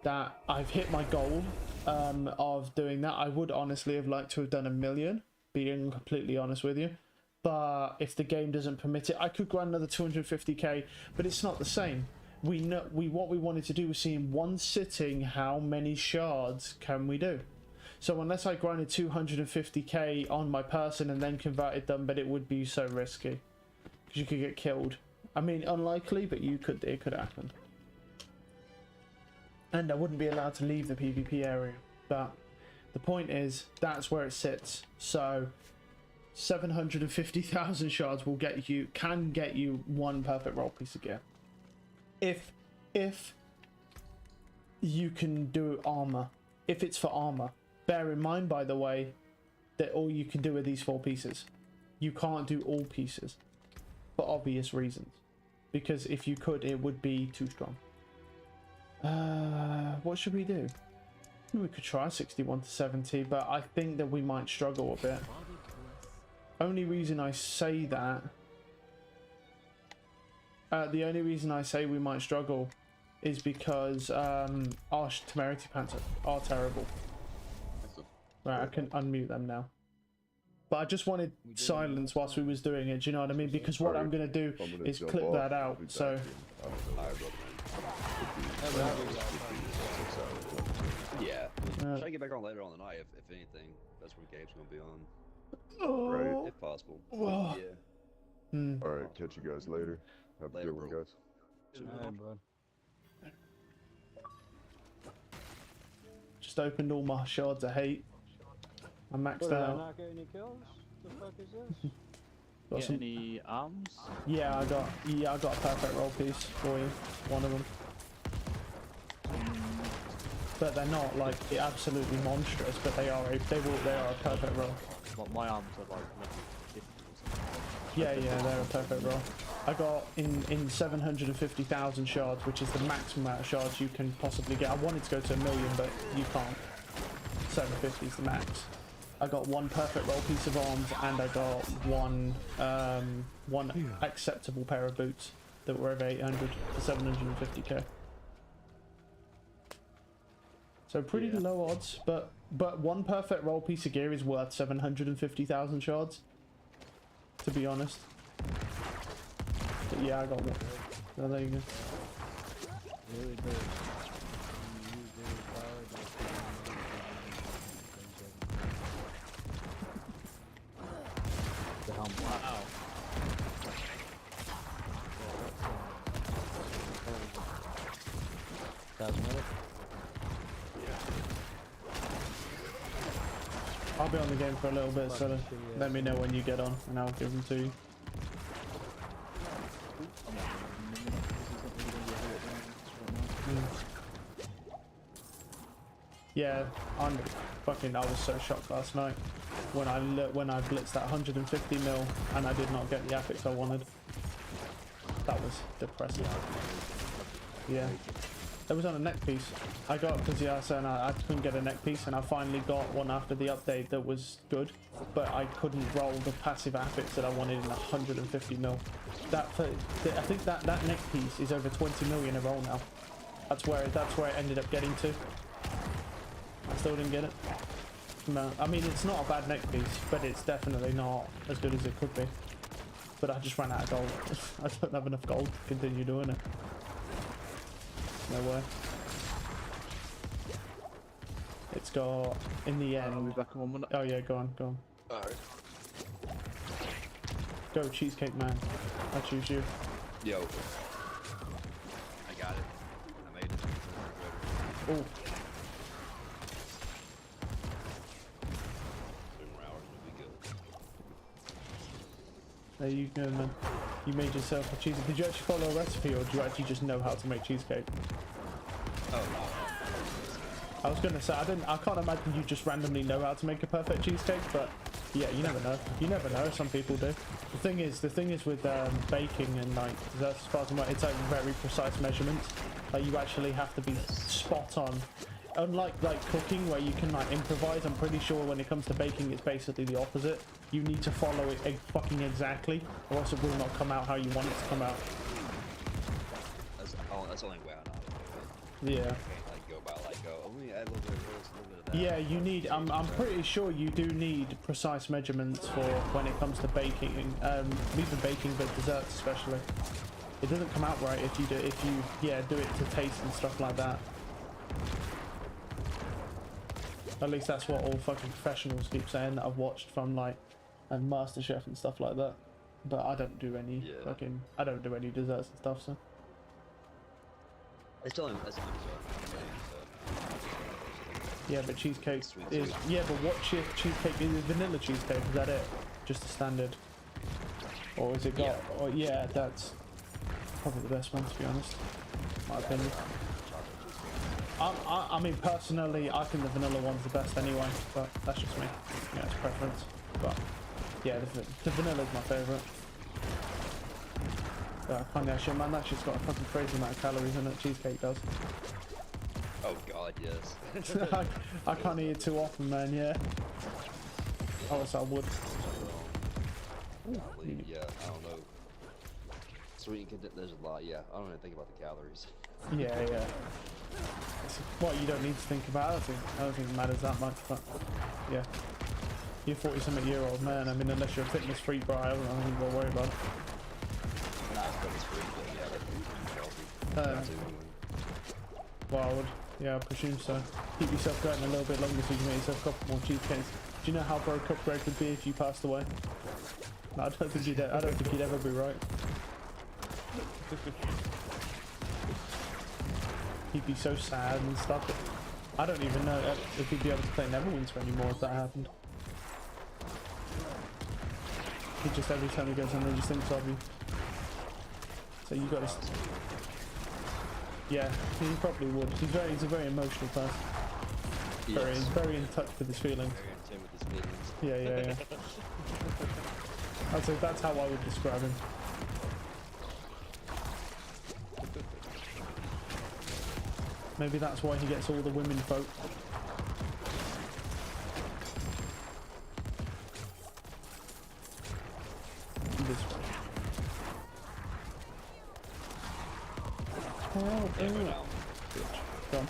Speaker 1: That I've hit my goal of doing that. I would honestly have liked to have done 1 million, being completely honest with you. But if the game doesn't permit it, I could grind another 250k, but it's not the same. What we wanted to do was see in one sitting how many shards can we do. So unless I grinded 250k on my person and then converted them, but it would be so risky because you could get killed. I mean, unlikely, but it could happen. And I wouldn't be allowed to leave the PvP area. But the point is, that's where it sits. So 750,000 shards can get you 1 perfect roll piece of gear. If you can do armor, if it's for armor. Bear in mind, by the way, that all you can do are these 4 pieces. You can't do all pieces for obvious reasons. Because if you could, it would be too strong. What should we do? We could try 61 to 70, but I think that we might struggle a bit. Only reason I say that... the only reason I say we might struggle is because our temerity pants are terrible. Right, I can unmute them now. But I just wanted silence whilst we was doing it, do you know what I mean? Because what I'm going to do
Speaker 2: I'm gonna
Speaker 1: is
Speaker 2: jump
Speaker 1: clip
Speaker 2: off.
Speaker 1: that
Speaker 2: I'll
Speaker 1: out,
Speaker 2: be back
Speaker 1: so...
Speaker 2: in, I don't know,
Speaker 5: Alright, yeah. Try to get back on later on the night if anything. That's when Gabe's gonna be on,
Speaker 2: Right.
Speaker 5: if possible.
Speaker 1: Oh.
Speaker 5: Yeah.
Speaker 2: Alright, catch you guys later. Have a
Speaker 5: Later,
Speaker 2: good one,
Speaker 5: bro.
Speaker 2: guys.
Speaker 6: Alright, bud.
Speaker 1: Just opened all my shards of hate. I maxed
Speaker 6: Did I
Speaker 1: out.
Speaker 6: not get any kills? The fuck is this?
Speaker 1: Got
Speaker 3: Get
Speaker 1: some...
Speaker 3: any arms?
Speaker 1: Yeah, I got a perfect roll piece for you. One of them. But they're not like absolutely monstrous, but they are a perfect roll.
Speaker 3: Well, my arms are like level 50 or something.
Speaker 1: Yeah, they're a perfect roll. I got in 750,000 shards, which is the maximum amount of shards you can possibly get. I wanted to go to 1 million, but you can't. 750 is the max. I got one perfect roll piece of arms, and I got one acceptable pair of boots that were over 800 for 750k. So pretty low odds, but one perfect roll piece of gear is worth 750,000 shards, to be honest. But yeah, I got one. So there you go.
Speaker 6: Really good. The helm. Wow. Cosmetic.
Speaker 1: I'll be on the game for a little bit, so let me know when you get on, and I'll give them to you. Yeah, I was so shocked last night when I blitzed that 150 mil and I did not get the epics I wanted. That was depressing. Yeah. It was on a neck piece. I got, because yeah, so I couldn't get a neck piece, and I finally got one after the update that was good, but I couldn't roll the passive epics that I wanted in 150 mil. I think that neck piece is over 20 million a roll now. That's where it ended up getting to. I still didn't get it. No, I mean, it's not a bad neck piece, but it's definitely not as good as it could be. But I just ran out of gold. I don't have enough gold to continue doing it. No way. It's got, in the end...
Speaker 3: I'll be back in 1 minute.
Speaker 1: Oh yeah, go on.
Speaker 5: Alright.
Speaker 1: Go, Cheesecake Man. I choose you.
Speaker 5: Yo. I got it. I made it.
Speaker 1: Oh,
Speaker 5: 2 more hours will be good.
Speaker 1: there you go, man. You made yourself a cheesecake. Did you actually follow a recipe, or do you actually just know how to make cheesecake?
Speaker 5: Oh no.
Speaker 1: I was gonna say, I can't imagine you just randomly know how to make a perfect cheesecake, but yeah, you never know. You never know. Some people do. The thing is with baking and like desserts, as far as I'm aware, it's like very precise measurements. Like you actually have to be spot on. Unlike like cooking, where you can like improvise, I'm pretty sure when it comes to baking, it's basically the opposite. You need to follow it fucking exactly, or else it will not come out how you want it to come out.
Speaker 5: That's the only way I know how to do it.
Speaker 1: Yeah.
Speaker 5: I can't like go by like go. Let me add a little bit of this, a little bit of that.
Speaker 1: Yeah, you need. I'm pretty sure you do need precise measurements for when it comes to baking. Even baking, but desserts especially. It doesn't come out right if you do it to taste and stuff like that. At least that's what all fucking professionals keep saying that I've watched from like MasterChef and stuff like that. But I don't do any I don't do any desserts and stuff, so.
Speaker 5: It's only so.
Speaker 1: Yeah, but cheesecake is... Yeah, but what cheesecake is it? Vanilla cheesecake, is that it? Just a standard? Or is it got...
Speaker 5: Yeah.
Speaker 1: Oh, yeah, that's probably the best one, to be honest. My opinion. I mean, personally, I think the vanilla one's the best anyway, but that's just me. Yeah, it's preference. But, yeah, the vanilla's my favourite. I can't actually, man, that shit's got a fucking crazy amount of calories in it, cheesecake does.
Speaker 5: Oh god, yes.
Speaker 1: I can't eat it too often, man, yeah. Oh, so I would.
Speaker 5: Yeah, I don't know. sweet and there's a lot. Yeah, I don't even think about the calories.
Speaker 1: Yeah, yeah. It's what you don't need to think about. I don't think it matters that much, but yeah. You're 40-something-year-old man. I mean, unless you're a fitness freak, bro, I don't think you've got to worry about it.
Speaker 5: Not fitness freak, but yeah, that's healthy.
Speaker 1: Well, I would, yeah, I presume so. Keep yourself going a little bit longer so you can make yourself a couple more cheesecakes. Do you know how broke up Greg would be if you passed away? No, I don't think he'd ever be right. He'd be so sad and stuff. I don't even know if he'd be able to play Neverwinter anymore if that happened. He just every time he goes on there just thinks of you. So you got to. Yeah, he probably would. He's a very emotional person.
Speaker 5: Yes.
Speaker 1: Very in touch with his feelings.
Speaker 5: Very in tune with his feelings.
Speaker 1: Yeah. I'd say that's how I would describe him. Maybe that's why he gets all the women folk. This way. Go on.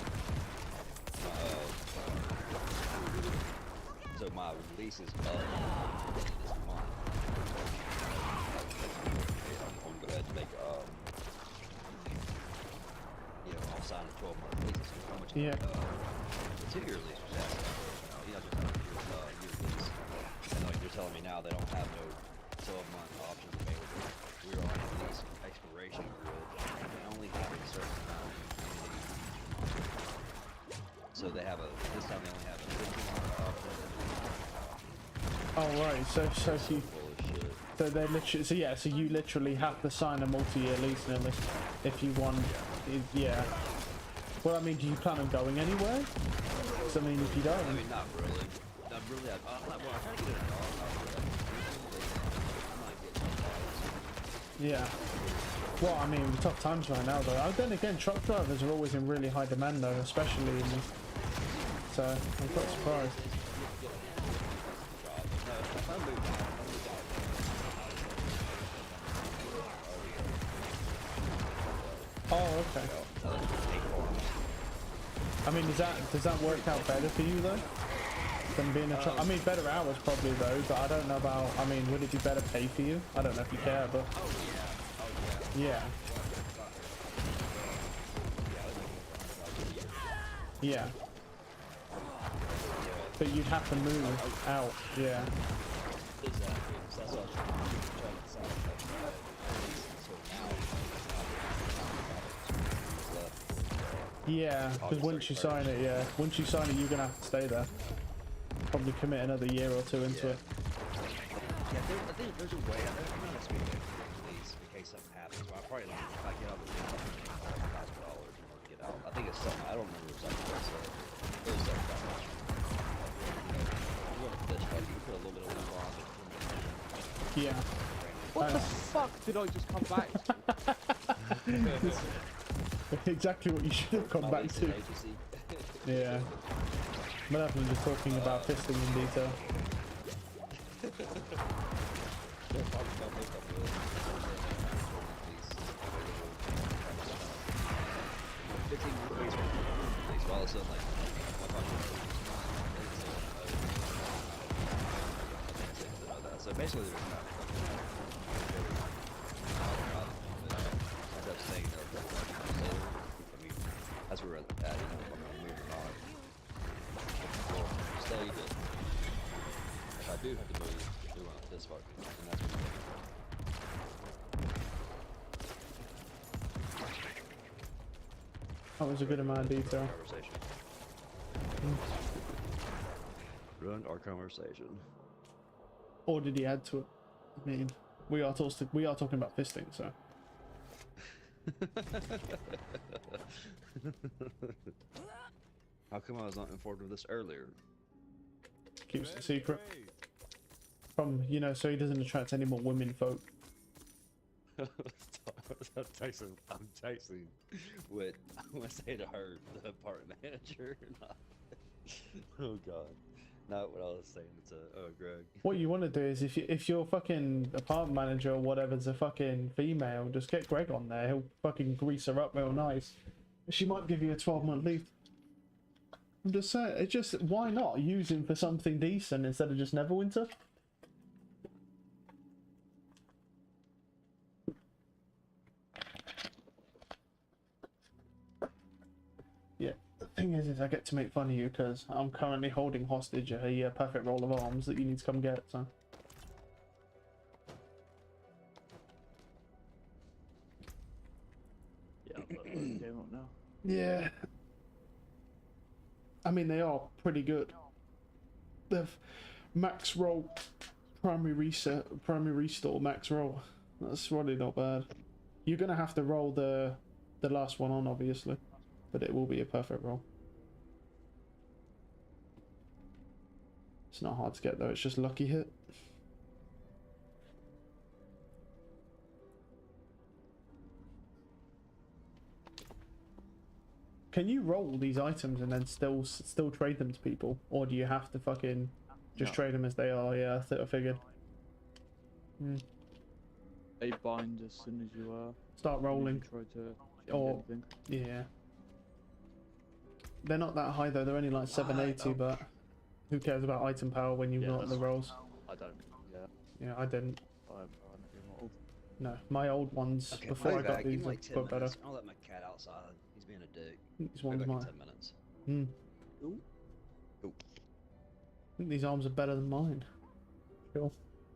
Speaker 5: So my release is up this month. I'm gonna have to make I'll sign a 12-month lease. How much?
Speaker 1: Yeah.
Speaker 5: The 2-year lease was asking for, just a year lease. And like you're telling me now, they don't have no 12-month options available. We're on a lease expiration grid. They only have a certain amount. So they have this time they only have a 15-month option.
Speaker 1: Oh right, so they literally, so you literally have to sign a multi-year lease now if you want, yeah. Well, I mean, do you plan on going anywhere? Because I mean, if you don't,
Speaker 5: I mean, not really. Not really. I'm trying to get it all.
Speaker 1: yeah. Well, I mean, tough times right now, though. Then again, truck drivers are always in really high demand, though, especially in this. So I'm quite surprised. Oh, okay. I mean, does that work out better for you though than being a truck? I mean, better hours probably though, but I don't know about. I mean, would it be better pay for you? I don't know if you care, but yeah. Yeah. But you'd have to move out, yeah. Yeah, because once you sign it, you're gonna have to stay there. Probably commit another year or two into it.
Speaker 5: Yeah, I think there's a way. I'm not expecting please in case something happens. But I probably like if I get out of the $1,000 in order to get out. I think it's something. I don't remember exactly what it said. It was something about that. You want to fish, but you put a little bit of lube on it.
Speaker 1: Yeah.
Speaker 3: What the fuck did I just come back to?
Speaker 1: Exactly what you should have come back to. Yeah. Malevolent is talking about fisting in detail.
Speaker 5: So basically, that's where we're at, if I'm moving on. Well, stay that if I do have to move, we want this far, and that's what
Speaker 1: That was a good amount of detail.
Speaker 5: Conversation. Run our conversation.
Speaker 1: Or did he add to it? I mean, we are talking about fisting, so.
Speaker 5: How come I was not informed of this earlier?
Speaker 1: Keeps it secret. From, so he doesn't attract any more women folk.
Speaker 5: I'm texting what I'm gonna say to her, the apartment manager. Oh god. not what I was saying. It's a Greg.
Speaker 1: What you want to do is if your fucking apartment manager or whatever's a fucking female, just get Greg on there. He'll fucking grease her up real nice. She might give you a 12-month leave. I'm just saying, it's just, why not use him for something decent instead of just Neverwinter? Yeah, the thing is I get to make fun of you because I'm currently holding hostage a perfect roll of arms that you need to come get, so.
Speaker 3: Yeah, I've got the game up now.
Speaker 1: Yeah. I mean, they are pretty good. They've max roll, primary reset, primary restore, max roll. That's really not bad. You're gonna have to roll the last one on, obviously, but it will be a perfect roll. It's not hard to get though. It's just lucky hit. Can you roll these items and then still trade them to people, or do you have to fucking just trade them as they are? Yeah, I figured.
Speaker 3: They bind as soon as you
Speaker 1: Start rolling.
Speaker 3: try to change
Speaker 1: Or
Speaker 3: anything.
Speaker 1: yeah, they're not that high though. They're only like 780, but who cares about item power when you've got the rolls?
Speaker 3: I don't. Yeah,
Speaker 1: Yeah, I didn't.
Speaker 3: I haven't remodeled.
Speaker 1: No, my old ones
Speaker 5: Okay,
Speaker 1: before
Speaker 5: I'll
Speaker 1: I
Speaker 5: be
Speaker 1: got
Speaker 5: back. Give
Speaker 1: these
Speaker 5: me like 10
Speaker 1: got better.
Speaker 5: minutes. I'll let my cat outside. He's being a dick.
Speaker 1: These
Speaker 5: I'll be
Speaker 1: ones
Speaker 5: back in
Speaker 1: mine.
Speaker 5: 10 minutes.
Speaker 3: Ooh.
Speaker 1: I think these arms are better than mine. Sure,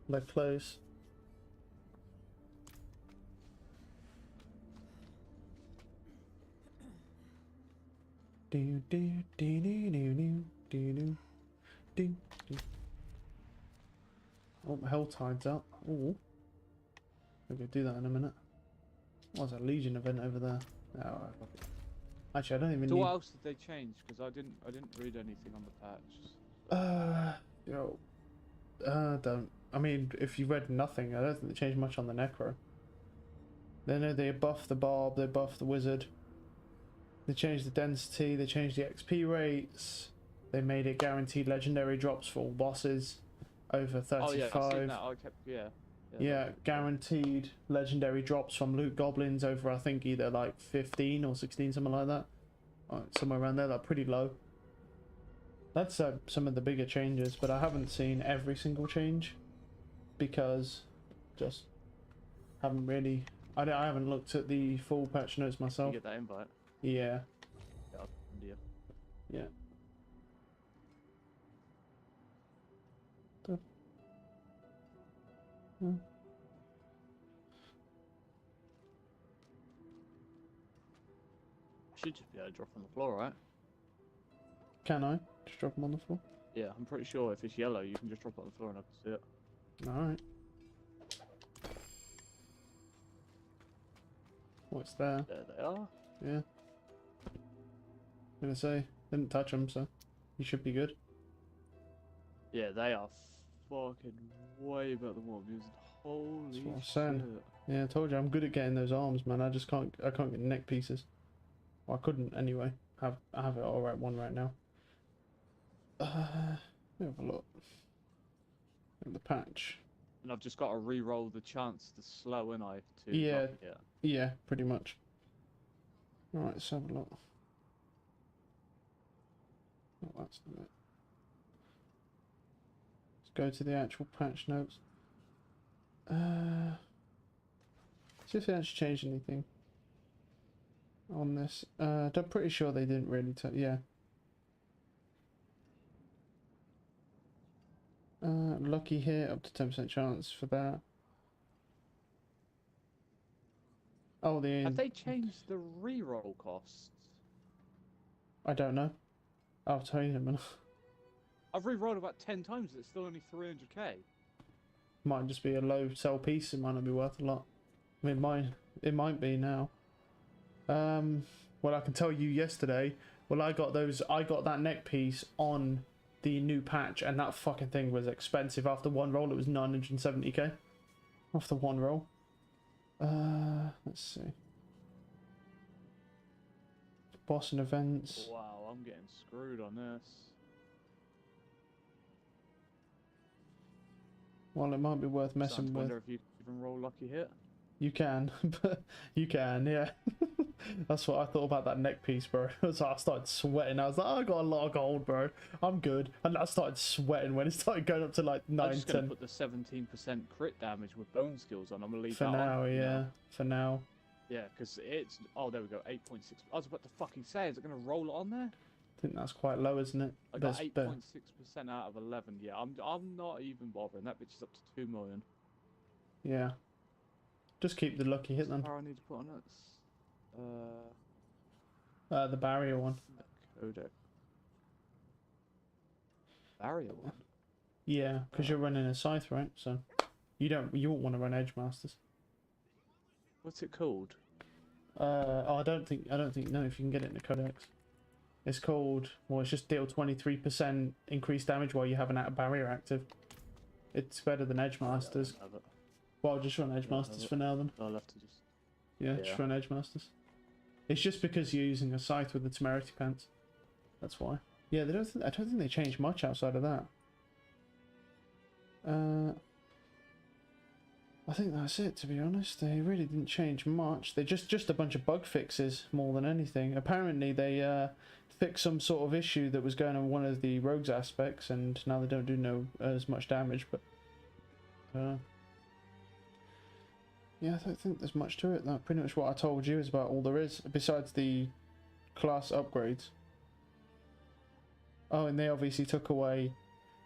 Speaker 1: they're close. Do do do do do do do do do. Oh, my hell tide's up. Oh, we're gonna do that in a minute. What's a Legion event over there? Oh, actually, I don't even
Speaker 3: So
Speaker 1: need.
Speaker 3: what else did they change? Because I didn't read anything on the patch.
Speaker 1: Don't. I mean, if you read nothing, I don't think they changed much on the Necro. They buffed the Barb, they buffed the Wizard. They changed the density, they changed the XP rates. They made it guaranteed legendary drops for all bosses over 35.
Speaker 3: Oh yeah, I've seen that. I kept
Speaker 1: Yeah, guaranteed legendary drops from loot goblins over, I think, either like 15 or 16, something like that. Somewhere around there, like pretty low. That's some of the bigger changes, but I haven't seen every single change because just haven't really. I haven't looked at the full patch notes myself.
Speaker 3: You get that invite.
Speaker 1: Yeah.
Speaker 3: Yeah, I'll send you.
Speaker 1: Yeah.
Speaker 3: Should just be able to drop on the floor, right?
Speaker 1: Can I just drop them on the floor?
Speaker 3: Yeah, I'm pretty sure if it's yellow, you can just drop it on the floor and I can see it.
Speaker 1: All right. What's there?
Speaker 3: There they are.
Speaker 1: Yeah. I'm gonna say didn't touch them, so you should be good.
Speaker 3: Yeah, they are fucking way better than what I'm using. Holy
Speaker 1: what I'm saying.
Speaker 3: shit.
Speaker 1: Yeah, I told you I'm good at getting those arms, man. I just can't. I can't get neck pieces. Well, I couldn't anyway. I have it all right one right now. Let me have a look at the patch.
Speaker 3: And I've just got to re-roll the chance to slow, in I to
Speaker 1: Yeah.
Speaker 3: not forget.
Speaker 1: Yeah, pretty much. All right, let's have a look. Oh, that's not it. Let's go to the actual patch notes. See if they actually changed anything on this. I'm pretty sure they didn't really. Yeah. Lucky hit, up to 10% chance for that. Oh,
Speaker 3: Have they changed the re-roll costs?
Speaker 1: I don't know. I'll tell you in a minute.
Speaker 3: I've re-rolled about 10 times. It's still only 300k.
Speaker 1: Might just be a low sell piece. It might not be worth a lot. I mean, it might be now. Well, I can tell you yesterday. Well, I got that neck piece on the new patch, and that fucking thing was expensive. After one roll, it was 970k. After one roll. Let's see. Boss and events.
Speaker 3: Wow, I'm getting screwed on this.
Speaker 1: Well, it might be worth
Speaker 3: Starting
Speaker 1: messing
Speaker 3: to
Speaker 1: with.
Speaker 3: wonder if you even roll lucky hit.
Speaker 1: You can, but you can, yeah. That's what I thought about that neck piece, bro. So I started sweating. I was like, oh, I got a lot of gold, bro. I'm good. And I started sweating when it started going up to like 9,
Speaker 3: I'm just gonna
Speaker 1: 10.
Speaker 3: put the 17% crit damage with bone skills on. I'm gonna leave
Speaker 1: For
Speaker 3: that
Speaker 1: now,
Speaker 3: on.
Speaker 1: yeah. For now.
Speaker 3: Yeah, because it's. Oh, there we go. 8.6. I was about to fucking say, is it gonna roll it on there?
Speaker 1: I think that's quite low, isn't it?
Speaker 3: I got
Speaker 1: That's better.
Speaker 3: 8.6% out of 11. Yeah, I'm not even bothering. That bitch is up to 2 million.
Speaker 1: Yeah. Just keep the lucky hit then.
Speaker 3: What I need to put on it?
Speaker 1: The barrier one.
Speaker 3: Codec. Barrier one.
Speaker 1: Yeah, because you're running a scythe, right? So you won't want to run Edge Masters.
Speaker 3: What's it called?
Speaker 1: I don't think no, if you can get it in the codex. It's called, well, it's just deal 23% increased damage while you have an barrier active. It's better than Edge Masters.
Speaker 3: I don't have it.
Speaker 1: Well, I'll just run Edge Masters for now then.
Speaker 3: I'll have to just.
Speaker 1: Yeah,
Speaker 3: Yeah.
Speaker 1: just run Edge Masters. It's just because you're using a scythe with the temerity pants. That's why. Yeah, I don't think they changed much outside of that. I think that's it, to be honest. They really didn't change much. They just a bunch of bug fixes more than anything. Apparently they fixed some sort of issue that was going on one of the rogues aspects, and now they don't do as much damage. But yeah, I don't think there's much to it. That pretty much what I told you is about all there is, besides the class upgrades. Oh, and they obviously took away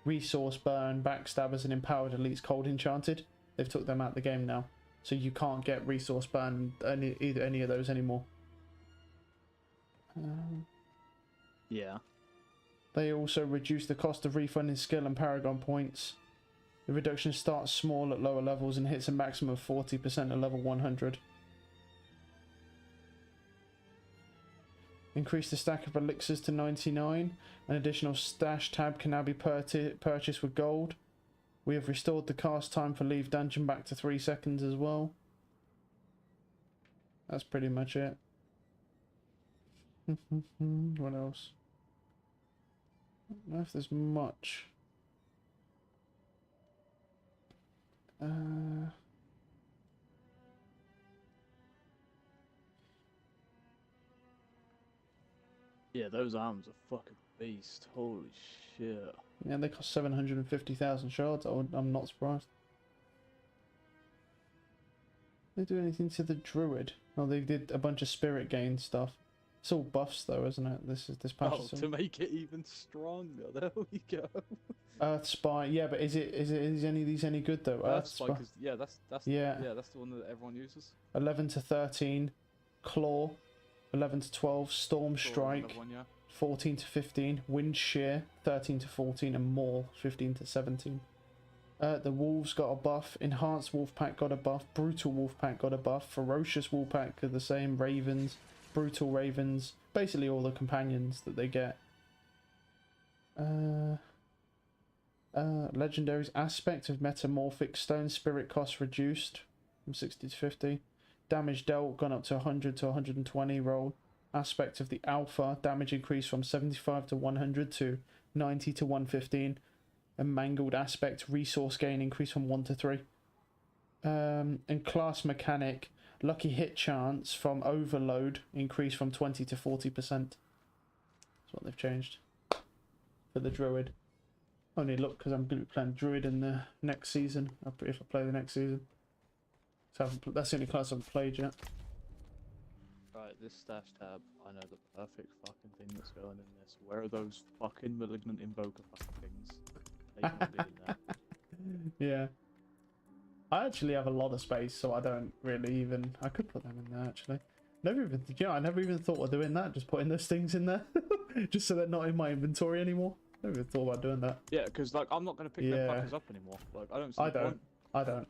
Speaker 1: resource burn, backstabbers, and empowered elites cold enchanted. They've took them out of the game now, so you can't get resource burn any of those anymore.
Speaker 3: Yeah.
Speaker 1: They also reduced the cost of refunding skill and paragon points. The reduction starts small at lower levels and hits a maximum of 40% at level 100. Increase the stack of elixirs to 99. An additional stash tab can now be purchased with gold. We have restored the cast time for leave dungeon back to 3 seconds as well. That's pretty much it. What else? I don't know if there's much.
Speaker 3: Yeah, those arms are fucking beast. Holy shit.
Speaker 1: Yeah, they cost 750,000 shards. I'm not surprised. They do anything to the druid? Oh, they did a bunch of spirit gain stuff. It's all buffs though, isn't it? This patch.
Speaker 3: Oh, to make it even stronger. There we go.
Speaker 1: Earth Spy. Yeah, but is any of these any good though?
Speaker 3: Earth Spy, that's
Speaker 1: yeah,
Speaker 3: that's the one that everyone uses.
Speaker 1: 11 to 13, Claw. 11 to 12, Storm Strike. 14 to 15, Wind Shear. 13 to 14, and Maul. 15 to 17. The Wolves got a buff. Enhanced Wolfpack got a buff. Brutal Wolfpack got a buff. Ferocious Wolfpack are the same. Ravens, Brutal Ravens, basically all the companions that they get. Legendaries. Aspect of Metamorphic Stone. Spirit cost reduced from 60 to 50. Damage dealt gone up to 100 to 120 roll. Aspect of the Alpha. Damage increased from 75 to 100 to 90 to 115. And Mangled Aspect. Resource gain increased from 1 to 3. And Class Mechanic. Lucky hit chance from Overload increased from 20 to 40%. That's what they've changed for the Druid. Only look because I'm going to be playing Druid in the next season, if I play the next season. So that's the only class I haven't played yet.
Speaker 3: Right, this stash tab, I know the perfect fucking thing that's going in this. Where are those fucking Malignant Invoker fucking things? They can't be in there.
Speaker 1: Yeah. I actually have a lot of space, so I don't really even... I could put them in there, actually. I never even thought of doing that, just putting those things in there. Just so they're not in my inventory anymore. I never even thought about doing that.
Speaker 3: Yeah, because like, I'm not going to pick them fuckers up anymore. Like, I don't see the point.
Speaker 1: I don't.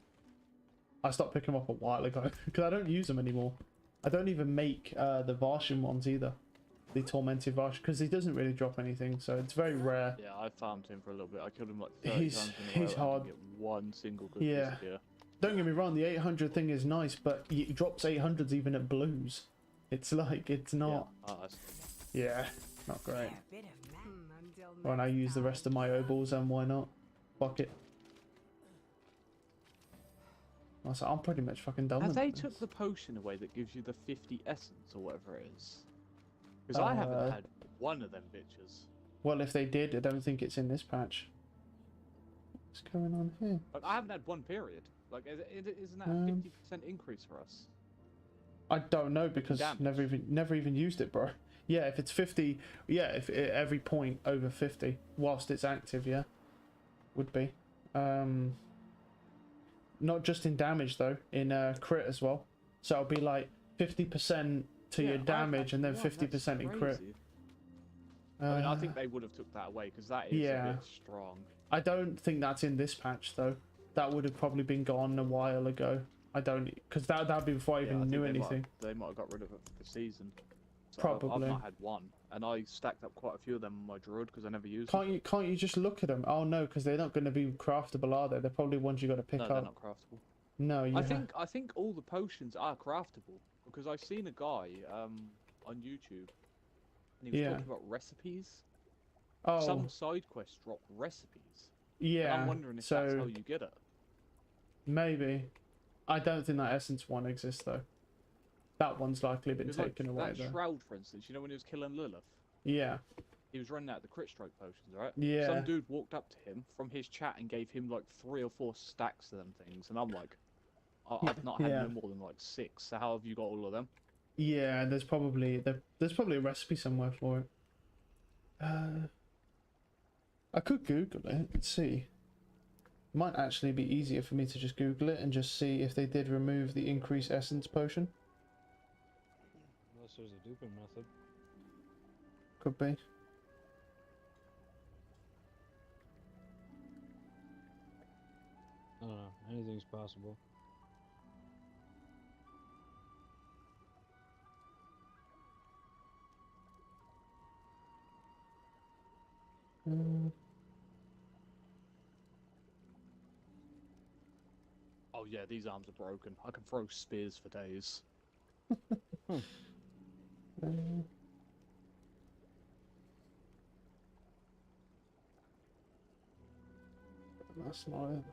Speaker 1: I stopped picking them up a while ago, because I don't use them anymore. I don't even make the Varshan ones either. The Tormented Varshan, because he doesn't really drop anything, so it's very rare.
Speaker 3: Yeah, I farmed him for a little bit. I killed him like 30 times in a row.
Speaker 1: He's hard.
Speaker 3: I didn't get one single good
Speaker 1: Yeah.
Speaker 3: piece of gear.
Speaker 1: Don't get me wrong, the 800 thing is nice, but he drops 800s even at blues. It's like, it's not... Yeah, not great. When I use the rest of my obols, and why not? Fuck it. I said, I'm pretty much fucking done
Speaker 3: Have
Speaker 1: with
Speaker 3: they
Speaker 1: this.
Speaker 3: took the potion away that gives you the 50 essence or whatever it is? Because I haven't had one of them bitches.
Speaker 1: Well, if they did, I don't think it's in this patch. What's going on here?
Speaker 3: Like, I haven't had one period. Like, isn't that a 50% increase for us?
Speaker 1: I don't know because
Speaker 3: Damage.
Speaker 1: never even used it, bro. Yeah, if it's 50, yeah, if every point over 50 whilst it's active, yeah, would be. Not just in damage though, in crit as well. So it'll be like 50% to your damage and then 50% in crit.
Speaker 3: I mean, I think they would have took that away because that is a bit strong.
Speaker 1: I don't think that's in this patch though. That would have probably been gone a while ago. I don't, because that'd be before I even knew anything.
Speaker 3: They might have got rid of it for the season. So
Speaker 1: Probably.
Speaker 3: I've not had one, and I stacked up quite a few of them on my druid because I never used
Speaker 1: them. Can't you just look at them? Oh no, because they're not going to be craftable, are they? They're probably ones you got to pick up.
Speaker 3: No, they're not craftable.
Speaker 1: No,
Speaker 3: I think all the potions are craftable because I've seen a guy on YouTube, and he was talking about recipes.
Speaker 1: Oh.
Speaker 3: Some side quests drop recipes.
Speaker 1: Yeah.
Speaker 3: And I'm wondering if that's how you get it.
Speaker 1: Maybe. I don't think that essence one exists though. That one's likely been taken away though.
Speaker 3: That Shroud, for instance, you know when he was killing Lilith?
Speaker 1: Yeah.
Speaker 3: He was running out the crit strike potions, right?
Speaker 1: Yeah.
Speaker 3: Some dude walked up to him from his chat and gave him like 3 or 4 stacks of them things, and I'm like, I've not had no more than like 6. So how have you got all of them?
Speaker 1: Yeah, there's probably a recipe somewhere for it. I could Google it and see. It might actually be easier for me to just Google it and just see if they did remove the increased essence potion.
Speaker 6: Unless there's a duping method.
Speaker 1: Could be.
Speaker 6: I don't know. Anything's possible.
Speaker 3: Oh yeah, these arms are broken. I can throw spears for days.
Speaker 1: That's not it.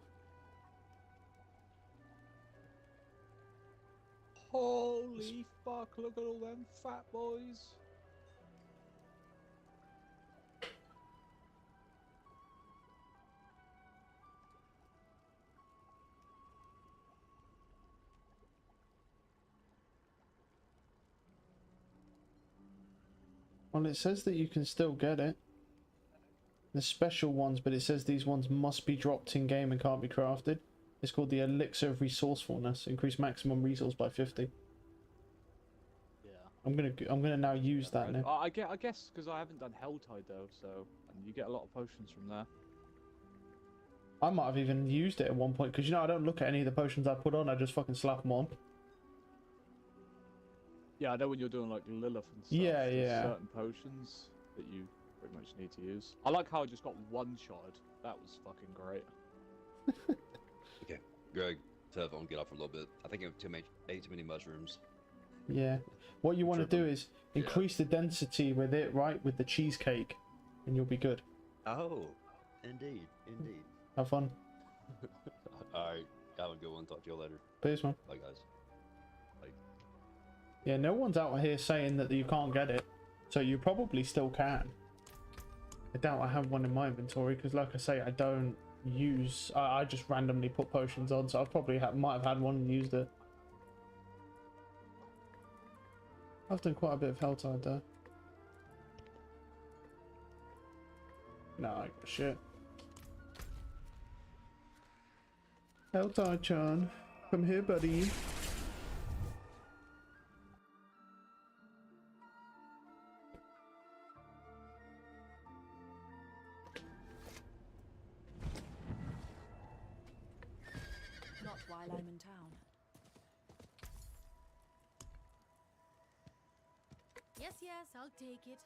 Speaker 3: Holy fuck, look at all them fat boys.
Speaker 1: Well, it says that you can still get it. There's special ones, but it says these ones must be dropped in game and can't be crafted. It's called the Elixir of Resourcefulness. Increase maximum resource by 50.
Speaker 3: Yeah.
Speaker 1: I'm gonna now use that now.
Speaker 3: I guess because I haven't done Helltide though, so and you get a lot of potions from there.
Speaker 1: I might have even used it at one point because you know I don't look at any of the potions I put on. I just fucking slap them on.
Speaker 3: Yeah, I know when you're doing like Lilith and stuff.
Speaker 1: Yeah,
Speaker 3: there's certain potions that you pretty much need to use. I like how I just got one shot. That was fucking great.
Speaker 5: Okay, Greg, telephone, get off for a little bit. I think I ate too many mushrooms.
Speaker 1: Yeah. What you want to do is increase the density with it, right? With the cheesecake, and you'll be good.
Speaker 5: Oh, indeed, indeed.
Speaker 1: Have fun.
Speaker 5: Alright, have a good one. Talk to you later.
Speaker 1: Peace, man.
Speaker 5: Bye, guys. Bye.
Speaker 1: Yeah, no one's out here saying that you can't get it, so you probably still can. I doubt I have one in my inventory because, like I say, I don't use. I just randomly put potions on, so I probably might have had one and used it. I've done quite a bit of Helltide though. No, I got shit. Helltide-chan, come here, buddy.
Speaker 4: Not while I'm in town. Yes, yes, I'll take it.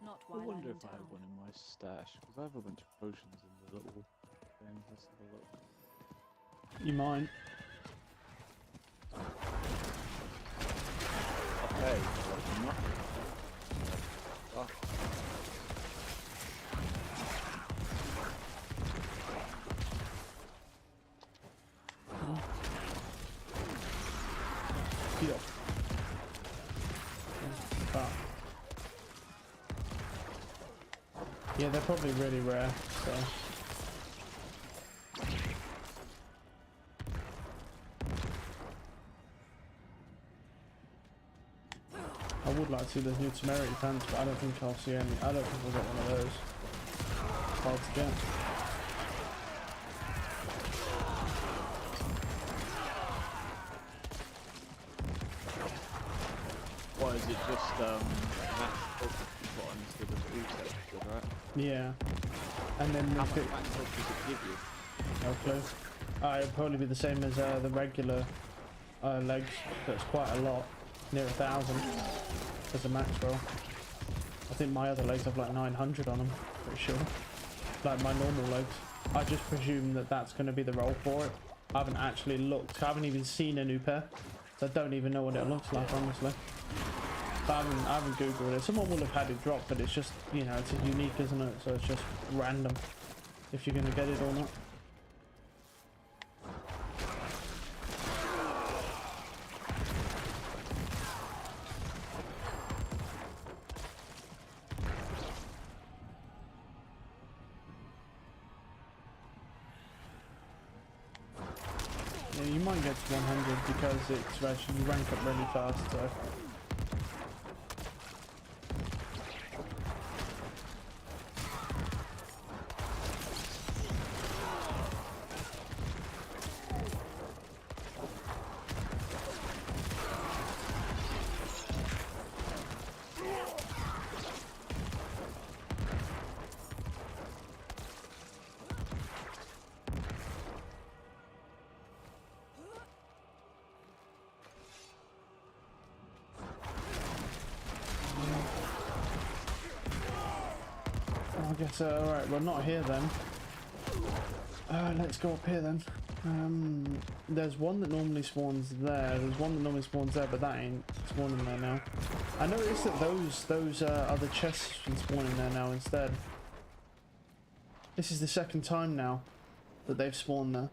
Speaker 4: Not
Speaker 3: I
Speaker 4: while
Speaker 3: wonder
Speaker 4: I'm in
Speaker 3: if I have
Speaker 4: town.
Speaker 3: one in my stash because I have a bunch of potions in the little thing. Let's have a look.
Speaker 1: You might.
Speaker 3: pay for like nothing. Fuck.
Speaker 1: Yeah. But yeah, they're probably really rare, so. I would like to see those new temerity pants, but I don't think I'll see any. I don't think we'll get one of those. Hard to get.
Speaker 3: What is it? Just max up you put on instead of all texture, right?
Speaker 1: Yeah. And then
Speaker 3: How
Speaker 1: if
Speaker 3: much
Speaker 1: it,
Speaker 3: max up does it give you?
Speaker 1: no clue. It'd probably be the same as the regular legs. That's quite a lot, near 1,000 as a max roll. I think my other legs have like 900 on them, pretty sure. Like my normal legs. I just presume that that's going to be the roll for it. I haven't actually looked. I haven't even seen a new pair, so I don't even know what it looks like, honestly. But I haven't googled it. Someone will have had it drop, but it's just, you know, it's unique, isn't it? So it's just random if you're going to get it or not. Yeah, you might get to 100 because it's actually, you rank up really fast, so. I guess, alright, we're not here then. Let's go up here then. There's one that normally spawns there. There's one that normally spawns there, but that ain't spawning there now. I noticed that those other chests have been spawning there now instead. This is the second time now that they've spawned there.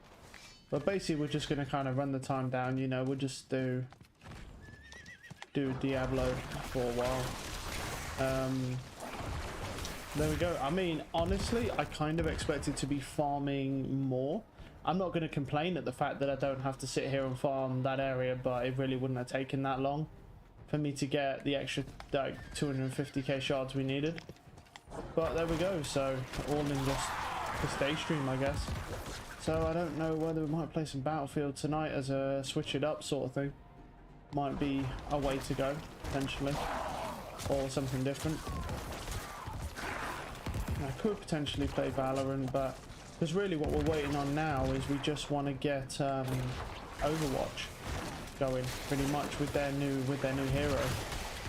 Speaker 1: But basically we're just going to kind of run the time down, you know, we'll just do Diablo for a while. There we go. I mean, honestly, I kind of expected to be farming more. I'm not going to complain at the fact that I don't have to sit here and farm that area, but it really wouldn't have taken that long for me to get the extra like 250k shards we needed. But there we go. So all in just this day stream, I guess. So I don't know whether we might play some Battlefield tonight as a switch it up sort of thing. Might be a way to go potentially, or something different. I could potentially play Valorant, but because really what we're waiting on now is we just want to get Overwatch going pretty much with their new hero,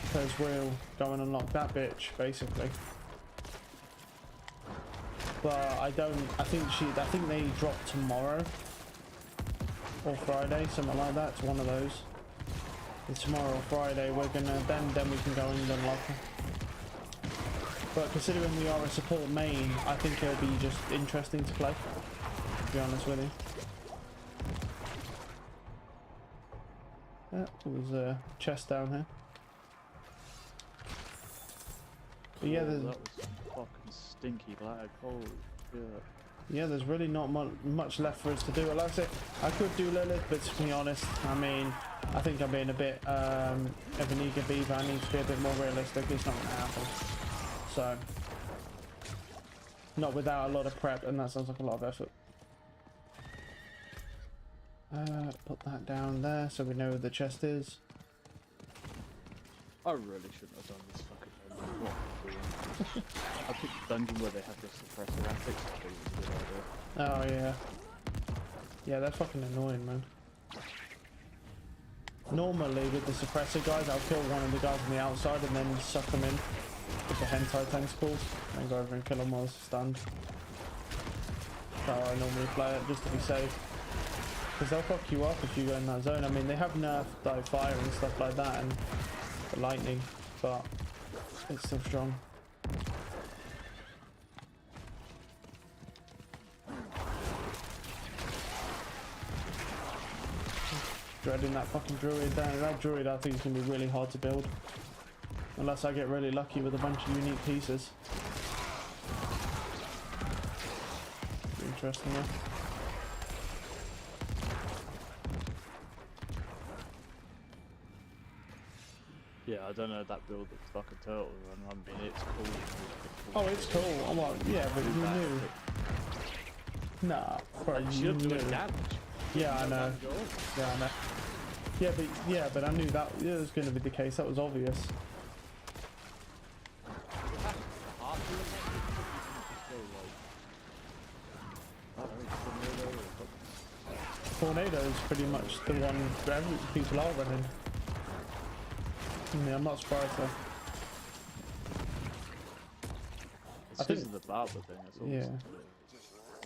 Speaker 1: because we'll go and unlock that bitch basically. But I think they drop tomorrow or Friday, something like that. It's one of those. It's tomorrow or Friday. We're gonna then we can go and unlock her. But considering we are a support main, I think it'll be just interesting to play, to be honest with you. Yeah, there's a chest down here. But yeah, there's...
Speaker 3: That was fucking stinky lag, holy shit.
Speaker 1: Yeah, there's really not much left for us to do. Like I said, I could do Lilith, but to be honest, I mean, I think I'm being a bit of an eager beaver. I need to be a bit more realistic. It's not going to happen. So, not without a lot of prep, and that sounds like a lot of effort. Put that down there so we know where the chest is.
Speaker 3: I really shouldn't have done this fucking dungeon. What am I doing? I picked the dungeon where they have the suppressor antics. I think it was a good idea.
Speaker 1: Oh yeah. Yeah, they're fucking annoying, man. Normally with the suppressor guys, I'll kill one of the guys on the outside and then suck them in with the hentai tentacles and go over and kill them while they're stunned. That's how I normally play it, just to be safe. Because they'll fuck you up if you go in that zone. I mean, they have nerfed like fire and stuff like that, and the lightning, but it's still strong. Dreading that fucking druid. That druid I think is going to be really hard to build. Unless I get really lucky with a bunch of unique pieces. Be interesting, yeah.
Speaker 3: Yeah, I don't know, that build looks like a turtle run. I mean, it's cool.
Speaker 1: Oh, it's cool. I'm like, yeah, but you knew. Nah, bro, you knew. Yeah, I know. Yeah, I know. Yeah, but I knew that it was going to be the case. That was obvious. Tornado is pretty much the one that people are running. Yeah, I'm not surprised though.
Speaker 3: It's because of the barber thing, that's all.
Speaker 1: Yeah.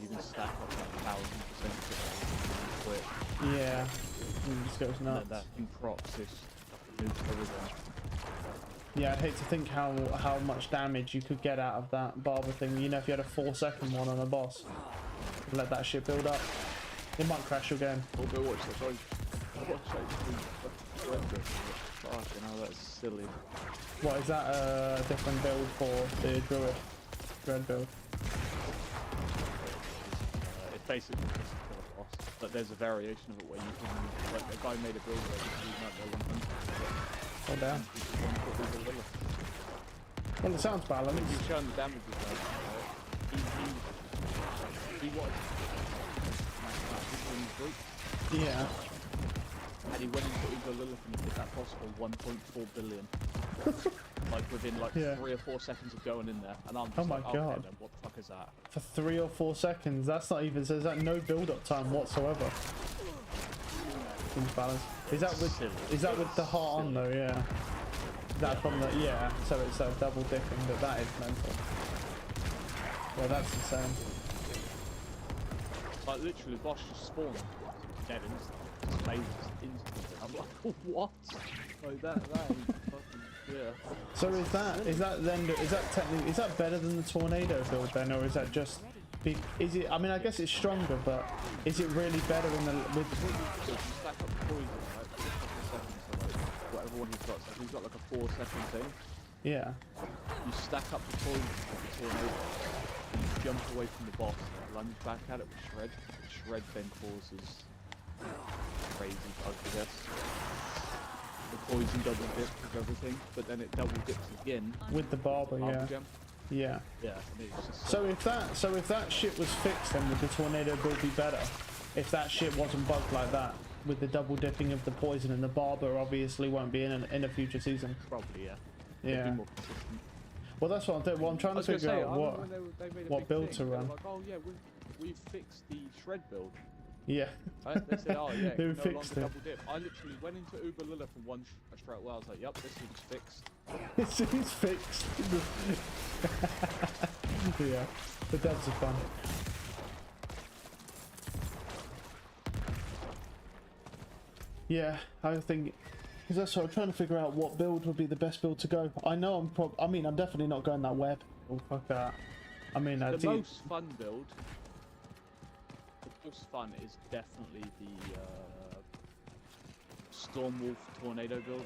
Speaker 3: You can stack up like 1000% quick.
Speaker 1: Yeah. It just goes nuts.
Speaker 3: And that in proxies moves everything.
Speaker 1: Yeah, I'd hate to think how much damage you could get out of that barber thing. You know, if you had a 4-second one on a boss, let that shit build up. It might crash your game.
Speaker 3: Oh, go watch that. Watch that. Fucking hell, that's silly.
Speaker 1: What is that? A different build for the druid? Dread build.
Speaker 3: It's basically just a kill a boss. But there's a variation of it where you can, like, a guy made a build where you can use that 100.
Speaker 1: Oh damn. Well, it sounds balanced.
Speaker 3: You've shown the damage as well. He was.
Speaker 1: Yeah.
Speaker 3: And he went into Uber Lilith and hit that boss for 1.4 billion. Like within like 3 or 4 seconds of going in there. And I'm just
Speaker 1: oh my
Speaker 3: like,
Speaker 1: god.
Speaker 3: Okay, then what the fuck is that?
Speaker 1: For 3 or 4 seconds, that's not even, there's that no build-up time whatsoever. Seems balanced. Is that with the heart on though? Yeah. That from the, yeah, so it's double dipping, but that is mental. Yeah, that's insane.
Speaker 3: Like literally the boss just spawned dead instantly. Just phases instantly. I'm like, what? Like that is fucking, yeah.
Speaker 1: So is that technically, is that better than the tornado build then, or is that just, is it, I mean I guess it's stronger, but is it really better in the, with...
Speaker 3: You stack up the poison, right? For 6 seconds, so like, whatever one he's got, so he's got like a 4-second thing.
Speaker 1: Yeah.
Speaker 3: You stack up the poison with the tornado, and you jump away from the boss, and lunge back at it with Shred. Shred then causes crazy bugs, I guess. The poison double dips with everything, but then it double dips again
Speaker 1: With the barber, yeah.
Speaker 3: Gem.
Speaker 1: Yeah.
Speaker 3: Yeah, and it's just
Speaker 1: So if that shit was fixed, then would the tornado build be better? If that shit wasn't bugged like that, with the double dipping of the poison, and the barber obviously won't be in a future season.
Speaker 3: probably, yeah.
Speaker 1: Yeah.
Speaker 3: It'd be more consistent.
Speaker 1: Well, that's what I'm doing. Well, I'm trying to figure out
Speaker 3: they made a
Speaker 1: what
Speaker 3: big
Speaker 1: build
Speaker 3: thing,
Speaker 1: to
Speaker 3: they were
Speaker 1: run.
Speaker 3: Like, oh yeah, we've fixed the Shred build.
Speaker 1: Yeah.
Speaker 3: Right? They said, oh yeah,
Speaker 1: They
Speaker 3: no longer
Speaker 1: fixed it.
Speaker 3: double dip. I literally went into Uber Lilith and one straight away. I was like, yep, this seems fixed.
Speaker 1: It seems fixed. Yeah. The devs are fun. Yeah, I think, because that's what I'm trying to figure out what build would be the best build to go. I know I'm definitely not going that web. Oh fuck that. I mean,
Speaker 3: The most fun build. The most fun is definitely the Stormwolf Tornado build.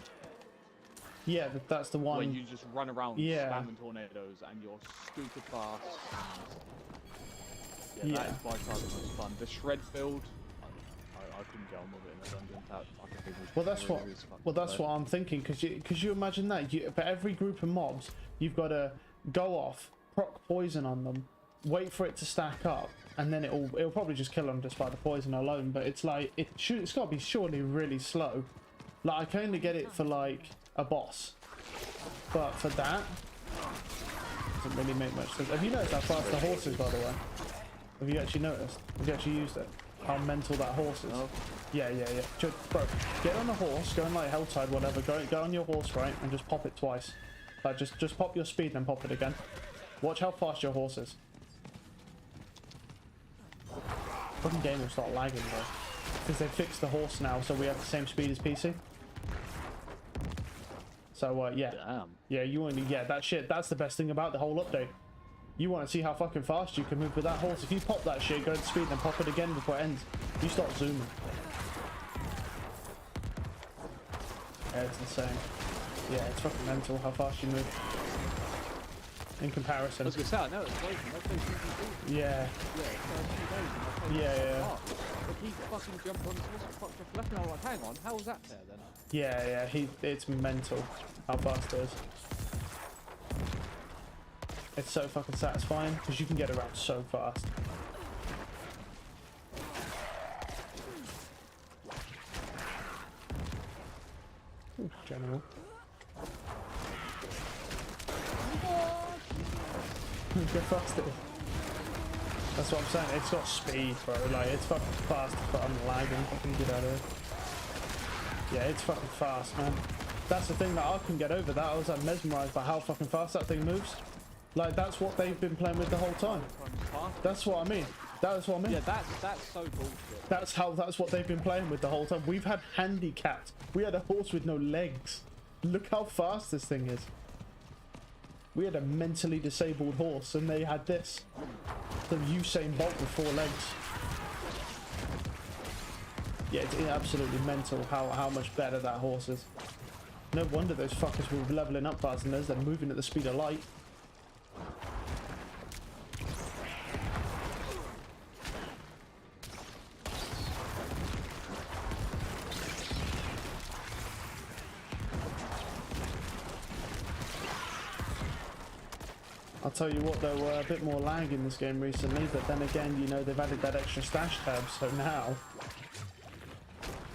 Speaker 1: yeah, that's the one.
Speaker 3: Where you just run around spamming tornadoes and you're stupid fast. Yeah, that is by far the most fun. The Shred build, I couldn't get on with it in a dungeon. That fucking thing was
Speaker 1: Well, that's what I'm thinking. Because you imagine that for every group of mobs, you've got to go off, proc poison on them, wait for it to stack up, and then it'll probably just kill them just by the poison alone. But it's like it's got to be surely really slow. Like I can only get it for like a boss, but for that, doesn't really make much sense. Have you noticed how fast the horse is, by the way? Have you actually noticed? Have you actually used it? How mental that horse is?
Speaker 3: No.
Speaker 1: Yeah. Bro, get on the horse, go in like Helltide, whatever. Go on your horse, right, and just pop it twice. Like just pop your speed, then pop it again. Watch how fast your horse is. Fucking game will start lagging though, because they fixed the horse now, so we have the same speed as PC. So yeah,
Speaker 3: Damn.
Speaker 1: yeah, you want to get that shit. That's the best thing about the whole update. You want to see how fucking fast you can move with that horse. If you pop that shit, go to speed, and pop it again before it ends, you start zooming. Yeah, it's insane. Yeah, it's fucking mental how fast you move. In comparison.
Speaker 3: I was gonna say, I know it's broken. That's so easy.
Speaker 1: Yeah. Yeah.
Speaker 3: But he fucking jumped on his horse and fucked off left, and I was like, hang on, how was that fair then?
Speaker 1: Yeah, it's mental how fast it is. It's so fucking satisfying because you can get around so fast. Ooh, general. Get faster. That's what I'm saying. It's got speed, bro. Like, it's fucking fast, but I'm lagging. Fucking get out of here. Yeah, it's fucking fast, man. That's the thing that I couldn't get over. That I was like mesmerized by how fucking fast that thing moves. Like, that's what they've been playing with the whole time. That's what I mean. That's what I mean.
Speaker 3: Yeah, that's so bullshit.
Speaker 1: That's what they've been playing with the whole time. We've had handicapped. We had a horse with no legs. Look how fast this thing is. We had a mentally disabled horse, and they had this. The Usain Bolt with 4 legs. Yeah, it's absolutely mental how much better that horse is. No wonder those fuckers were leveling up faster than us. They're moving at the speed of light. I'll tell you what, though, we're a bit more lag in this game recently, but then again, you know, they've added that extra stash tab, so now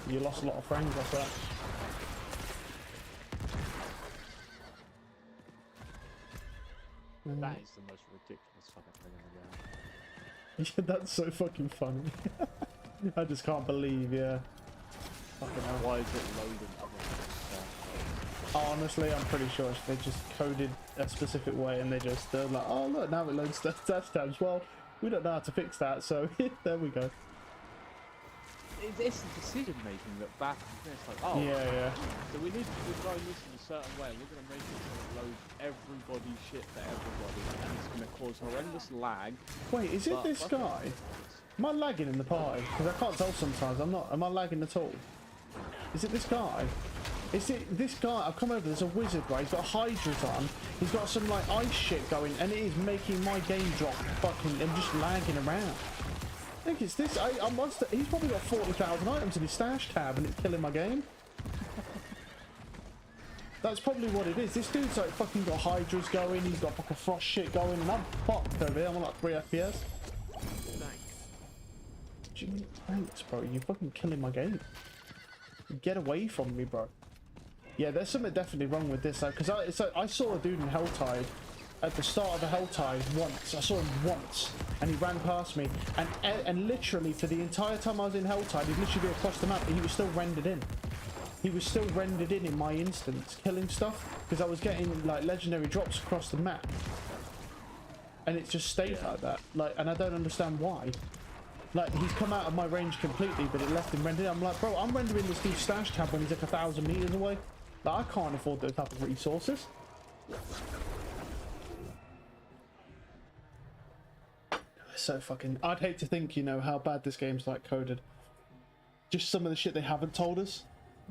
Speaker 1: you lost a lot of frames off that.
Speaker 3: That is the most ridiculous fucking thing in the game.
Speaker 1: Yeah, that's so fucking funny. I just can't believe, yeah. Fucking hell.
Speaker 3: Why is it loading other stuff?
Speaker 1: Honestly, I'm pretty sure they just coded a specific way and they're like, oh look, now it loads stash tabs. Well, we don't know how to fix that, so there we go.
Speaker 3: It's the decision making that back and it's like, oh,
Speaker 1: Yeah.
Speaker 3: so we need to design this in a certain way. We're going to make it so it loads everybody's shit for everybody, and it's going to cause horrendous lag.
Speaker 1: Wait, is it this guy? Am I lagging in the party? Because I can't tell sometimes. I'm not. Am I lagging at all? Is it this guy? Is it this guy? I've come over. There's a wizard, right? He's got hydras on. He's got some like ice shit going, and it is making my game drop. Fucking, I'm just lagging around. I think it's this. I must. He's probably got 40,000 items in his stash tab, and it's killing my game. That's probably what it is. This dude's like fucking got hydras going. He's got fucking frost shit going, and I'm fucked over here. I'm on like 3 FPS. Gee, thanks, bro. You're fucking killing my game. Get away from me, bro. Yeah, there's something definitely wrong with this, because I saw a dude in Helltide at the start of the Helltide once. I saw him once, and he ran past me, and literally for the entire time I was in Helltide, he'd literally be across the map, and he was still rendered in. He was still rendered in my instance, killing stuff, because I was getting like legendary drops across the map, and it just stayed like that. Like, and I don't understand why. Like, he's come out of my range completely, but it left him rendered. I'm like, bro, I'm rendering this dude's stash tab when he's like 1,000 meters away. Like, I can't afford those type of resources. So fucking... I'd hate to think, you know, how bad this game's, like, coded. Just some of the shit they haven't told us.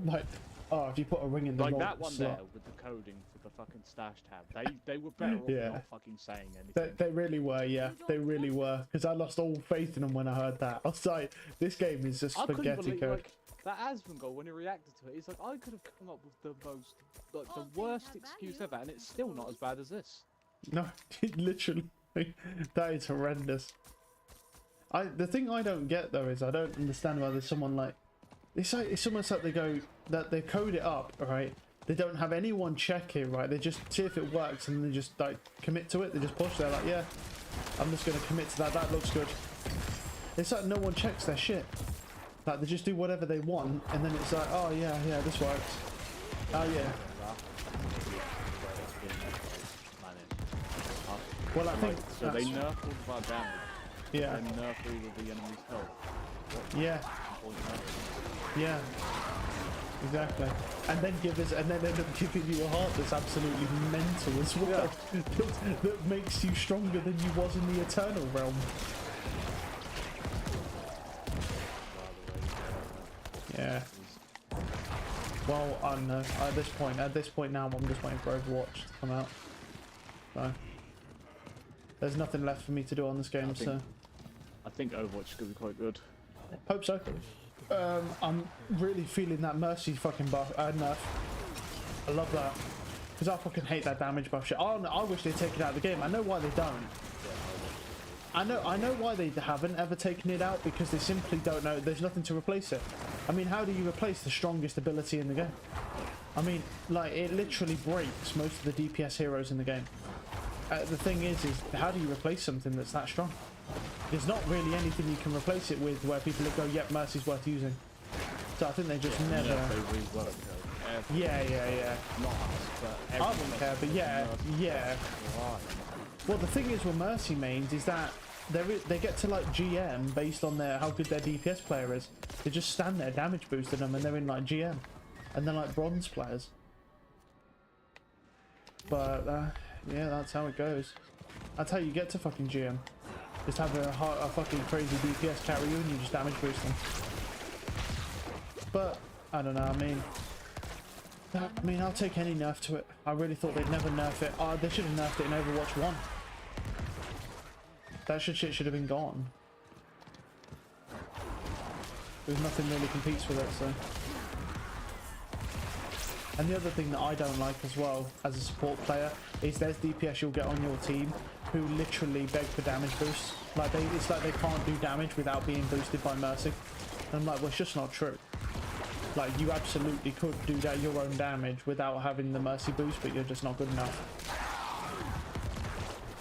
Speaker 1: Like, oh, if you put a ring in the
Speaker 3: like
Speaker 1: wrong
Speaker 3: that one
Speaker 1: slot.
Speaker 3: there with the coding for the fucking stash tab. They were better off not fucking saying anything.
Speaker 1: They really were, yeah. They really were. Because I lost all faith in them when I heard that. I was like, this game is just
Speaker 3: I couldn't
Speaker 1: spaghetti
Speaker 3: believe,
Speaker 1: code.
Speaker 3: like, that Asmongold, when he reacted to it, he's like, I could have come up with the most, like, the worst excuse ever, and it's still not as bad as this.
Speaker 1: No, literally. That is horrendous. The thing I don't get, though, is I don't understand why there's someone like... It's almost like they code it up, right? They don't have anyone check it, right? They just see if it works and they just like commit to it. They just push. They're like, yeah, I'm just gonna commit to that. That looks good. It's like no one checks their shit. Like, they just do whatever they want, and then it's like, oh yeah, this works. Oh yeah. Well, I think
Speaker 3: so. They nerf all of our damage.
Speaker 1: Yeah.
Speaker 3: And nerf all of the enemy's health.
Speaker 1: Yeah. Yeah. exactly. And then end up giving you a heart that's absolutely mental as well. that makes you stronger than you was in the Eternal realm. Yeah. Well, I don't know. At this point now, I'm just waiting for Overwatch to come out. So there's nothing left for me to do on this game.
Speaker 3: I think Overwatch is gonna be quite good.
Speaker 1: Hope so. I'm really feeling that Mercy fucking buff nerf. I love that because I fucking hate that damage buff shit. I wish they'd taken it out of the game. I know why they don't. I know why they haven't ever taken it out, because they simply don't know. There's nothing to replace it. I mean, how do you replace the strongest ability in the game? I mean, like, it literally breaks most of the DPS heroes in the game. The thing is how do you replace something that's that strong? There's not really anything you can replace it with where people go, yep, Mercy's worth using. So I think they just never...
Speaker 3: Yeah, they rework it.
Speaker 1: Yeah.
Speaker 3: Not us, but
Speaker 1: I wouldn't care, but yeah. Well, the thing is with Mercy mains is that they get to like GM based on how good their DPS player is. They just stand there damage boosting them and they're in like GM. And they're like bronze players. But yeah, that's how it goes. That's how you get to fucking GM. Just have a fucking crazy DPS carry you and you just damage boost them. But I don't know, I mean, I'll take any nerf to it. I really thought they'd never nerf it. They should have nerfed it in Overwatch 1. That shit should have been gone. There's nothing really competes with it, so. And the other thing that I don't like as well, as a support player, is there's DPS you'll get on your team who literally beg for damage boosts. Like it's like they can't do damage without being boosted by Mercy. And I'm like, well, it's just not true. Like, you absolutely could do that your own damage without having the Mercy boost, but you're just not good enough.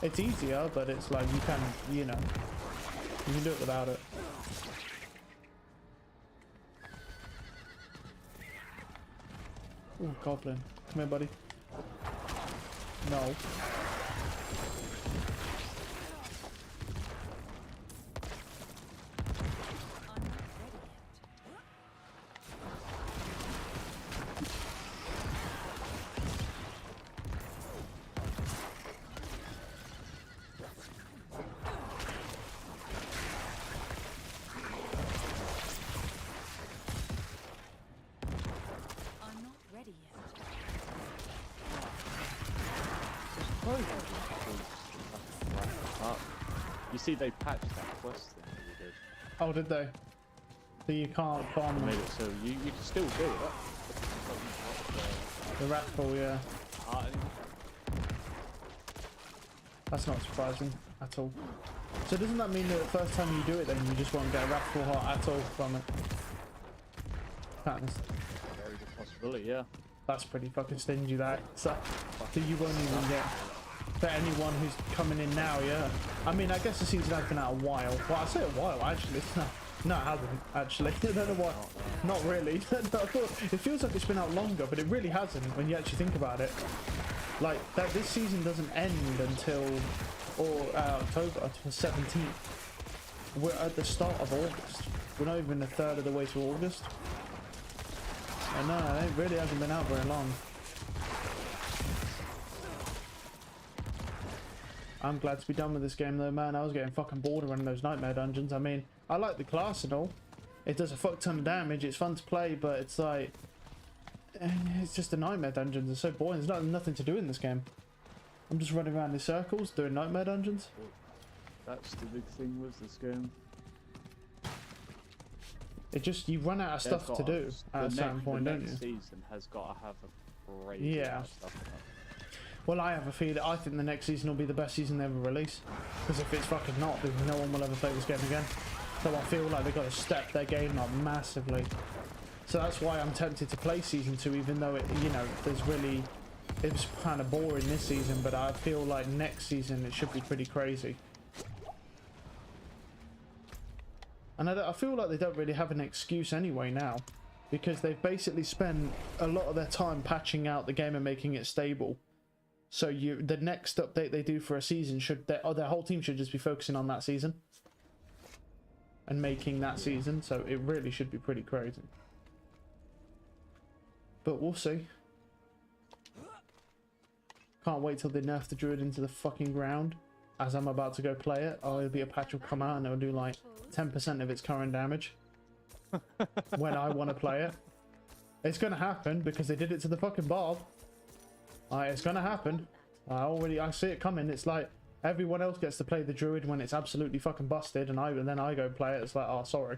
Speaker 1: It's easier, but it's like you can do it without it. Ooh, Goblin. Come here, buddy. No.
Speaker 3: You see, they patched that quest thing that we did.
Speaker 1: Oh, did they? So you can't bomb them.
Speaker 3: Made it so you can still do it.
Speaker 1: The rat pool, yeah.
Speaker 3: Anymore.
Speaker 1: That's not surprising at all. So doesn't that mean that the first time you do it, then you just won't get a rat pool heart at all from it?
Speaker 3: Very good possibility, yeah.
Speaker 1: That's pretty fucking stingy, that. So you won't even get... For anyone who's coming in now, yeah. I mean, I guess the season has been out a while. Well, I say a while, actually. No, it hasn't, actually. I don't know why. Not really. It feels like it's been out longer, but it really hasn't when you actually think about it. Like, this season doesn't end until October 17th. We're at the start of August. We're not even a third of the way to August. And no, it really hasn't been out very long. I'm glad to be done with this game though, man. I was getting fucking bored of running those nightmare dungeons. I mean, I like the class and all. It does a fuck ton of damage. It's fun to play, but it's like... It's just the nightmare dungeons. They're so boring. There's nothing to do in this game. I'm just running around in circles doing nightmare dungeons.
Speaker 3: That's the big thing with this game.
Speaker 1: It just... You run out of stuff to do at a certain point, don't you?
Speaker 3: The next season has got to have a great amount of stuff in it.
Speaker 1: Well, I have a feeling. I think the next season will be the best season they ever release. Because if it's fucking not, then no one will ever play this game again. So I feel like they've got to step their game up massively. So that's why I'm tempted to play season 2, even though it was kind of boring this season. But I feel like next season it should be pretty crazy. And I feel like they don't really have an excuse anyway now, because they've basically spent a lot of their time patching out the game and making it stable. So the next update they do for a season their whole team should just be focusing on that season and making that season. So it really should be pretty crazy. But we'll see. Can't wait till they nerf the druid into the fucking ground. As I'm about to go play it, oh, it'll be a patch will come out and it'll do like 10% of its current damage. When I want to play it. It's gonna happen because they did it to the fucking barb. It's gonna happen. I see it coming. It's like everyone else gets to play the druid when it's absolutely fucking busted, and then I go play it. It's like, oh, sorry,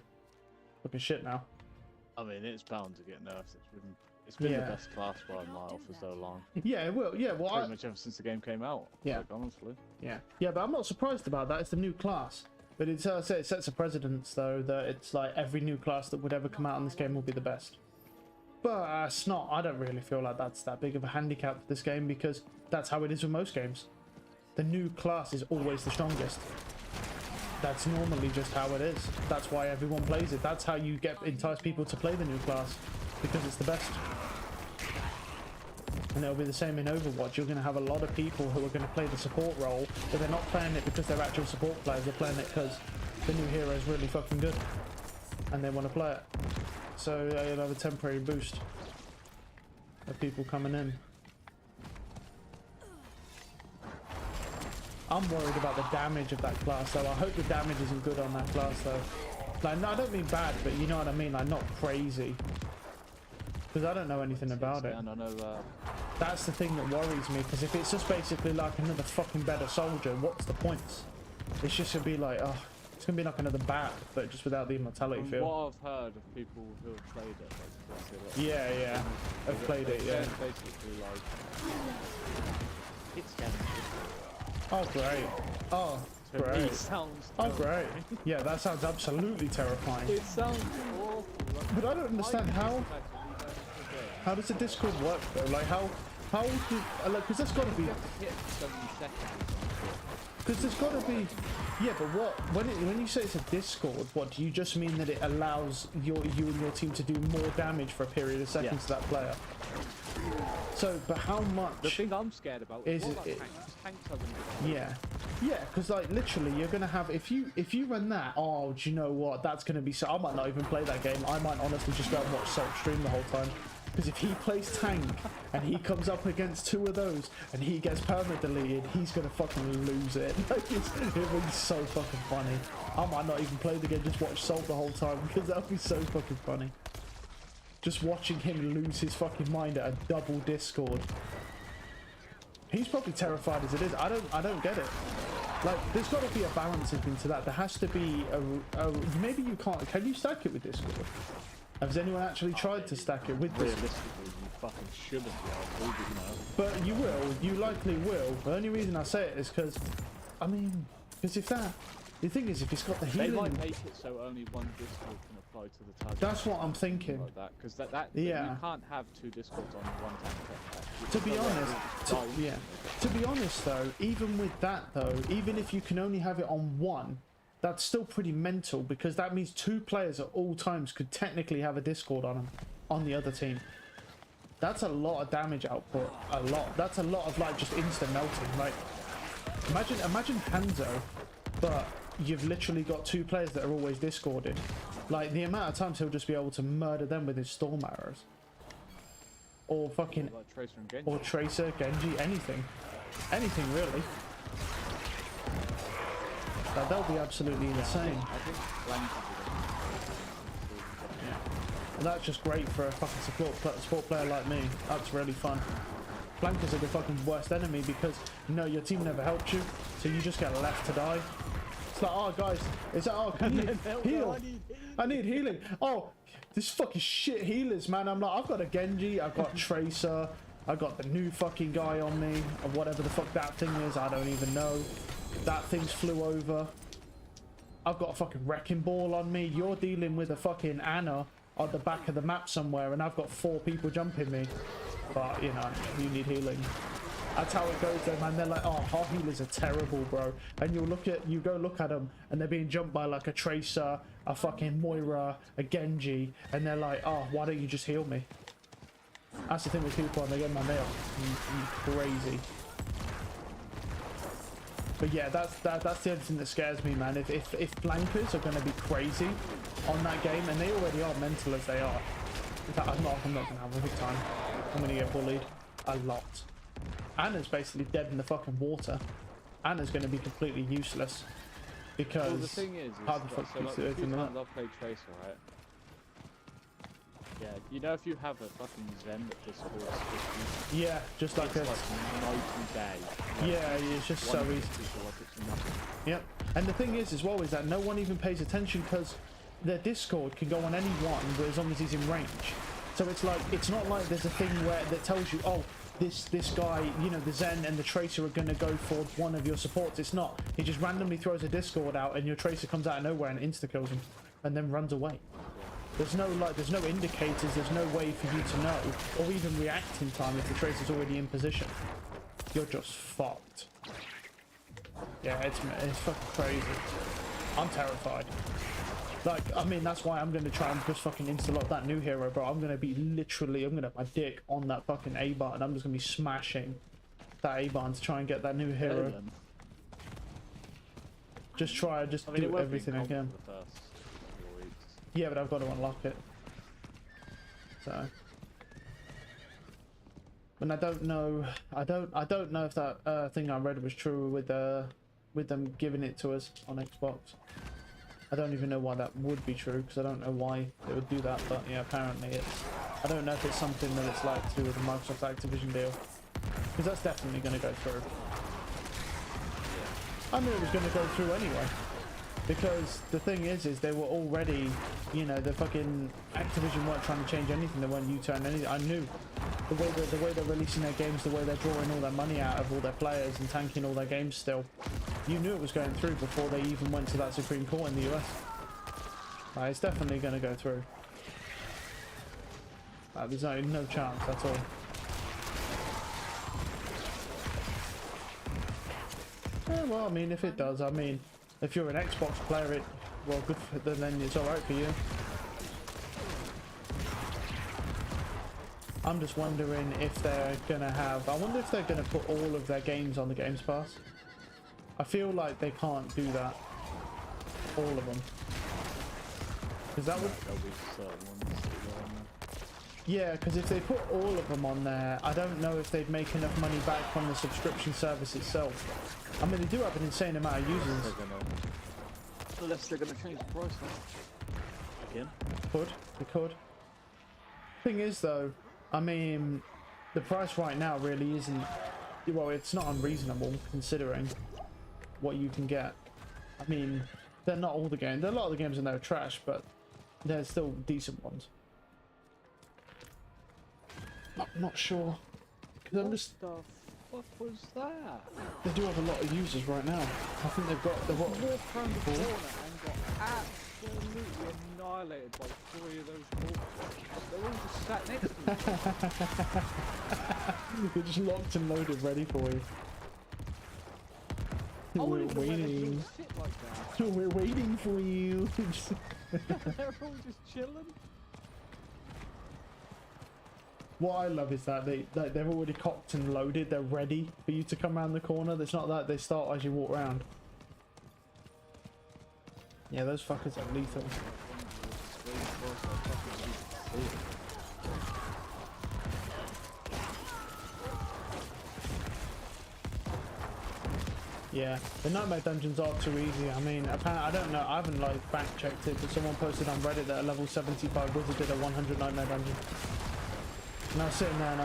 Speaker 1: fucking shit now.
Speaker 3: I mean, it's bound to get nerfed. It's been the best class by a mile for so long.
Speaker 1: Yeah, it will. Yeah, well,
Speaker 3: pretty much ever since the game came out.
Speaker 1: Yeah,
Speaker 3: like, honestly.
Speaker 1: Yeah, but I'm not surprised about that. It's the new class. But it sets a precedence, though, that it's like every new class that would ever come out in this game will be the best. But it's not. I don't really feel like that's that big of a handicap for this game, because that's how it is with most games. The new class is always the strongest. That's normally just how it is. That's why everyone plays it. That's how you entice people to play the new class, because it's the best. And it'll be the same in Overwatch. You're going to have a lot of people who are going to play the support role, but they're not playing it because they're actual support players. They're playing it because the new hero is really fucking good, and they want to play it. So you'll have a temporary boost of people coming in. I'm worried about the damage of that class, though. I hope the damage isn't good on that class, though. Like, no, I don't mean bad, but you know what I mean. Like, not crazy. Because I don't know anything about it. That's the thing that worries me, because if it's just basically like another fucking better soldier, what's the points? It's just gonna be like, oh, it's gonna be like another bat, but just without the immortality feel.
Speaker 3: What I've heard of people who have played it,
Speaker 1: yeah, I've played it, yeah.
Speaker 3: Basically, like, it's damage.
Speaker 1: Oh great! Oh great!
Speaker 3: It sounds
Speaker 1: great! Yeah, that sounds absolutely terrifying.
Speaker 3: It sounds awful.
Speaker 1: But I don't understand how. How does the Discord work though? Like how do like, because there's got to be. Because there's got to be. Yeah, but what when you say it's a Discord, what do you just mean that it allows you and your team to do more damage for a period of seconds to that player? So, but how much?
Speaker 3: The thing I'm scared about is tanks are gonna be
Speaker 1: yeah, because like literally you're gonna have if you run that. Oh, do you know what? That's gonna be so. I might not even play that game. I might honestly just go and watch Salt stream the whole time. Because if he plays tank and he comes up against two of those and he gets perma-deleted, he's gonna fucking lose it. Like it'll be so fucking funny. I might not even play the game, just watch Salt the whole time, because that'll be so fucking funny. Just watching him lose his fucking mind at a double Discord. He's probably terrified as it is. I don't get it. Like, there's got to be a balance into that. There has to be a maybe you can't. Can you stack it with Discord? Has anyone actually tried to stack it with Discord?
Speaker 3: Realistically, you fucking shouldn't be able to, you know.
Speaker 1: But you will. You likely will. The only reason I say it is because, I mean, because if that. The thing is, if it's got the healing...
Speaker 3: They might make it so only one Discord can apply to the target.
Speaker 1: That's what I'm thinking.
Speaker 3: Like that, because you can't have two Discords on one tank.
Speaker 1: To be honest, though, even with that, though, even if you can only have it on one, that's still pretty mental, because that means two players at all times could technically have a Discord on them, on the other team. That's a lot of damage output. A lot. That's a lot of, like, just instant melting. Like, imagine Hanzo, but you've literally got two players that are always Discorded. Like, the amount of times he'll just be able to murder them with his storm arrows. Or fucking...
Speaker 3: Like Tracer and Genji.
Speaker 1: Or Tracer, Genji, anything. Anything, really. Like, they'll be absolutely insane.
Speaker 3: I think
Speaker 1: And that's just great for a fucking support player like me. That's really fun. Flankers are the fucking worst enemy because, you know, your team never helped you, so you just get left to die. It's like, oh guys, it's like, oh, can you heal? I need healing. Oh, this fucking shit healers, man. I'm like, I've got a Genji, I've got Tracer, I've got the new fucking guy on me, or whatever the fuck that thing is, I don't even know. That thing's flew over. I've got a fucking wrecking ball on me. You're dealing with a fucking Anna on the back of the map somewhere, and I've got 4 people jumping me. But, you know, you need healing. That's how it goes though, man. They're like, oh, our healers are terrible, bro. And you go look at them, and they're being jumped by like a Tracer, a fucking Moira, a Genji, and they're like, oh, why don't you just heal me? That's the thing with people, and they get my nail. Crazy. But yeah, that's the other thing that scares me, man. If flankers are going to be crazy on that game, and they already are mental as they are, In fact, I'm not gonna have a good time. I'm gonna get bullied a lot. Anna's basically dead in the fucking water. Anna's gonna be completely useless because
Speaker 3: Well, the thing is
Speaker 1: how the fuck
Speaker 3: so
Speaker 1: do
Speaker 3: like,
Speaker 1: you
Speaker 3: the
Speaker 1: do
Speaker 3: few
Speaker 1: it in
Speaker 3: times
Speaker 1: that?
Speaker 3: I've played Tracer, right? Yeah, you know if you have a fucking Zen that just scores 50,
Speaker 1: Yeah, just like
Speaker 3: it's
Speaker 1: a
Speaker 3: like night and day.
Speaker 1: yeah, it's just so
Speaker 3: One
Speaker 1: easy.
Speaker 3: people like it's nothing.
Speaker 1: Yep. And the thing is as well is that no one even pays attention because their Discord can go on any one, but as long as he's in range. So it's like it's not like there's a thing where that tells you, oh, this guy, you know, the Zen and the Tracer are gonna go for one of your supports. It's not. He just randomly throws a Discord out and your Tracer comes out of nowhere and insta kills him and then runs away. There's no there's no indicators, there's no way for you to know or even react in time if the Tracer's already in position. You're just fucked. Yeah, it's fucking crazy. I'm terrified. Like, I mean, that's why I'm going to try and just fucking insta-lock that new hero, bro. I'm going to be literally, I'm going to have my dick on that fucking A button. I'm just going to be smashing that A button to try and get that new hero. Just try, just do everything I can.
Speaker 3: For the first couple of weeks.
Speaker 1: Yeah, but I've got to unlock it. So. And I don't know, I don't know if that thing I read was true with them giving it to us on Xbox. I don't even know why that would be true because I don't know why they would do that, but yeah, apparently it's. I don't know if it's something that it's like to do with the Microsoft Activision deal because that's definitely going to go through. I knew it was going to go through anyway because the thing is they were already, you know, the fucking Activision weren't trying to change anything. They weren't U-turn anything. I knew the way they're releasing their games, the way they're drawing all their money out of all their players and tanking all their games still. You knew it was going through before they even went to that Supreme Court in the US. It's definitely going to go through. There's no chance at all. Yeah, well, I mean, if it does, I mean, if you're an Xbox player, well, good for then it's alright for you. I'm just wondering if they're gonna have. I wonder if they're gonna put all of their games on the Games Pass. I feel like they can't do that. All of them. Because that would.
Speaker 3: There'll be certain ones that go on there.
Speaker 1: Yeah, because if they put all of them on there, I don't know if they'd make enough money back from the subscription service itself. I mean, they do have an insane amount of users.
Speaker 3: Unless they're gonna change the price again.
Speaker 1: They could. Thing is, though, I mean, the price right now really isn't. Well, it's not unreasonable considering what you can get. I mean, they're not all the games. There are a lot of the games in there are trash, but they're still decent ones. I'm not sure. Because I'm just.
Speaker 3: What the fuck was that?
Speaker 1: They do have a lot of users right now. I think they've got.
Speaker 3: Walked around the corner and got absolutely annihilated by 3 of those corpses. They're all just sat next to me.
Speaker 1: They're just locked and loaded, ready for you.
Speaker 3: I
Speaker 1: We're
Speaker 3: wouldn't even let them
Speaker 1: waiting.
Speaker 3: sit like that.
Speaker 1: We're waiting for you.
Speaker 3: They're all just chilling.
Speaker 1: What I love is that they're already cocked and loaded. They're ready for you to come around the corner. It's not that they start as you walk around. Yeah, those fuckers are lethal. Yeah, the nightmare dungeons are too easy. I mean, apparently, I don't know. I haven't like fact checked it, but someone posted on Reddit that a level 75 wizard did a 100 nightmare dungeon. And I was sitting there and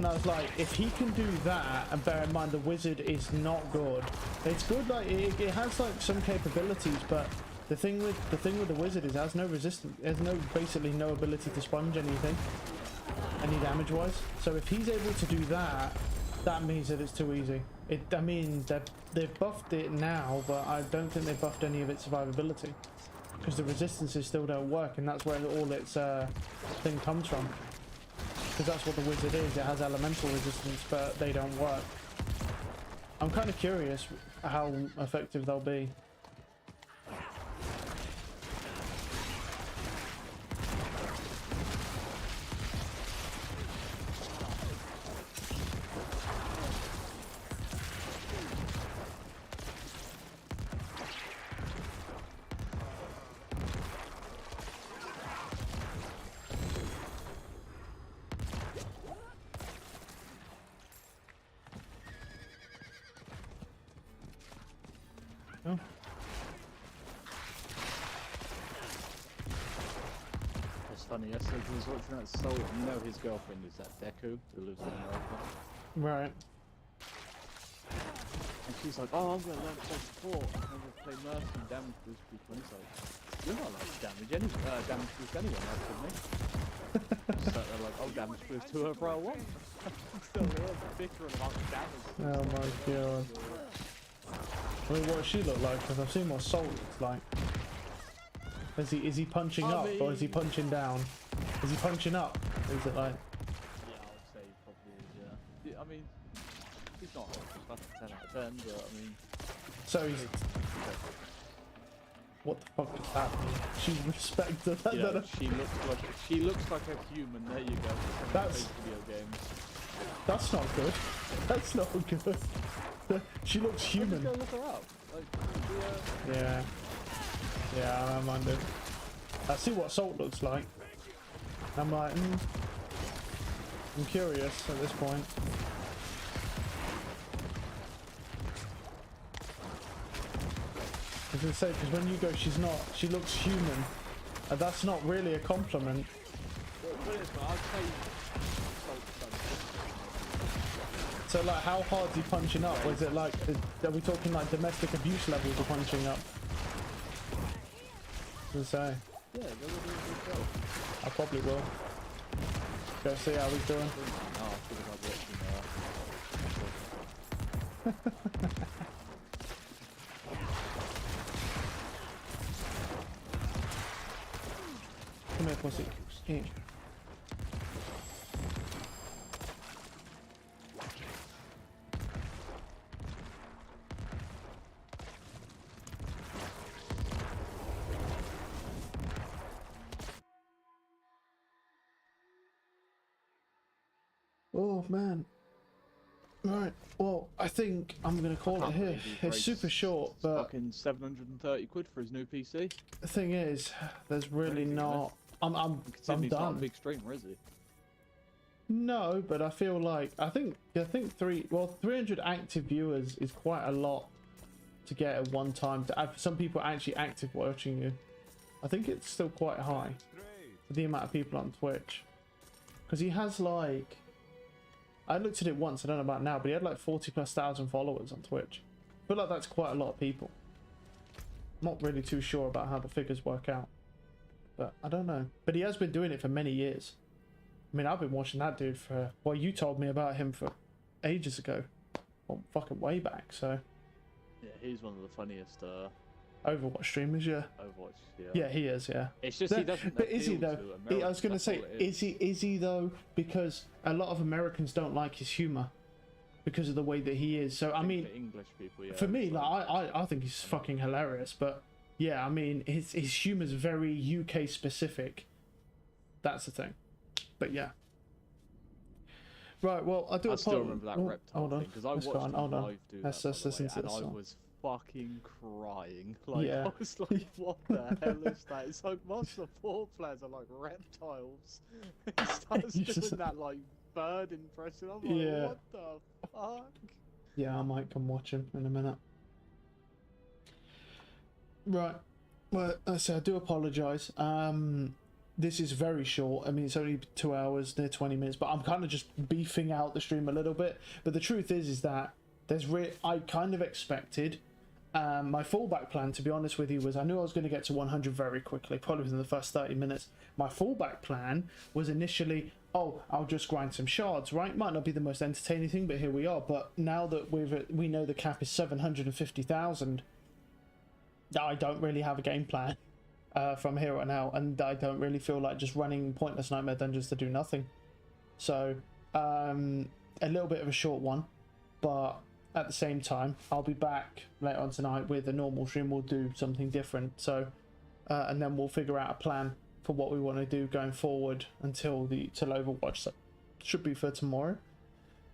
Speaker 1: I was like, if he can do that, and bear in mind the wizard is not good. It's good, like it has like some capabilities, but the thing with the wizard is it has no resistance. There's basically no ability to sponge anything, any damage wise. So if he's able to do that, that means that it's too easy. I mean, they've buffed it now, but I don't think they've buffed any of its survivability because the resistances still don't work, and that's where all its thing comes from. Because that's what the wizard is. It has elemental resistance, but they don't work. I'm kind of curious how effective they'll be.
Speaker 3: funny. Yesterday I was watching that Soul. You know his girlfriend is that Deku who lives in America.
Speaker 1: Right.
Speaker 3: And she's like, oh, I'm going to learn to take support. I'm going to play Mercy and damage boost people. And he's like, you're not allowed to damage boost anyone, like, me. So they're like, I'll damage boost whoever I want. Still here, bickering about damage.
Speaker 1: Oh my god. I mean, what does she look like? Because I've seen what Salt looks like. Is he punching up or is he punching down? Is he punching up? Is it like?
Speaker 3: Yeah, I would say he probably is, yeah. I mean, he's not like a 10 out of 10, but I mean...
Speaker 1: So he's... What the fuck does that mean? She's respected.
Speaker 3: You know, she looks like a human, there you go.
Speaker 1: That's...
Speaker 3: video games.
Speaker 1: That's not good. That's not good. She looks human.
Speaker 3: Go look her up. Like,
Speaker 1: Yeah. Yeah, I don't mind it. I see what Salt looks like. I'm like, I'm curious at this point. I was gonna say, because when you go, she looks human. And that's not really a compliment. So like, how hard is he punching up? Was it like, are we talking like domestic abuse levels of punching up? To say.
Speaker 3: Yeah, go look.
Speaker 1: I probably will. Go see how he's doing.
Speaker 3: Oh, I feel like I'm watching
Speaker 1: Come here, pussy. Here. Oh man. Right. Well, I think I'm gonna call it here. It's super short, but
Speaker 3: fucking 730 quid for his new PC.
Speaker 1: the thing is, there's really not. I'm
Speaker 3: Considering he's not a
Speaker 1: done.
Speaker 3: big streamer, is he?
Speaker 1: No, but I feel like I think 300 active viewers is quite a lot to get at one time. To have some people actually active watching you, I think it's still quite high for the amount of people on Twitch. Because he has like, I looked at it once, I don't know about now, but he had like 40,000+ followers on Twitch. I feel like that's quite a lot of people. Not really too sure about how the figures work out, but I don't know. But he has been doing it for many years. I mean, I've been watching that dude for, well, you told me about him for ages ago. Well, fucking way back, so.
Speaker 3: Yeah, he's one of the funniest
Speaker 1: Overwatch streamers, yeah.
Speaker 3: Overwatch, yeah.
Speaker 1: Yeah, he is, yeah.
Speaker 3: It's just he doesn't
Speaker 1: But is he
Speaker 3: appeal
Speaker 1: though?
Speaker 3: to
Speaker 1: I was
Speaker 3: Americans,
Speaker 1: gonna
Speaker 3: that's
Speaker 1: say,
Speaker 3: all it
Speaker 1: is he though? Because a lot of Americans don't like his humor because of the way that he is. So I mean,
Speaker 3: for English people, yeah.
Speaker 1: for me, like I think he's fucking hilarious. But yeah, I mean, his humor's very UK specific. That's the thing. But yeah. Right. Well, I do.
Speaker 3: I still remember that reptile
Speaker 1: hold on.
Speaker 3: thing because I
Speaker 1: Let's
Speaker 3: watched
Speaker 1: go on,
Speaker 3: him
Speaker 1: hold on.
Speaker 3: live do
Speaker 1: Let's
Speaker 3: that,
Speaker 1: listen to
Speaker 3: and
Speaker 1: this
Speaker 3: I
Speaker 1: song.
Speaker 3: was fucking crying. Like
Speaker 1: Yeah.
Speaker 3: I was like, what the hell is that? It's like most of the support players are like reptiles. He starts
Speaker 1: You
Speaker 3: doing
Speaker 1: just-
Speaker 3: that like bird impression. I'm like,
Speaker 1: Yeah.
Speaker 3: what the fuck?
Speaker 1: Yeah, I might come watch him in a minute. Right. Well, I say I do apologise. This is very short. I mean, it's only 2 hours, near 20 minutes, but I'm kind of just beefing out the stream a little bit. But the truth is that I kind of expected. My fallback plan, to be honest with you, was I knew I was going to get to 100 very quickly, probably within the first 30 minutes. My fallback plan was initially, oh, I'll just grind some shards, right? Might not be the most entertaining thing, but here we are. But now that we know the cap is 750,000, I don't really have a game plan from here on out, and I don't really feel like just running pointless nightmare dungeons to do nothing. So a little bit of a short one, but at the same time I'll be back later on tonight with a normal stream. We'll do something different, so and then we'll figure out a plan for what we want to do going forward till Overwatch. So should be for tomorrow.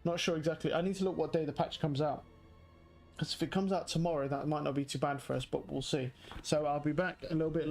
Speaker 1: Not sure exactly. I need to look what day the patch comes out, because if it comes out tomorrow, that might not be too bad for us, but we'll see. So I'll be back a little bit later.